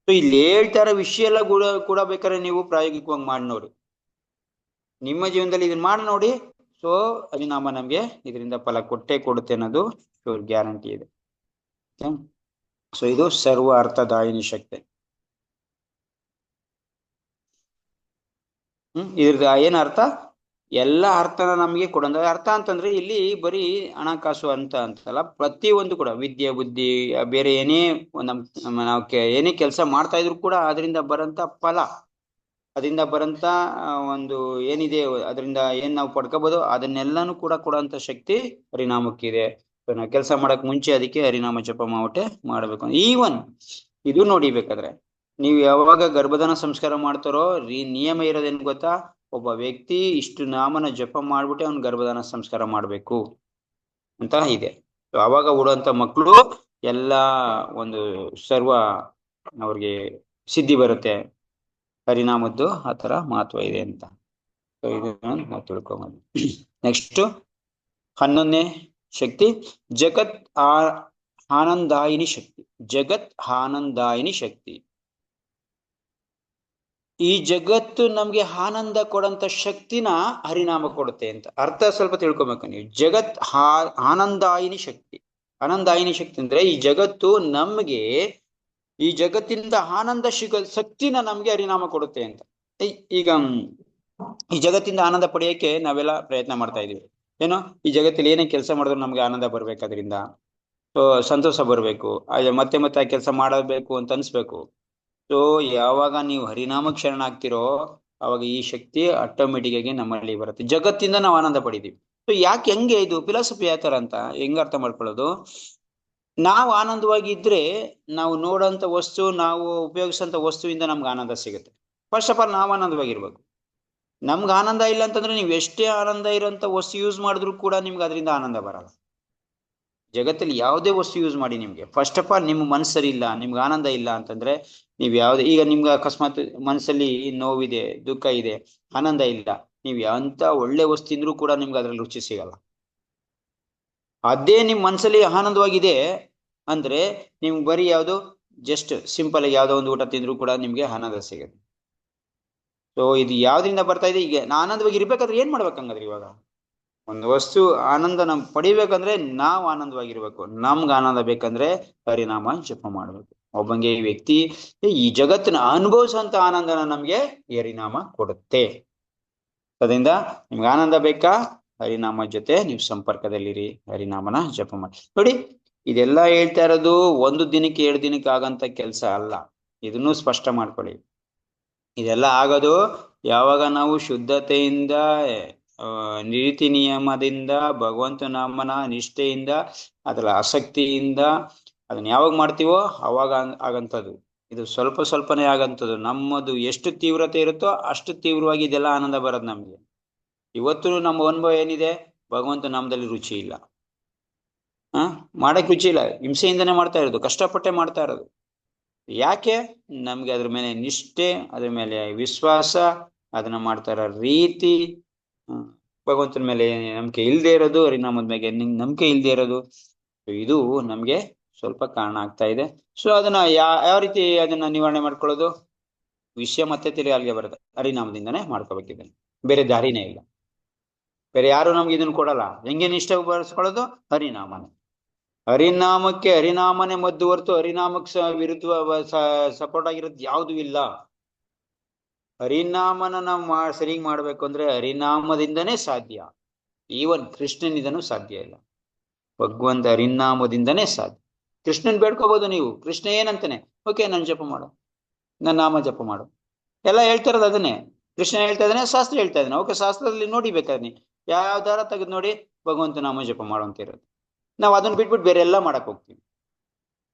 ಸೊ ಇಲ್ಲಿ ಹೇಳ್ತಾರ ವಿಷಯ ಎಲ್ಲ ಕೂಡ ಬೇಕಾದ್ರೆ ನೀವು ಪ್ರಾಯೋಗಿಕವಾಗಿ ಮಾಡಿ ನೋಡಿ, ನಿಮ್ಮ ಜೀವನದಲ್ಲಿ ಇದನ್ನ ಮಾಡಿ ನೋಡಿ. ಸೊ ಹರಿನಾಮ ನಮ್ಗೆ ಇದರಿಂದ ಫಲ ಕೊಟ್ಟೆ ಕೊಡುತ್ತೆ ಅನ್ನೋದು ಗ್ಯಾರಂಟಿ ಇದೆ. ಸೊ ಇದು ಸರ್ವ ಅರ್ಥದಾಯಿನಿ ಶಕ್ತಿ. ಇದ್ರದ್ದು ಏನ್ ಅರ್ಥ? ಎಲ್ಲ ಅರ್ಥನ ನಮ್ಗೆ ಕೊಡೋದು. ಅರ್ಥ ಅಂತಂದ್ರೆ ಇಲ್ಲಿ ಬರೀ ಹಣಕಾಸು ಅಂತಲ್ಲ, ಪ್ರತಿಯೊಂದು ಕೂಡ ವಿದ್ಯೆ ಬುದ್ಧಿ ಬೇರೆ ಏನೇ ನಾವು ಏನೇ ಕೆಲಸ ಮಾಡ್ತಾ ಇದ್ರು ಕೂಡ ಅದರಿಂದ ಬರಂತ ಫಲ, ಅದರಿಂದ ಬರಂತ ಒಂದು ಏನಿದೆ ಅದರಿಂದ ಏನ್ ನಾವು ಪಡ್ಕೋಬಹುದು ಅದನ್ನೆಲ್ಲಾನು ಕೂಡ ಕೊಡುವಂತ ಶಕ್ತಿ ಹರಿನಾಮಕ್ಕಿದೆ. ನಾವು ಕೆಲಸ ಮಾಡಕ್ ಮುಂಚೆ ಅದಕ್ಕೆ ಹರಿನಾಮ ಜಪ ಮಾಡಬೇಕು. ಈವನ್ ಇದು ನೋಡಿಬೇಕಾದ್ರೆ ನೀವು ಯಾವಾಗ ಗರ್ಭಧಾನ ಸಂಸ್ಕಾರ ಮಾಡ್ತಾರೋ ನಿಯಮ ಇರೋದೇನ್ ಗೊತ್ತಾ? ಒಬ್ಬ ವ್ಯಕ್ತಿ ಇಷ್ಟು ನಾಮನ ಜಪ ಮಾಡ್ಬಿಟ್ಟೆ ಅವ್ನು ಗರ್ಭಧಾನ ಸಂಸ್ಕಾರ ಮಾಡ್ಬೇಕು ಅಂತ ಇದೆ. ಅವಾಗ ಹುಡುವಂತ ಮಕ್ಕಳು ಎಲ್ಲ ಒಂದು ಸರ್ವ ಅವ್ರಿಗೆ ಸಿದ್ಧಿ ಬರುತ್ತೆ. ಹರಿನಾಮದ್ದು ಆ ತರ ಮಹತ್ವ ಇದೆ ಅಂತ ಇದನ್ನ ನಾವು ತಿಳ್ಕೊಂಬಂದು. ನೆಕ್ಸ್ಟ್ 11ನೇ ಶಕ್ತಿ ಜಗತ್ ಆನಂದಾಯಿನಿ ಶಕ್ತಿ. ಜಗತ್ ಆನಂದಾಯಿನಿ ಶಕ್ತಿ. ಈ ಜಗತ್ತು ನಮ್ಗೆ ಆನಂದ ಕೊಡಂತ ಶಕ್ತಿನ ಹರಿನಾಮ ಕೊಡುತ್ತೆ ಅಂತ ಅರ್ಥ ಸ್ವಲ್ಪ ತಿಳ್ಕೊಬೇಕು ನೀವು. ಜಗತ್ ಆನಂದಾಯಿನಿ ಶಕ್ತಿ. ಆನಂದಾಯಿನಿ ಶಕ್ತಿ ಅಂದ್ರೆ ಈ ಜಗತ್ತು ನಮ್ಗೆ ಈ ಜಗತ್ತಿನಿಂದ ಆನಂದ ಶಕ್ತಿನ ನಮ್ಗೆ ಹರಿನಾಮ ಕೊಡುತ್ತೆ ಅಂತ. ಈಗ ಈ ಜಗತ್ತಿಂದ ಆನಂದ ಪಡೆಯಕ್ಕೆ ನಾವೆಲ್ಲ ಪ್ರಯತ್ನ ಮಾಡ್ತಾ ಇದೀವಿ. ಏನೋ ಈ ಜಗತ್ತಲ್ಲಿ ಏನೇ ಕೆಲಸ ಮಾಡಿದ್ರು ನಮ್ಗೆ ಆನಂದ ಬರ್ಬೇಕು, ಅದರಿಂದ ಸಂತೋಷ ಬರ್ಬೇಕು, ಮತ್ತೆ ಮತ್ತೆ ಆ ಕೆಲಸ ಮಾಡಬೇಕು ಅಂತ ಅನ್ಸ್ಬೇಕು. ಸೊ ಯಾವಾಗ ನೀವು ಹರಿನಾಮಕ್ಕೆ ಶರಣಾಗ್ತಿರೋ ಅವಾಗ ಈ ಶಕ್ತಿ ಆಟೋಮೆಟಿಕ್ ಆಗಿ ನಮ್ಮಲ್ಲಿ ಬರುತ್ತೆ. ಜಗತ್ತಿಂದ ನಾವು ಆನಂದ ಪಡಿತೀವಿ. ಸೊ ಯಾಕೆ ಹೆಂಗೆ ಇದು ಫಿಲಾಸಫಿ ಯಾತರ ಅಂತ ಹೆಂಗ ಅರ್ಥ ಮಾಡ್ಕೊಳ್ಳೋದು? ನಾವು ಆನಂದವಾಗಿ ಇದ್ರೆ ನಾವು ನೋಡೋಂಥ ವಸ್ತು, ನಾವು ಉಪಯೋಗಿಸೋಂಥ ವಸ್ತುವಿಂದ ನಮ್ಗೆ ಆನಂದ ಸಿಗುತ್ತೆ. ಫಸ್ಟ್ ಆಫ್ ಆಲ್ ನಾವು ಆನಂದವಾಗಿರ್ಬೇಕು. ನಮ್ಗೆ ಆನಂದ ಇಲ್ಲ ಅಂತಂದ್ರೆ ನೀವು ಎಷ್ಟೇ ಆನಂದ ಇರೋಂಥ ವಸ್ತು ಯೂಸ್ ಮಾಡಿದ್ರು ಕೂಡ ನಿಮ್ಗೆ ಅದರಿಂದ ಆನಂದ ಬರಲ್ಲ. ಜಗತ್ತಲ್ಲಿ ಯಾವುದೇ ವಸ್ತು ಯೂಸ್ ಮಾಡಿ ನಿಮ್ಗೆ ಫಸ್ಟ್ ಆಫ್ ಆಲ್ ನಿಮ್ಮ ಮನಸ್ಸು ಸರಿ ಇಲ್ಲ, ನಿಮ್ಗೆ ಆನಂದ ಇಲ್ಲ ಅಂತಂದ್ರೆ ನೀವು ಯಾವ್ದೇ, ಈಗ ನಿಮ್ಗೆ ಅಕಸ್ಮಾತ್ ಮನಸ್ಸಲ್ಲಿ ನೋವಿದೆ, ದುಃಖ ಇದೆ, ಆನಂದ ಇಲ್ಲ, ನೀವು ಎಂತ ಒಳ್ಳೆ ವಸ್ತು ತಿಂದ್ರೂ ಕೂಡ ನಿಮ್ಗೆ ಅದ್ರಲ್ಲಿ ರುಚಿ ಸಿಗಲ್ಲ. ಅದೇ ನಿಮ್ ಮನಸ್ಸಲ್ಲಿ ಆನಂದವಾಗಿದೆ ಅಂದ್ರೆ ನಿಮ್ಗೆ ಬರೀ ಯಾವ್ದು ಜಸ್ಟ್ ಸಿಂಪಲ್ ಆಗಿ ಯಾವ್ದೋ ಒಂದು ಊಟ ತಿಂದ್ರು ಕೂಡ ನಿಮ್ಗೆ ಆನಂದ ಸಿಗುತ್ತೆ. ಸೊ ಇದು ಯಾವ್ದ್ರಿಂದ ಬರ್ತಾ ಇದೆ? ಈಗ ಆನಂದವಾಗಿ ಇರ್ಬೇಕಾದ್ರೆ ಏನ್ ಮಾಡ್ಬೇಕಂಗಾದ್ರೆ ಇವಾಗ ಒಂದು ವಸ್ತು ಆನಂದ ನಮ್ ಪಡಿಬೇಕಂದ್ರೆ ನಾವು ಆನಂದವಾಗಿರ್ಬೇಕು. ನಮ್ಗೆ ಆನಂದ ಬೇಕಂದ್ರೆ ಹರಿನಾಮ ಜಪ ಮಾಡ್ಬೇಕು. ಒಬ್ಬಂಗೆ ಈ ವ್ಯಕ್ತಿ ಈ ಜಗತ್ತಿನ ಅನುಭವಿಸುವಂತ ಆನಂದನ ನಮ್ಗೆ ಹರಿನಾಮ ಕೊಡುತ್ತೆ. ಅದರಿಂದ ನಿಮ್ಗೆ ಆನಂದ ಬೇಕಾ? ಹರಿನಾಮ ಜೊತೆ ನೀವು ಸಂಪರ್ಕದಲ್ಲಿರಿ, ಹರಿನಾಮನ ಜಪ ಮಾಡಿ ನೋಡಿ. ಇದೆಲ್ಲ ಹೇಳ್ತಾ ಇರೋದು ಒಂದು ದಿನಕ್ಕೆ 2 ದಿನಕ್ಕೆ ಆಗಂತ ಕೆಲಸ ಅಲ್ಲ, ಇದನ್ನು ಸ್ಪಷ್ಟ ಮಾಡ್ಕೊಳ್ಳಿ. ಇದೆಲ್ಲ ಆಗೋದು ಯಾವಾಗ ನಾವು ಶುದ್ಧತೆಯಿಂದ ನೀತಿ ನಿಯಮದಿಂದ ಭಗವಂತ ನಾಮನ ನಿಷ್ಠೆಯಿಂದ ಅದರ ಆಸಕ್ತಿಯಿಂದ ಅದನ್ನ ಯಾವಾಗ ಮಾಡ್ತೀವೋ ಅವಾಗ ಆಗಂಥದ್ದು. ಇದು ಸ್ವಲ್ಪ ಸ್ವಲ್ಪನೇ ಆಗಂಥದ್ದು. ನಮ್ಮದು ಎಷ್ಟು ತೀವ್ರತೆ ಇರುತ್ತೋ ಅಷ್ಟು ತೀವ್ರವಾಗಿ ಇದೆಲ್ಲ ಆನಂದ ಬರೋದು ನಮ್ಗೆ. ಇವತ್ತು ನಮ್ಮ ಅನುಭವ ಏನಿದೆ? ಭಗವಂತ ನಾಮದಲ್ಲಿ ರುಚಿ ಇಲ್ಲ. ಆ ಮಾಡಕ್ ರುಚಿ ಇಲ್ಲ, ಹಿಂಸೆಯಿಂದನೇ ಮಾಡ್ತಾ ಇರೋದು, ಕಷ್ಟಪಟ್ಟೆ ಮಾಡ್ತಾ ಇರೋದು. ಯಾಕೆ? ನಮ್ಗೆ ಅದ್ರ ಮೇಲೆ ನಿಷ್ಠೆ, ಅದ್ರ ಮೇಲೆ ವಿಶ್ವಾಸ, ಅದನ್ನ ಮಾಡ್ತಾ ಇರೋ ರೀತಿ, ಭಗವಂತನ ಮೇಲೆ ನಂಬಿಕೆ ಇಲ್ದೇ ಇರೋದು, ಹರಿನಾಮದ ಮೇಲೆ ನಂಬಿಕೆ ಇಲ್ದೇ ಇರೋದು, ಇದು ನಮ್ಗೆ ಸ್ವಲ್ಪ ಕಾರಣ ಆಗ್ತಾ ಇದೆ. ಸೊ ಅದನ್ನ ಯಾವ ರೀತಿ ಅದನ್ನ ನಿವಾರಣೆ ಮಾಡ್ಕೊಳ್ಳೋದು? ವಿಷಯ ಮತ್ತೆ ತಿರುಗಿ ಅಲ್ಲಿಗೆ ಬರುತ್ತೆ, ಹರಿನಾಮದಿಂದನೇ ಮಾಡ್ಕೋಬೇಕಿದೆ, ಬೇರೆ ದಾರಿನೇ ಇಲ್ಲ. ಬೇರೆ ಯಾರು ನಮ್ಗೆ ಇದನ್ನ ಕೊಡಲ್ಲ. ಹೆಂಗೆ ನಿಷ್ಠೆ ಬರ್ಸ್ಕೊಳ್ಳೋದು? ಹರಿನಾಮನೇ. ಹರಿನಾಮಕ್ಕೆ ಹರಿನಾಮನೇ ಮದ್ದು ಹೊರತು ಹರಿನಾಮಕ್ಕೆ ವಿರುದ್ಧ ಸಪೋರ್ಟ್ ಆಗಿರೋದು ಯಾವ್ದು ಇಲ್ಲ. ಹರಿನಾಮನ ನಾವು ಸರಿಯಾಗಿ ಮಾಡ್ಬೇಕು ಅಂದ್ರೆ ಹರಿನಾಮದಿಂದನೇ ಸಾಧ್ಯ. ಈವನ್ ಕೃಷ್ಣನಿಂದನೂ ಸಾಧ್ಯ ಇಲ್ಲ, ಭಗವಂತ ಹರಿನಾಮದಿಂದನೇ ಸಾಧ್ಯ. ಕೃಷ್ಣನ್ ಬೇಡ್ಕೋಬಹುದು ನೀವು, ಕೃಷ್ಣ ಏನಂತಾನೆ, ಓಕೆ ನನ್ ಜಪ ಮಾಡು, ನನ್ನ ನಾಮ ಜಪ ಮಾಡು, ಎಲ್ಲ ಹೇಳ್ತಿರೋದು ಅದನ್ನೇ. ಕೃಷ್ಣ ಹೇಳ್ತಾ ಇದ್ದಾನೆ, ಶಾಸ್ತ್ರ ಹೇಳ್ತಾ ಇದ್ದಾನೆ, ಓಕೆ ಶಾಸ್ತ್ರದಲ್ಲಿ ನೋಡಿ ಬೇಕಾದ್ರೆ ಯಾವ ದಾರ ತೆಗೆದು ನೋಡಿ ಭಗವಂತ ನಾಮ ಜಪ ಮಾಡುವಂತ ಇರೋದು. ನಾವು ಅದನ್ನ ಬಿಟ್ಬಿಟ್ಟು ಬೇರೆ ಎಲ್ಲ ಮಾಡಕ್ ಹೋಗ್ತೀವಿ.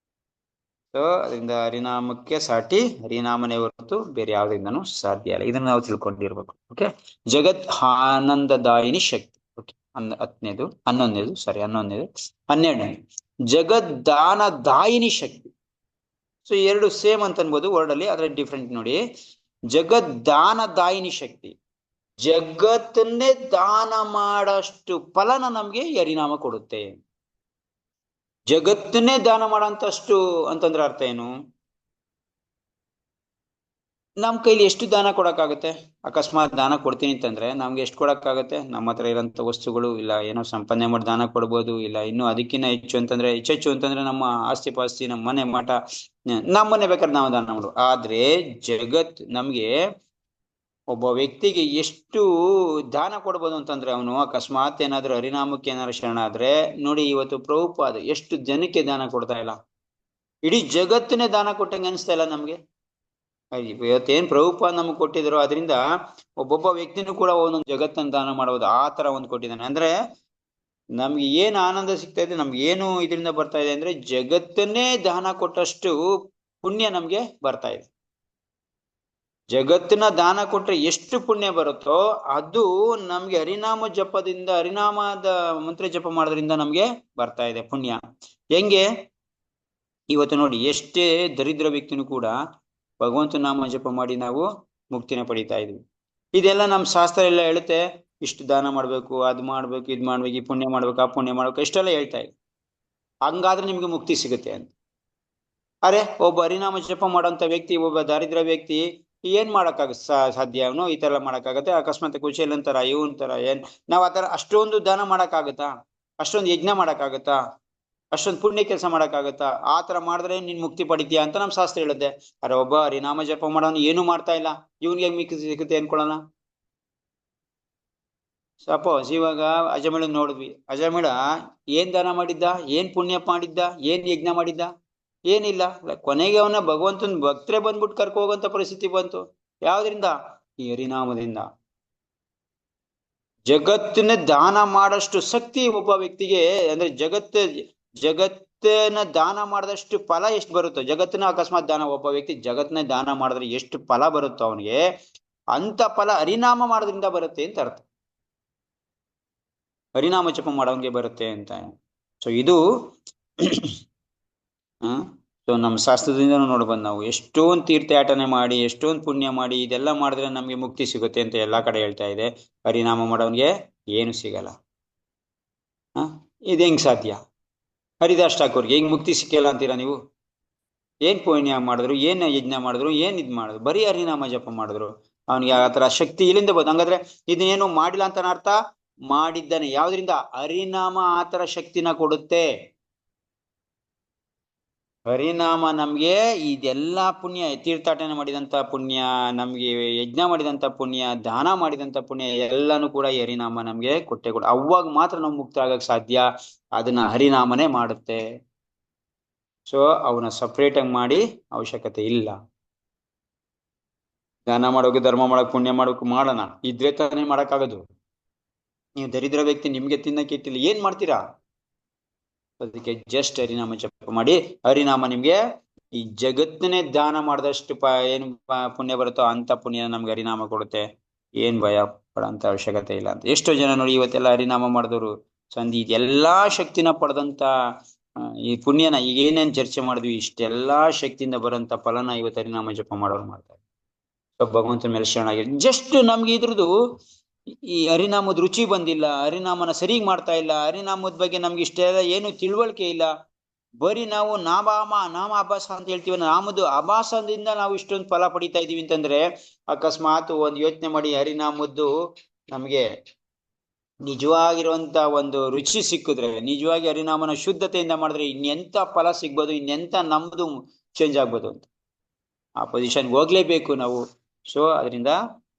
ಸೊ ಅದರಿಂದ ಹರಿನಾಮಕ್ಕೆ ಸಾಟಿ ಹರಿನಾಮನೇ ಹೊರತು ಬೇರೆ ಯಾವ್ದ್ರಿಂದನೂ ಸಾಧ್ಯ ಇಲ್ಲ. ಇದನ್ನ ನಾವು ತಿಳ್ಕೊಂಡಿರ್ಬೇಕು. ಓಕೆ, ಜಗತ್ ಆನಂದದಾಯಿನಿ ಶಕ್ತಿ. ಓಕೆ, 11ನೇದು 12ನೇದು ಜಗದ್ದಾನದಾಯಿನಿ ಶಕ್ತಿ. ಸೊ ಎರಡು ಸೇಮ್ ಅಂತ ಅನ್ಬೋದು ವರ್ಡ್ ಅಲ್ಲಿ, ಆದ್ರೆ ಡಿಫ್ರೆಂಟ್ ನೋಡಿ. ಜಗದ್ದಾನದಾಯಿನಿ ಶಕ್ತಿ, ಜಗತ್ತನ್ನೇ ದಾನ ಮಾಡಷ್ಟು ಫಲನ ನಮ್ಗೆ ಹರಿನಾಮ ಕೊಡುತ್ತೆ. ಜಗತ್ತನ್ನೇ ದಾನ ಮಾಡೋಂತಷ್ಟು ಅಂತಂದ್ರೆ ಅರ್ಥ ಏನು? ನಮ್ ಕೈಲಿ ಎಷ್ಟು ದಾನ ಕೊಡಕ್ಕಾಗತ್ತೆ? ಅಕಸ್ಮಾತ್ ದಾನ ಕೊಡ್ತೀನಿ ಅಂತಂದ್ರೆ ನಮ್ಗೆ ಎಷ್ಟು ಕೊಡಕ್ಕಾಗತ್ತೆ? ನಮ್ಮ ಹತ್ರ ಇರೋಂಥ ವಸ್ತುಗಳು ಇಲ್ಲ, ಏನೋ ಸಂಪಾದನೆ ಮಾಡಿ ದಾನ ಕೊಡ್ಬೋದು, ಇಲ್ಲ ಇನ್ನು ಅದಕ್ಕಿಂತ ಹೆಚ್ಚು ಅಂತಂದ್ರೆ ನಮ್ಮ ಆಸ್ತಿ ಪಾಸ್ತಿ, ನಮ್ಮ ಮನೆ ಮಠ, ನಮ್ಮನೆ ಬೇಕಾದ್ರೆ ನಾವು ದಾನ ಮಾಡು. ಆದ್ರೆ ಜಗತ್ ನಮ್ಗೆ, ಒಬ್ಬ ವ್ಯಕ್ತಿಗೆ ಎಷ್ಟು ದಾನ ಕೊಡ್ಬೋದು ಅಂತಂದ್ರೆ, ಅವನು ಅಕಸ್ಮಾತ್ ಏನಾದ್ರು ಹರಿನಾಮಕ್ಕೆ ಏನಾದ್ರು ಶರಣಾದ್ರೆ ನೋಡಿ, ಇವತ್ತು ಪ್ರಭುಪಾದ ಎಷ್ಟು ಜನಕ್ಕೆ ದಾನ ಕೊಡ್ತಾ ಇಲ್ಲ, ಇಡೀ ಜಗತ್ತನ್ನೇ ದಾನ ಕೊಟ್ಟಂಗೆ ಅನಿಸ್ತಾ ಇಲ್ಲ ನಮ್ಗೆ. ಇವತ್ತೇನ್ ಪ್ರಭುಪಾದ ನಮ್ಗೆ ಕೊಟ್ಟಿದ್ರು, ಅದರಿಂದ ಒಬ್ಬೊಬ್ಬ ವ್ಯಕ್ತಿನೂ ಕೂಡ ಒಂದೊಂದು ಜಗತ್ತನ್ನು ದಾನ ಮಾಡಬಹುದು, ಆ ತರ ಒಂದು ಕೊಟ್ಟಿದ್ದಾನೆ. ಅಂದ್ರೆ ನಮ್ಗೆ ಏನ್ ಆನಂದ ಸಿಗ್ತಾ ಇದೆ, ನಮ್ಗೆ ಏನು ಇದರಿಂದ ಬರ್ತಾ ಇದೆ ಅಂದ್ರೆ ಜಗತ್ತನ್ನೇ ದಾನ ಕೊಟ್ಟಷ್ಟು ಪುಣ್ಯ ನಮ್ಗೆ ಬರ್ತಾ ಇದೆ. ಜಗತ್ತಿನ ದಾನ ಕೊಟ್ರೆ ಎಷ್ಟು ಪುಣ್ಯ ಬರುತ್ತೋ ಅದು ನಮ್ಗೆ ಹರಿನಾಮ ಜಪದಿಂದ, ಹರಿನಾಮದ ಮಂತ್ರ ಜಪ ಮಾಡೋದ್ರಿಂದ ನಮ್ಗೆ ಬರ್ತಾ ಇದೆ ಪುಣ್ಯ. ಹೆಂಗೆ? ಇವತ್ತು ನೋಡಿ, ಎಷ್ಟೇ ದರಿದ್ರ ವ್ಯಕ್ತಿನೂ ಕೂಡ ಭಗವಂತ ನಾಮ ಜಪ ಮಾಡಿ ನಾವು ಮುಕ್ತಿನ ಪಡಿತಾ ಇದೀವಿ. ಇದೆಲ್ಲ ನಮ್ಮ ಶಾಸ್ತ್ರ ಎಲ್ಲ ಹೇಳುತ್ತೆ, ಇಷ್ಟು ದಾನ ಮಾಡ್ಬೇಕು, ಅದ್ ಮಾಡ್ಬೇಕು, ಇದ್ ಮಾಡ್ಬೇಕು, ಈ ಪುಣ್ಯ ಮಾಡ್ಬೇಕು, ಆ ಪುಣ್ಯ ಮಾಡ್ಬೇಕು, ಇಷ್ಟೆಲ್ಲ ಹೇಳ್ತಾ ಇದೆ. ಹಂಗಾದ್ರೆ ನಿಮ್ಗೆ ಮುಕ್ತಿ ಸಿಗುತ್ತೆ ಅಂತ. ಅರೆ, ಒಬ್ಬ ಹರಿನಾಮ ಜಪ ಮಾಡೋಂಥ ವ್ಯಕ್ತಿ, ಒಬ್ಬ ದಾರಿದ್ರ ವ್ಯಕ್ತಿ ಏನ್ ಸಾಧ್ಯ? ಅವನು ಈ ತರ ಮಾಡಕ್ಕಾಗತ್ತೆ? ಅಕಸ್ಮಾತ್ ಕುಶೇಲ್ ಅಂತಾರ, ಇವನ್ ತರ ನಾವ್ ಆತರ ಅಷ್ಟೊಂದು ದಾನ ಮಾಡಕ್ಕಾಗತ್ತಾ? ಅಷ್ಟೊಂದು ಯಜ್ಞ ಮಾಡಕ್ಕಾಗತ್ತಾ? ಅಷ್ಟೊಂದು ಪುಣ್ಯ ಕೆಲಸ ಮಾಡಕ್ಕಾಗತ್ತಾ? ಆ ತರ ಮಾಡಿದ್ರೆ ನೀನ್ ಮುಕ್ತಿ ಪಡಿತೀಯ ಅಂತ ನಮ್ ಶಾಸ್ತ್ರ ಹೇಳುತ್ತೆ. ಅರೆ, ಒಬ್ಬ ಹರಿನಾಮ ಜಪ ಮಾಡೋನು ಏನು ಮಾಡ್ತಾ ಇಲ್ಲ, ಇವನ್ಗೆ ಮಿಕ್ಕಿ ಸಿಗುತ್ತೆ ಅನ್ಕೊಳ್ಳೋಣ. ಸಪೋಸ್ ಇವಾಗ ಅಜಮೇಳ ನೋಡಿದ್ವಿ, ಅಜಮೇಳ ಏನ್ ದಾನ ಮಾಡಿದ್ದ, ಏನ್ ಪುಣ್ಯ ಮಾಡಿದ್ದ, ಏನ್ ಯಜ್ಞ ಮಾಡಿದ್ದ? ಏನಿಲ್ಲ. ಕೊನೆಗೆ ಅವನ ಭಗವಂತನ ಭಕ್ತರೇ ಬಂದ್ಬಿಟ್ಟು ಕರ್ಕೊ ಹೋಗುವಂತ ಪರಿಸ್ಥಿತಿ ಬಂತು. ಯಾವ್ದ್ರಿಂದ? ಈ ಹರಿನಾಮದಿಂದ. ಜಗತ್ತಿನ ದಾನ ಮಾಡಷ್ಟು ಶಕ್ತಿ ಒಬ್ಬ ವ್ಯಕ್ತಿಗೆ, ಅಂದ್ರೆ ಜಗತ್ತಿನ ದಾನ ಮಾಡಿದಷ್ಟು ಫಲ ಎಷ್ಟು ಬರುತ್ತೋ, ಜಗತ್ತಿನ ಅಕಸ್ಮಾತ್ ದಾನ, ಒಬ್ಬ ವ್ಯಕ್ತಿ ಜಗತ್ತನ್ನ ದಾನ ಮಾಡಿದ್ರೆ ಎಷ್ಟು ಫಲ ಬರುತ್ತೋ ಅವನಿಗೆ, ಅಂತ ಫಲ ಹರಿನಾಮ ಮಾಡೋದ್ರಿಂದ ಬರುತ್ತೆ ಅಂತ ಅರ್ಥ. ಹರಿನಾಮ ಜಪ ಮಾಡೋಂಗೆ ಬರುತ್ತೆ ಅಂತ. ಸೊ ಇದು ಸೊ ನಮ್ಮ ಶಾಸ್ತ್ರದಿಂದ ನೋಡ್ಬಂದ್ ನಾವು ಎಷ್ಟೊಂದು ತೀರ್ಥಯಾಟನೆ ಮಾಡಿ, ಎಷ್ಟೊಂದು ಪುಣ್ಯ ಮಾಡಿ, ಇದೆಲ್ಲ ಮಾಡಿದ್ರೆ ನಮ್ಗೆ ಮುಕ್ತಿ ಸಿಗುತ್ತೆ ಅಂತ ಎಲ್ಲಾ ಕಡೆ ಹೇಳ್ತಾ ಇದೆ. ಹರಿನಾಮ ಮಾಡೋನ್ಗೆ ಏನು ಸಿಗಲ್ಲ. ಇದು ಹೆಂಗ್ ಸಾಧ್ಯ? ಹರಿದಾಸ್ ಠಾಕೂರ್ಗೆ ಹೆಂಗ್ ಮುಕ್ತಿ ಸಿಕ್ಕಲ್ಲ ಅಂತೀರಾ ನೀವು? ಏನ್ ಪುಣ್ಯ ಮಾಡಿದ್ರು, ಏನ್ ಯಜ್ಞ ಮಾಡಿದ್ರು, ಏನ್ ಇದ್ ಮಾಡಿದ್ರು? ಬರೀ ಹರಿನಾಮ ಜಪ ಮಾಡಿದ್ರು. ಅವನಿಗೆ ಆ ತರ ಶಕ್ತಿ ಇಲ್ಲಿಂದ ಬಂದು. ಹಂಗಾದ್ರೆ ಇದನ್ನೇನು ಮಾಡಿಲ್ಲ ಅಂತ ಅರ್ಥ? ಮಾಡಿದ್ದಾನೆ. ಯಾವ್ದ್ರಿಂದ? ಹರಿನಾಮ ಆತರ ಶಕ್ತಿನ ಕೊಡುತ್ತೆ. ಹರಿನಾಮ ನಮ್ಗೆ ಇದೆಲ್ಲಾ ಪುಣ್ಯ, ತೀರ್ಥಾಟನೆ ಮಾಡಿದಂತ ಪುಣ್ಯ, ನಮ್ಗೆ ಯಜ್ಞ ಮಾಡಿದಂತ ಪುಣ್ಯ, ದಾನ ಮಾಡಿದಂತ ಪುಣ್ಯ ಎಲ್ಲಾನು ಕೂಡ ಈ ಹರಿನಾಮ ನಮ್ಗೆ ಕೊಟ್ಟೆ ಕೊಡ. ಅವಾಗ ಮಾತ್ರ ನಾವು ಮುಕ್ತ ಆಗಕ್ ಸಾಧ್ಯ. ಅದನ್ನ ಹರಿನಾಮನೇ ಮಾಡುತ್ತೆ. ಸೊ ಅವನ ಸಪ್ರೇಟ್ ಆಗಿ ಮಾಡಿ ಅವಶ್ಯಕತೆ ಇಲ್ಲ. ದಾನ ಮಾಡೋಕೆ, ಧರ್ಮ ಮಾಡೋಕೆ, ಪುಣ್ಯ ಮಾಡೋಕೆ ಮಾಡೋಣ, ಇದ್ರೆ ತಾನೇ ಮಾಡಕ್ಕಾಗದು. ನೀವು ದರಿದ್ರ ವ್ಯಕ್ತಿ, ನಿಮ್ಗೆ ತಿನ್ನಕ್ಕೆ ಇಟ್ಟಿಲ್ಲ, ಏನ್ ಮಾಡ್ತೀರಾ? ಅದಕ್ಕೆ ಜಸ್ಟ್ ಹರಿನಾಮ ಜಪ ಮಾಡಿ. ಹರಿನಾಮ ನಿಮ್ಗೆ ಈ ಜಗತ್ತನ್ನೇ ದಾನ ಮಾಡಿದಷ್ಟು ಏನು ಪುಣ್ಯ ಬರುತ್ತೋ ಅಂತ ಪುಣ್ಯ ನಮ್ಗೆ ಹರಿನಾಮ ಕೊಡುತ್ತೆ. ಏನ್ ಭಯ ಪಡೋಂತ ಅವಶ್ಯಕತೆ ಇಲ್ಲ ಅಂತ. ಎಷ್ಟೋ ಜನ ನೋಡಿ ಇವತ್ತೆಲ್ಲ ಹರಿನಾಮ ಮಾಡಿದವರು ಸಂಧಿ ಇದೆಲ್ಲಾ ಶಕ್ತಿನ ಪಡೆದಂತ ಈ ಪುಣ್ಯನ ಈಗ ಏನೇನ್ ಚರ್ಚೆ ಮಾಡಿದ್ವಿ ಇಷ್ಟೆಲ್ಲಾ ಶಕ್ತಿಯಿಂದ ಬರೋಂತ ಫಲನ ಇವತ್ತು ಹರಿನಾಮ ಜಪ ಮಾಡೋರು ಮಾಡ್ತಾರೆ. ಭಗವಂತನ ಮೇಲೆ ಶರಣಾಗಿ ಜಸ್ಟ್ ನಮ್ಗೆ ಇದ್ರದ್ದು ಈ ಹರಿನಾಮದ ರುಚಿ ಬಂದಿಲ್ಲ, ಹರಿನಾಮನ ಸರಿಗ್ ಮಾಡ್ತಾ ಇಲ್ಲ, ಹರಿನಾಮದ ಬಗ್ಗೆ ನಮ್ಗೆ ಇಷ್ಟೆಲ್ಲ ಏನು ತಿಳುವಳಿಕೆ ಇಲ್ಲ. ಬರೀ ನಾವು ನಾಮ ಅಭಾಸ ಅಂತ ಹೇಳ್ತೀವಿ. ನಾಮದ ಅಭಾಸದಿಂದ ನಾವು ಇಷ್ಟೊಂದು ಫಲ ಪಡಿತಾ ಇದೀವಿ ಅಂತಂದ್ರೆ ಅಕಸ್ಮಾತ್ ಒಂದ್ ಯೋಚನೆ ಮಾಡಿ, ಹರಿನಾಮದ್ದು ನಮ್ಗೆ ನಿಜವಾಗಿರುವಂತ ಒಂದು ರುಚಿ ಸಿಕ್ಕಿದ್ರೆ, ನಿಜವಾಗಿ ಹರಿನಾಮನ ಶುದ್ಧತೆಯಿಂದ ಮಾಡಿದ್ರೆ ಇನ್ನೆಂತ ಫಲ ಸಿಗ್ಬೋದು, ಇನ್ನೆಂತ ನಮ್ದು ಚೇಂಜ್ ಆಗ್ಬೋದು ಅಂತ ಆ ಪೊಸಿಷನ್ಗೆ ಹೋಗ್ಲೇಬೇಕು ನಾವು. ಸೊ ಅದರಿಂದ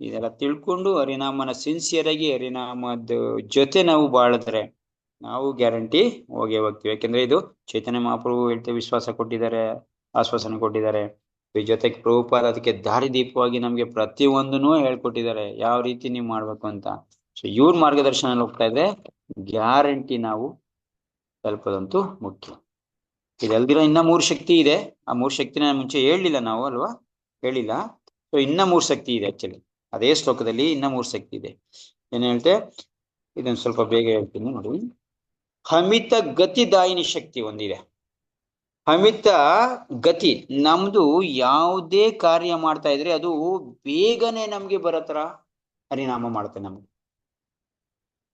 ಇದೆಲ್ಲ ತಿಳ್ಕೊಂಡು ಹರಿನಾಮನ ಸಿನ್ಸಿಯರ್ ಆಗಿ ಹರಿನಾಮದ ಜೊತೆ ನಾವು ಬಾಳಿದ್ರೆ ನಾವು ಗ್ಯಾರಂಟಿ ಹೋಗೇ ಹೋಗ್ತೀವಿ. ಯಾಕೆಂದ್ರೆ ಇದು ಚೈತನ್ಯ ಮಹಾಪ್ರಭು ಹೇಳ್ತೇವೆ ವಿಶ್ವಾಸ ಕೊಟ್ಟಿದ್ದಾರೆ, ಆಶ್ವಾಸನೆ ಕೊಟ್ಟಿದ್ದಾರೆ. ಈ ಜೊತೆಗೆ ಪ್ರಭುಪಾದ ಅದಕ್ಕೆ ದಾರಿದೀಪವಾಗಿ ನಮ್ಗೆ ಪ್ರತಿಯೊಂದನ್ನು ಹೇಳ್ಕೊಟ್ಟಿದ್ದಾರೆ ಯಾವ ರೀತಿ ನೀವು ಮಾಡ್ಬೇಕು ಅಂತ. ಸೊ ಇವ್ರ ಮಾರ್ಗದರ್ಶನ ಹೋಗ್ತಾ ಇದ್ರೆ ಗ್ಯಾರಂಟಿ ನಾವು ತಲುಪೋದಂತೂ ಮುಖ್ಯ. ಇದಲ್ದಿರೋ ಇನ್ನ 3 ಶಕ್ತಿ ಇದೆ. ಆ 3 ಶಕ್ತಿನ ಮುಂಚೆ ಹೇಳಲಿಲ್ಲ ನಾವು ಅಲ್ವಾ, ಹೇಳಿಲ್ಲ. ಸೊ ಇನ್ನ 3 ಶಕ್ತಿ ಇದೆ ಆಕ್ಚುಲಿ ಅದೇ ಶ್ಲೋಕದಲ್ಲಿ ಇನ್ನ 3 ಶಕ್ತಿ ಇದೆ. ಏನ್ ಹೇಳ್ತೆ ಇದನ್ನ ಸ್ವಲ್ಪ ಬೇಗ ಹೇಳ್ತೀನಿ ನೋಡಿ. ಹಮಿತ ಗತಿದಾಯಿನಿ ಶಕ್ತಿ ಒಂದಿದೆ. ಹಮಿತ ಗತಿ, ನಮ್ದು ಯಾವುದೇ ಕಾರ್ಯ ಮಾಡ್ತಾ ಇದ್ರೆ ಅದು ಬೇಗನೆ ನಮ್ಗೆ ಬರತ್ರ ಹರಿನಾಮ ಮಾಡುತ್ತೆ ನಮ್ಗೆ.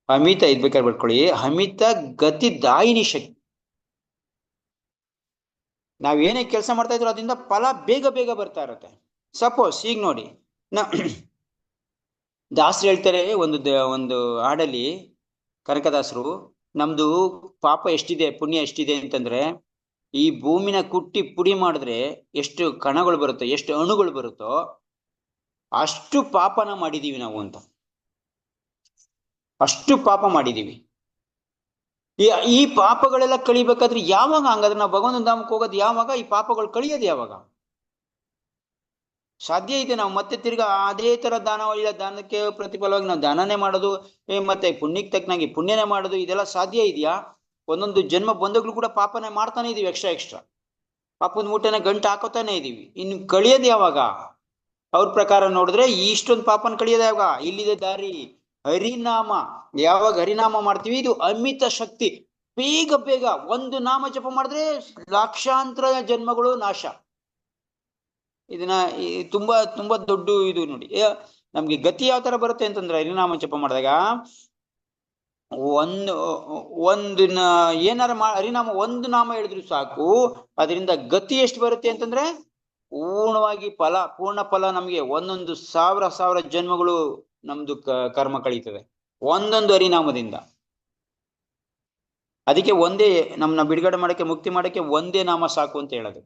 ಹಮಿತ ಇದ್ ಬೇಕಾದ್ರೆ ಬರ್ಕೊಳ್ಳಿ, ಹಮಿತ ಗತಿದಾಯಿನಿ ಶಕ್ತಿ. ನಾವ್ ಏನೇ ಕೆಲಸ ಮಾಡ್ತಾ ಇದ್ರು ಅದರಿಂದ ಫಲ ಬೇಗ ಬೇಗ ಬರ್ತಾ ಇರುತ್ತೆ. ಸಪೋಸ್ ಈಗ ನೋಡಿ, ದಾಸರು ಹೇಳ್ತಾರೆ ಒಂದು ಹಾಡಲ್ಲಿ, ಕನಕದಾಸರು, ನಮ್ದು ಪಾಪ ಎಷ್ಟಿದೆ ಪುಣ್ಯ ಎಷ್ಟಿದೆ ಅಂತಂದ್ರೆ ಈ ಭೂಮಿನ ಕುಟ್ಟಿ ಪುಡಿ ಮಾಡಿದ್ರೆ ಎಷ್ಟು ಕಣಗಳು ಬರುತ್ತೋ, ಎಷ್ಟು ಅಣುಗಳು ಬರುತ್ತೋ ಅಷ್ಟು ಪಾಪನ ಮಾಡಿದೀವಿ ನಾವು ಅಂತ. ಅಷ್ಟು ಪಾಪ ಮಾಡಿದೀವಿ. ಈ ಪಾಪಗಳೆಲ್ಲ ಕಳಿಬೇಕಾದ್ರೆ ಯಾವಾಗ? ಹಂಗಾದ್ರೆ ನಾವು ಭಗವಂತನ ಧಾಮಕ್ಕೆ ಹೋಗೋದು ಯಾವಾಗ? ಈ ಪಾಪಗಳು ಕಳಿಯೋದು ಯಾವಾಗ? ಸಾಧ್ಯ ಇದೆ ನಾವು ಮತ್ತೆ ತಿರ್ಗಾ ಅದೇ ತರ ದಾನಕ್ಕೆ ಪ್ರತಿಫಲವಾಗಿ ನಾವು ದಾನನೇ ಮಾಡೋದು, ಮತ್ತೆ ಪುಣ್ಯಕ್ಕೆ ತಕ್ಕನಾಗಿ ಪುಣ್ಯನೇ ಮಾಡೋದು, ಇದೆಲ್ಲ ಸಾಧ್ಯ ಇದೆಯಾ? ಒಂದೊಂದು ಜನ್ಮ ಬಂದಾಗ್ಲೂ ಕೂಡ ಪಾಪನೇ ಮಾಡ್ತಾನೆ ಇದೀವಿ, ಎಕ್ಸ್ಟ್ರಾ ಪಾಪದ ಮೂಟೆನ ಗಂಟು ಹಾಕೋತಾನೆ ಇದೀವಿ. ಇನ್ನು ಕಳಿಯೋದು ಯಾವಾಗ? ಅವ್ರ ಪ್ರಕಾರ ನೋಡಿದ್ರೆ ಇಷ್ಟೊಂದು ಪಾಪನ ಕಳಿಯೋದು ಯಾವಾಗ? ಇಲ್ಲಿದೆ ದಾರಿ, ಹರಿನಾಮ. ಯಾವಾಗ ಹರಿನಾಮ ಮಾಡ್ತೀವಿ ಇದು ಅಮಿತ ಶಕ್ತಿ. ಬೇಗ ಬೇಗ ಒಂದು ನಾಮ ಜಪ ಮಾಡಿದ್ರೆ ಲಕ್ಷಾಂತರ ಜನ್ಮಗಳು ನಾಶ. ಇದನ್ನ ತುಂಬಾ ತುಂಬಾ ದೊಡ್ಡ ಇದು ನೋಡಿ. ನಮ್ಗೆ ಗತಿ ಯಾವ ತರ ಬರುತ್ತೆ ಅಂತಂದ್ರೆ ಹರಿನಾಮ ಜಪ ಮಾಡಿದಾಗ ಏನಾರ ಹರಿನಾಮ ಒಂದು ನಾಮ ಹೇಳಿದ್ರು ಸಾಕು, ಅದರಿಂದ ಗತಿ ಎಷ್ಟು ಬರುತ್ತೆ ಅಂತಂದ್ರೆ ಪೂರ್ಣವಾಗಿ ಪೂರ್ಣ ಫಲ ನಮ್ಗೆ ಒಂದೊಂದು ಸಾವಿರ ಜನ್ಮಗಳು ನಮ್ದು ಕರ್ಮ ಕಳೀತದೆ ಒಂದೊಂದು ಹರಿನಾಮದಿಂದ. ಅದಕ್ಕೆ ಒಂದೇ ನಮ್ನ ಬಿಡುಗಡೆ ಮಾಡಕ್ಕೆ, ಮುಕ್ತಿ ಮಾಡಕ್ಕೆ ಒಂದೇ ನಾಮ ಸಾಕು ಅಂತ ಹೇಳೋದು.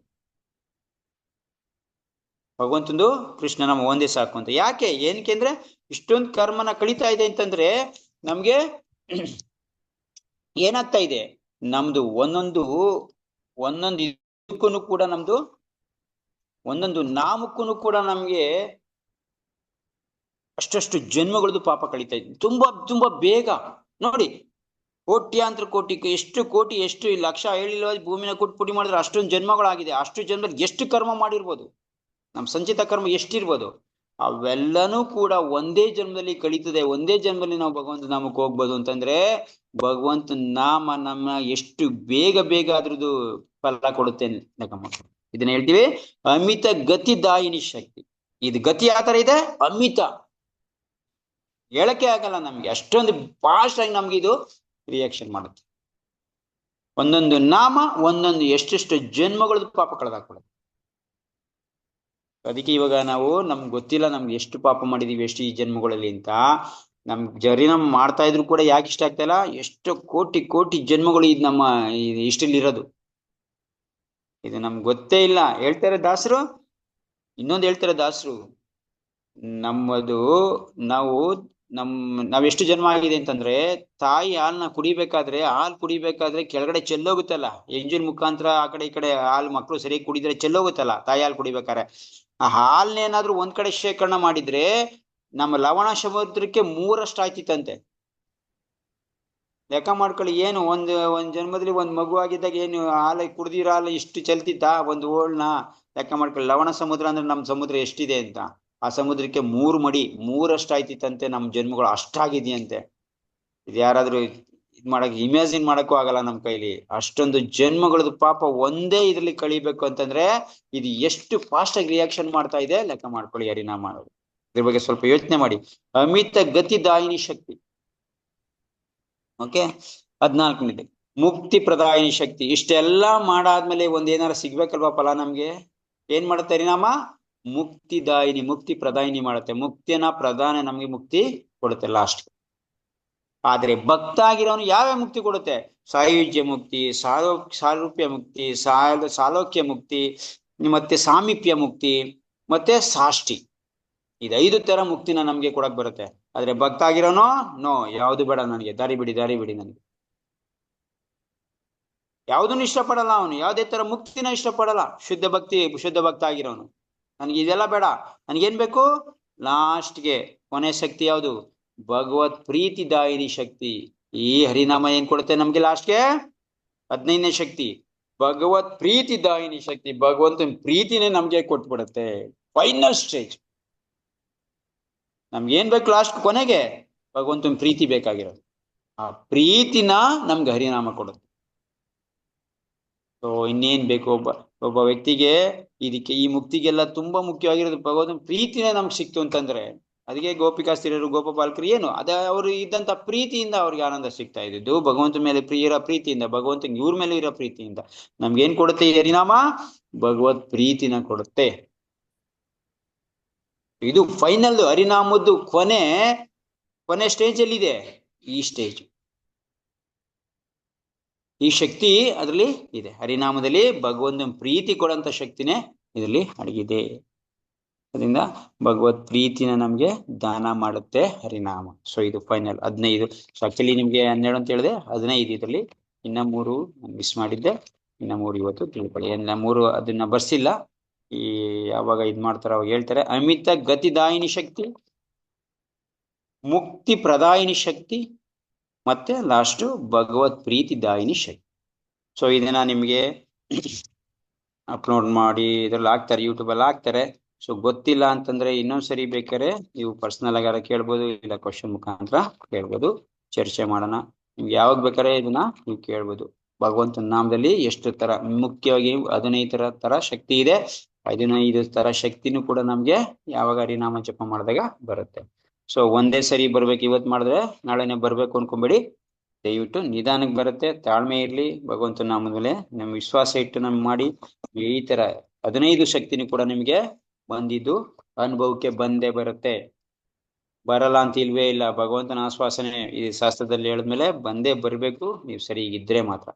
ಭಗವಂತಂದು ಕೃಷ್ಣನಾಮ ಒಂದೇ ಸಾಕು ಅಂತ. ಯಾಕೆ? ಏನಕ್ಕೆ ಅಂದ್ರೆ ಇಷ್ಟೊಂದು ಕರ್ಮನ ಕಳೀತಾ ಇದೆ ಅಂತಂದ್ರೆ ನಮ್ಗೆ ಏನಾಗ್ತಾ ಇದೆ, ನಮ್ದು ಒಂದೊಂದು ಇದಕ್ಕೂ ಕೂಡ, ನಮ್ದು ಒಂದೊಂದು ನಾಮಕ್ಕೂ ಕೂಡ ನಮ್ಗೆ ಅಷ್ಟಷ್ಟು ಜನ್ಮಗಳದ್ದು ಪಾಪ ಕಳೀತಾ ಇದೆ ತುಂಬಾ ತುಂಬಾ ಬೇಗ. ನೋಡಿ, ಕೋಟ್ಯಾಂತರ ಕೋಟಿ, ಎಷ್ಟು ಲಕ್ಷ ಹೇಳಿಲ್ವ, ಭೂಮಿನ ಕೊಟ್ಟು ಪುಡಿ ಮಾಡಿದ್ರೆ ಅಷ್ಟೊಂದು ಜನ್ಮಗಳಾಗಿದೆ. ಅಷ್ಟು ಜನ್ಮದಲ್ಲಿ ಎಷ್ಟು ಕರ್ಮ ಮಾಡಿರ್ಬೋದು, ನಮ್ ಸಂಚಿತ ಕರ್ಮ ಎಷ್ಟಿರ್ಬೋದು, ಅವೆಲ್ಲನೂ ಕೂಡ ಒಂದೇ ಜನ್ಮದಲ್ಲಿ ಕಳೀತದೆ. ಒಂದೇ ಜನ್ಮದಲ್ಲಿ ನಾವು ಭಗವಂತ ನಾಮಕ್ಕೆ ಹೋಗ್ಬೋದು ಅಂತಂದ್ರೆ ಭಗವಂತ ನಾಮ ನಮ್ಮ ಎಷ್ಟು ಬೇಗ ಬೇಗ ಅದ್ರದ್ದು ಫಲ ಕೊಡುತ್ತೆ. ಇದನ್ನ ಹೇಳ್ತೀವಿ ಅಮಿತ ಗತಿದಾಯಿನಿ ಶಕ್ತಿ. ಇದು ಗತಿ ಯಾವ ತರ ಇದೆ? ಅಮಿತ, ಹೇಳಕ್ಕೆ ಆಗಲ್ಲ ನಮ್ಗೆ, ಅಷ್ಟೊಂದು ಫಾಸ್ಟ್ ಆಗಿ ನಮ್ಗೆ ಇದು ರಿಯಾಕ್ಷನ್ ಮಾಡುತ್ತೆ. ಒಂದೊಂದು ನಾಮ ಒಂದೊಂದು ಎಷ್ಟೆಷ್ಟು ಜನ್ಮಗಳದ್ದು ಪಾಪ ಕಳೆದಾಕ್ಬಿಡುತ್ತೆ. ಅದಕ್ಕೆ ಇವಾಗ ನಮ್ಗೆ ಗೊತ್ತಿಲ್ಲ ನಮ್ಗೆ ಎಷ್ಟು ಪಾಪ ಮಾಡಿದೀವಿ, ಎಷ್ಟು ಈ ಜನ್ಮಗಳಲ್ಲಿ ಅಂತ. ಹರಿನಾಮ ಮಾಡ್ತಾ ಇದ್ರು ಕೂಡ ಯಾಕೆ ಇಷ್ಟ ಆಗ್ತಾ ಇಲ್ಲ? ಎಷ್ಟು ಕೋಟಿ ಜನ್ಮಗಳು ಇದು ನಮ್ಮ ಇಷ್ಟಲ್ಲಿ ಇರೋದು, ಇದು ನಮ್ಗೆ ಗೊತ್ತೇ ಇಲ್ಲ. ಹೇಳ್ತಾರೆ ದಾಸರು, ಇನ್ನೊಂದು ಹೇಳ್ತಾರೆ ದಾಸರು, ನಾವೆಷ್ಟು ಜನ್ಮ ಆಗಿದೆ ಅಂತಂದ್ರೆ, ತಾಯಿ ಹಾಲು ಕುಡಿಬೇಕಾದ್ರೆ ಕೆಳಗಡೆ ಚೆಲ್ಲೋಗುತ್ತಲ್ಲ, ಎಂಜಿನ್ ಮುಖಾಂತರ ಆ ಕಡೆ ಈ ಕಡೆ ಹಾಲು ಮಕ್ಕಳು ಸರಿಯಾಗಿ ಕುಡಿದ್ರೆ ಚೆಲ್ಲೋಗುತ್ತಲ್ಲ. ತಾಯಿ ಹಾಲು ಕುಡಿಬೇಕಾದ್ರೆ ಆ ಹಾಲ್ನೇನಾದ್ರೂ ಒಂದ್ ಕಡೆ ಶೇಖರಣೆ ಮಾಡಿದ್ರೆ ನಮ್ಮ ಲವಣ ಸಮುದ್ರಕ್ಕೆ 3 ಆಯ್ತಿತ್ತಂತೆ. ಲೆಕ್ಕ ಮಾಡ್ಕೊಳ್ಳಿ. ಏನು ಒಂದ್ ಜನ್ಮದಲ್ಲಿ ಒಂದ್ ಮಗು ಆಗಿದ್ದಾಗ ಏನು ಹಾಲು ಕುಡ್ದಿರೋ ಹಾಲು ಇಷ್ಟು ಚೆಲ್ತಿತ್ತ ಒಂದು ಓಳ್ನ? ಲೆಕ್ಕ ಮಾಡ್ಕೊಳ್ಳಿ. ಲವಣ ಸಮುದ್ರ ಅಂದ್ರೆ ನಮ್ ಸಮುದ್ರ ಎಷ್ಟಿದೆ ಅಂತ, ಆ ಸಮುದ್ರಕ್ಕೆ 3 ಆಯ್ತಿತ್ತಂತೆ. ನಮ್ ಜನ್ಮಗಳು ಅಷ್ಟಾಗಿದೆಯಂತೆ. ಇದು ಯಾರಾದ್ರೂ ಮಾಡಕ್ ಇಮ್ಯಾಜಿನ್ ಮಾಡಕ್ಕೂ ಆಗಲ್ಲ ನಮ್ ಕೈಲಿ. ಅಷ್ಟೊಂದು ಜನ್ಮಗಳದ್ದು ಪಾಪ ಒಂದೇ ಇದ್ರಲ್ಲಿ ಕಳಿಬೇಕು ಅಂತಂದ್ರೆ ಇದು ಎಷ್ಟು ಫಾಸ್ಟ್ ಆಗಿ ರಿಯಾಕ್ಷನ್ ಮಾಡ್ತಾ ಇದೆ ಲೆಕ್ಕ ಮಾಡ್ಕೊಳ್ಳಿ ಹರಿನಾಮ ಮಾಡೋದು. ಇದ್ರ ಬಗ್ಗೆ ಸ್ವಲ್ಪ ಯೋಚನೆ ಮಾಡಿ. ಅಮಿತ ಗತಿದಾಯಿನಿ ಶಕ್ತಿ. ಓಕೆ, 14ನೇದು ಮುಕ್ತಿ ಪ್ರದಾಯಿನಿ ಶಕ್ತಿ. ಇಷ್ಟೆಲ್ಲಾ ಮಾಡಾದ್ಮೇಲೆ ಒಂದೇನಾರ ಸಿಗ್ಬೇಕಲ್ವಾ ಫಲ ನಮ್ಗೆ. ಏನ್ ಮಾಡುತ್ತೆ ಹರಿನಾಮ? ಮುಕ್ತಿದಾಯಿನಿ, ಮುಕ್ತಿ ಪ್ರದಾಯಿನಿ ಮಾಡುತ್ತೆ. ಮುಕ್ತಿನ ಪ್ರಧಾನ ನಮ್ಗೆ ಮುಕ್ತಿ ಕೊಡುತ್ತೆ ಲಾಸ್ಟ್. ಆದ್ರೆ ಭಕ್ತ ಆಗಿರೋನು ಯಾವ್ಯಾವ ಮುಕ್ತಿ ಕೊಡುತ್ತೆ? ಸಾಯುಜ್ಯ ಮುಕ್ತಿ, ಸಾರೂಪ್ಯ ಮುಕ್ತಿ, ಸಾಲೋಕ್ಯ ಮುಕ್ತಿ, ಮತ್ತೆ ಸಾಮೀಪ್ಯ ಮುಕ್ತಿ, ಮತ್ತೆ ಸಾಷ್ಟಿ. ಇದೈದು ತರ ಮುಕ್ತಿನ ನಮ್ಗೆ ಕೊಡಕ್ ಬರುತ್ತೆ. ಆದ್ರೆ ಭಕ್ತ ಆಗಿರೋನು ನೋ, ಯಾವ್ದು ಬೇಡ ನನಗೆ, ದಾರಿ ಬಿಡಿ ನನಗೆ. ಯಾವ್ದನ್ನು ಇಷ್ಟಪಡಲ್ಲ ಅವನು, ಯಾವ್ದೇ ತರ ಮುಕ್ತಿನ ಇಷ್ಟಪಡಲ್ಲ. ಶುದ್ಧ ಭಕ್ತ ಆಗಿರೋನು ನನಗೆ ಇದೆಲ್ಲ ಬೇಡ, ನನ್ಗೇನ್ ಬೇಕು? ಲಾಸ್ಟ್ಗೆ ಕೊನೆ ಶಕ್ತಿ ಯಾವುದು? ಭಗವತ್ ಪ್ರೀತಿದಾಯಿನಿ ಶಕ್ತಿ. ಈ ಹರಿನಾಮ ಏನ್ ಕೊಡುತ್ತೆ ನಮ್ಗೆ ಲಾಸ್ಟ್ಗೆ? 15ನೇ ಶಕ್ತಿ ಭಗವತ್ ಪ್ರೀತಿದಾಯಿನಿ ಶಕ್ತಿ. ಭಗವಂತನ ಪ್ರೀತಿನೇ ನಮ್ಗೆ ಕೊಟ್ಬಿಡುತ್ತೆ. Final stage. ನಮ್ಗೆ ಏನ್ ಬೇಕು ಲಾಸ್ಟ್ ಕೊನೆಗೆ? ಭಗವಂತನ ಪ್ರೀತಿ ಬೇಕಾಗಿರೋದು. ಆ ಪ್ರೀತಿನ ನಮ್ಗೆ ಹರಿನಾಮ ಕೊಡುತ್ತೆ. ಸೊ ಇನ್ನೇನ್ ಬೇಕು? ಒಬ್ಬ ವ್ಯಕ್ತಿಗೆ ಇದಕ್ಕೆ ಈ ಮುಕ್ತಿಗೆಲ್ಲ ತುಂಬಾ ಮುಖ್ಯವಾಗಿರೋದು ಭಗವಂತನ ಪ್ರೀತಿನೇ ನಮ್ಗೆ ಸಿಕ್ತು ಅಂತಂದ್ರೆ, ಅದಕ್ಕೆ ಗೋಪಿಕಾಸ್ತ್ರೀಯರು ಗೋಪಪಾಲಕರು ಏನು ಅವರು ಇದ್ದಂತ ಪ್ರೀತಿಯಿಂದ ಅವ್ರಿಗೆ ಆನಂದ ಸಿಗ್ತಾ ಇದ್ದು. ಭಗವಂತನ ಮೇಲೆ ಇರೋ ಪ್ರೀತಿಯಿಂದ, ಭಗವಂತನ ಇವ್ರ ಮೇಲೆ ಇರೋ ಪ್ರೀತಿಯಿಂದ ನಮ್ಗೆ ಏನ್ ಕೊಡುತ್ತೆ ಈ ಹರಿನಾಮ? ಭಗವತ್ ಪ್ರೀತಿನ ಕೊಡುತ್ತೆ. ಇದು ಫೈನಲ್ ಹರಿನಾಮದ್ದು ಕೊನೆ ಸ್ಟೇಜ್ ಅಲ್ಲಿ ಇದೆ. ಈ ಸ್ಟೇಜ್, ಈ ಶಕ್ತಿ ಅದರಲ್ಲಿ ಇದೆ. ಹರಿನಾಮದಲ್ಲಿ ಭಗವಂತನ ಪ್ರೀತಿ ಕೊಡಂತ ಶಕ್ತಿನೇ ಇದರಲ್ಲಿ ಅಡಗಿದೆ. ಅದರಿಂದ ಭಗವತ್ ಪ್ರೀತಿನ ನಮ್ಗೆ ದಾನ ಮಾಡುತ್ತೆ ಹರಿನಾಮ. ಸೊ ಇದು ಫೈನಲ್ 15. ಸೊ ಆಕ್ಚುಲಿ ನಿಮ್ಗೆ 12 ಅಂತ ಹೇಳಿದೆ, 15 ಇದರಲ್ಲಿ. ಇನ್ನ 3 ಮಿಸ್ ಮಾಡಿದ್ದೆ, ಇನ್ನ 3 ಇವತ್ತು ತಿಳ್ಕೊಳ್ಳಿ. ಇನ್ನ 3 ಅದನ್ನ ಬರ್ಸಿಲ್ಲ, ಈ ಯಾವಾಗ ಇದ್ ಮಾಡ್ತಾರ ಅವಾಗ ಹೇಳ್ತಾರೆ. ಅಮಿತ ಗತಿದಾಯಿನಿ ಶಕ್ತಿ, ಮುಕ್ತಿ ಪ್ರದಾಯಿನಿ ಶಕ್ತಿ, ಮತ್ತೆ ಲಾಸ್ಟ್ ಭಗವತ್ ಪ್ರೀತಿದಾಯಿನಿ ಶಕ್ತಿ. ಸೊ ಇದನ್ನ ನಿಮ್ಗೆ ಅಪ್ಲೋಡ್ ಮಾಡಿ ಇದ್ರಲ್ಲಿ ಹಾಕ್ತಾರೆ, ಯೂಟ್ಯೂಬ್ ಅಲ್ಲಿ ಹಾಕ್ತಾರೆ. ಸೊ ಗೊತ್ತಿಲ್ಲ ಅಂತಂದ್ರೆ ಇನ್ನೊಂದ್ಸರಿ ಬೇಕಾದ್ರೆ ನೀವು ಪರ್ಸನಲ್ ಆಗಾರ ಕೇಳ್ಬೋದು, ಇಲ್ಲ ಕ್ವಶನ್ ಮುಖಾಂತರ ಕೇಳ್ಬೋದು, ಚರ್ಚೆ ಮಾಡೋಣ. ನಿಮ್ಗೆ ಯಾವಾಗ ಬೇಕಾದ್ರೆ ಇದನ್ನ ನೀವು ಕೇಳ್ಬೋದು. ಭಗವಂತನ ನಾಮದಲ್ಲಿ ಎಷ್ಟು ತರ ಮುಖ್ಯವಾಗಿ 15 ತರ ಶಕ್ತಿ ಇದೆ. 15 ತರ ಶಕ್ತಿನೂ ಕೂಡ ನಮ್ಗೆ ಯಾವಾಗ ಹರಿನಾಮ ಜಪ ಮಾಡಿದಾಗ ಬರುತ್ತೆ. ಸೊ ಒಂದೇ ಸರಿ ಬರ್ಬೇಕು, ಇವತ್ತು ಮಾಡಿದ್ರೆ ನಾಳೆನೆ ಬರ್ಬೇಕು ಅನ್ಕೊಂಬೇಡಿ. ದಯವಿಟ್ಟು ನಿಧಾನಕ್ಕೆ ಬರುತ್ತೆ, ತಾಳ್ಮೆ ಇರ್ಲಿ. ಭಗವಂತನ ನಾಮದ ಮೇಲೆ ನಮ್ ವಿಶ್ವಾಸ ಇಟ್ಟು ನಮ್ ಮಾಡಿ ಈ ತರ 15 ಶಕ್ತಿನೂ ಕೂಡ ನಿಮ್ಗೆ ಬಂದಿದ್ದು ಅನುಭವಕ್ಕೆ ಬಂದೇ ಬರುತ್ತೆ. ಬರಲ್ಲ ಅಂತ ಇಲ್ವೇ ಇಲ್ಲ. ಭಗವಂತನ ಆಶ್ವಾಸನೆ ಈ ಶಾಸ್ತ್ರದಲ್ಲಿ ಹೇಳಿದ್ಮೇಲೆ ಬಂದೇ ಬರ್ಬೇಕು, ನೀವು ಸರಿ ಇದ್ರೆ ಮಾತ್ರ.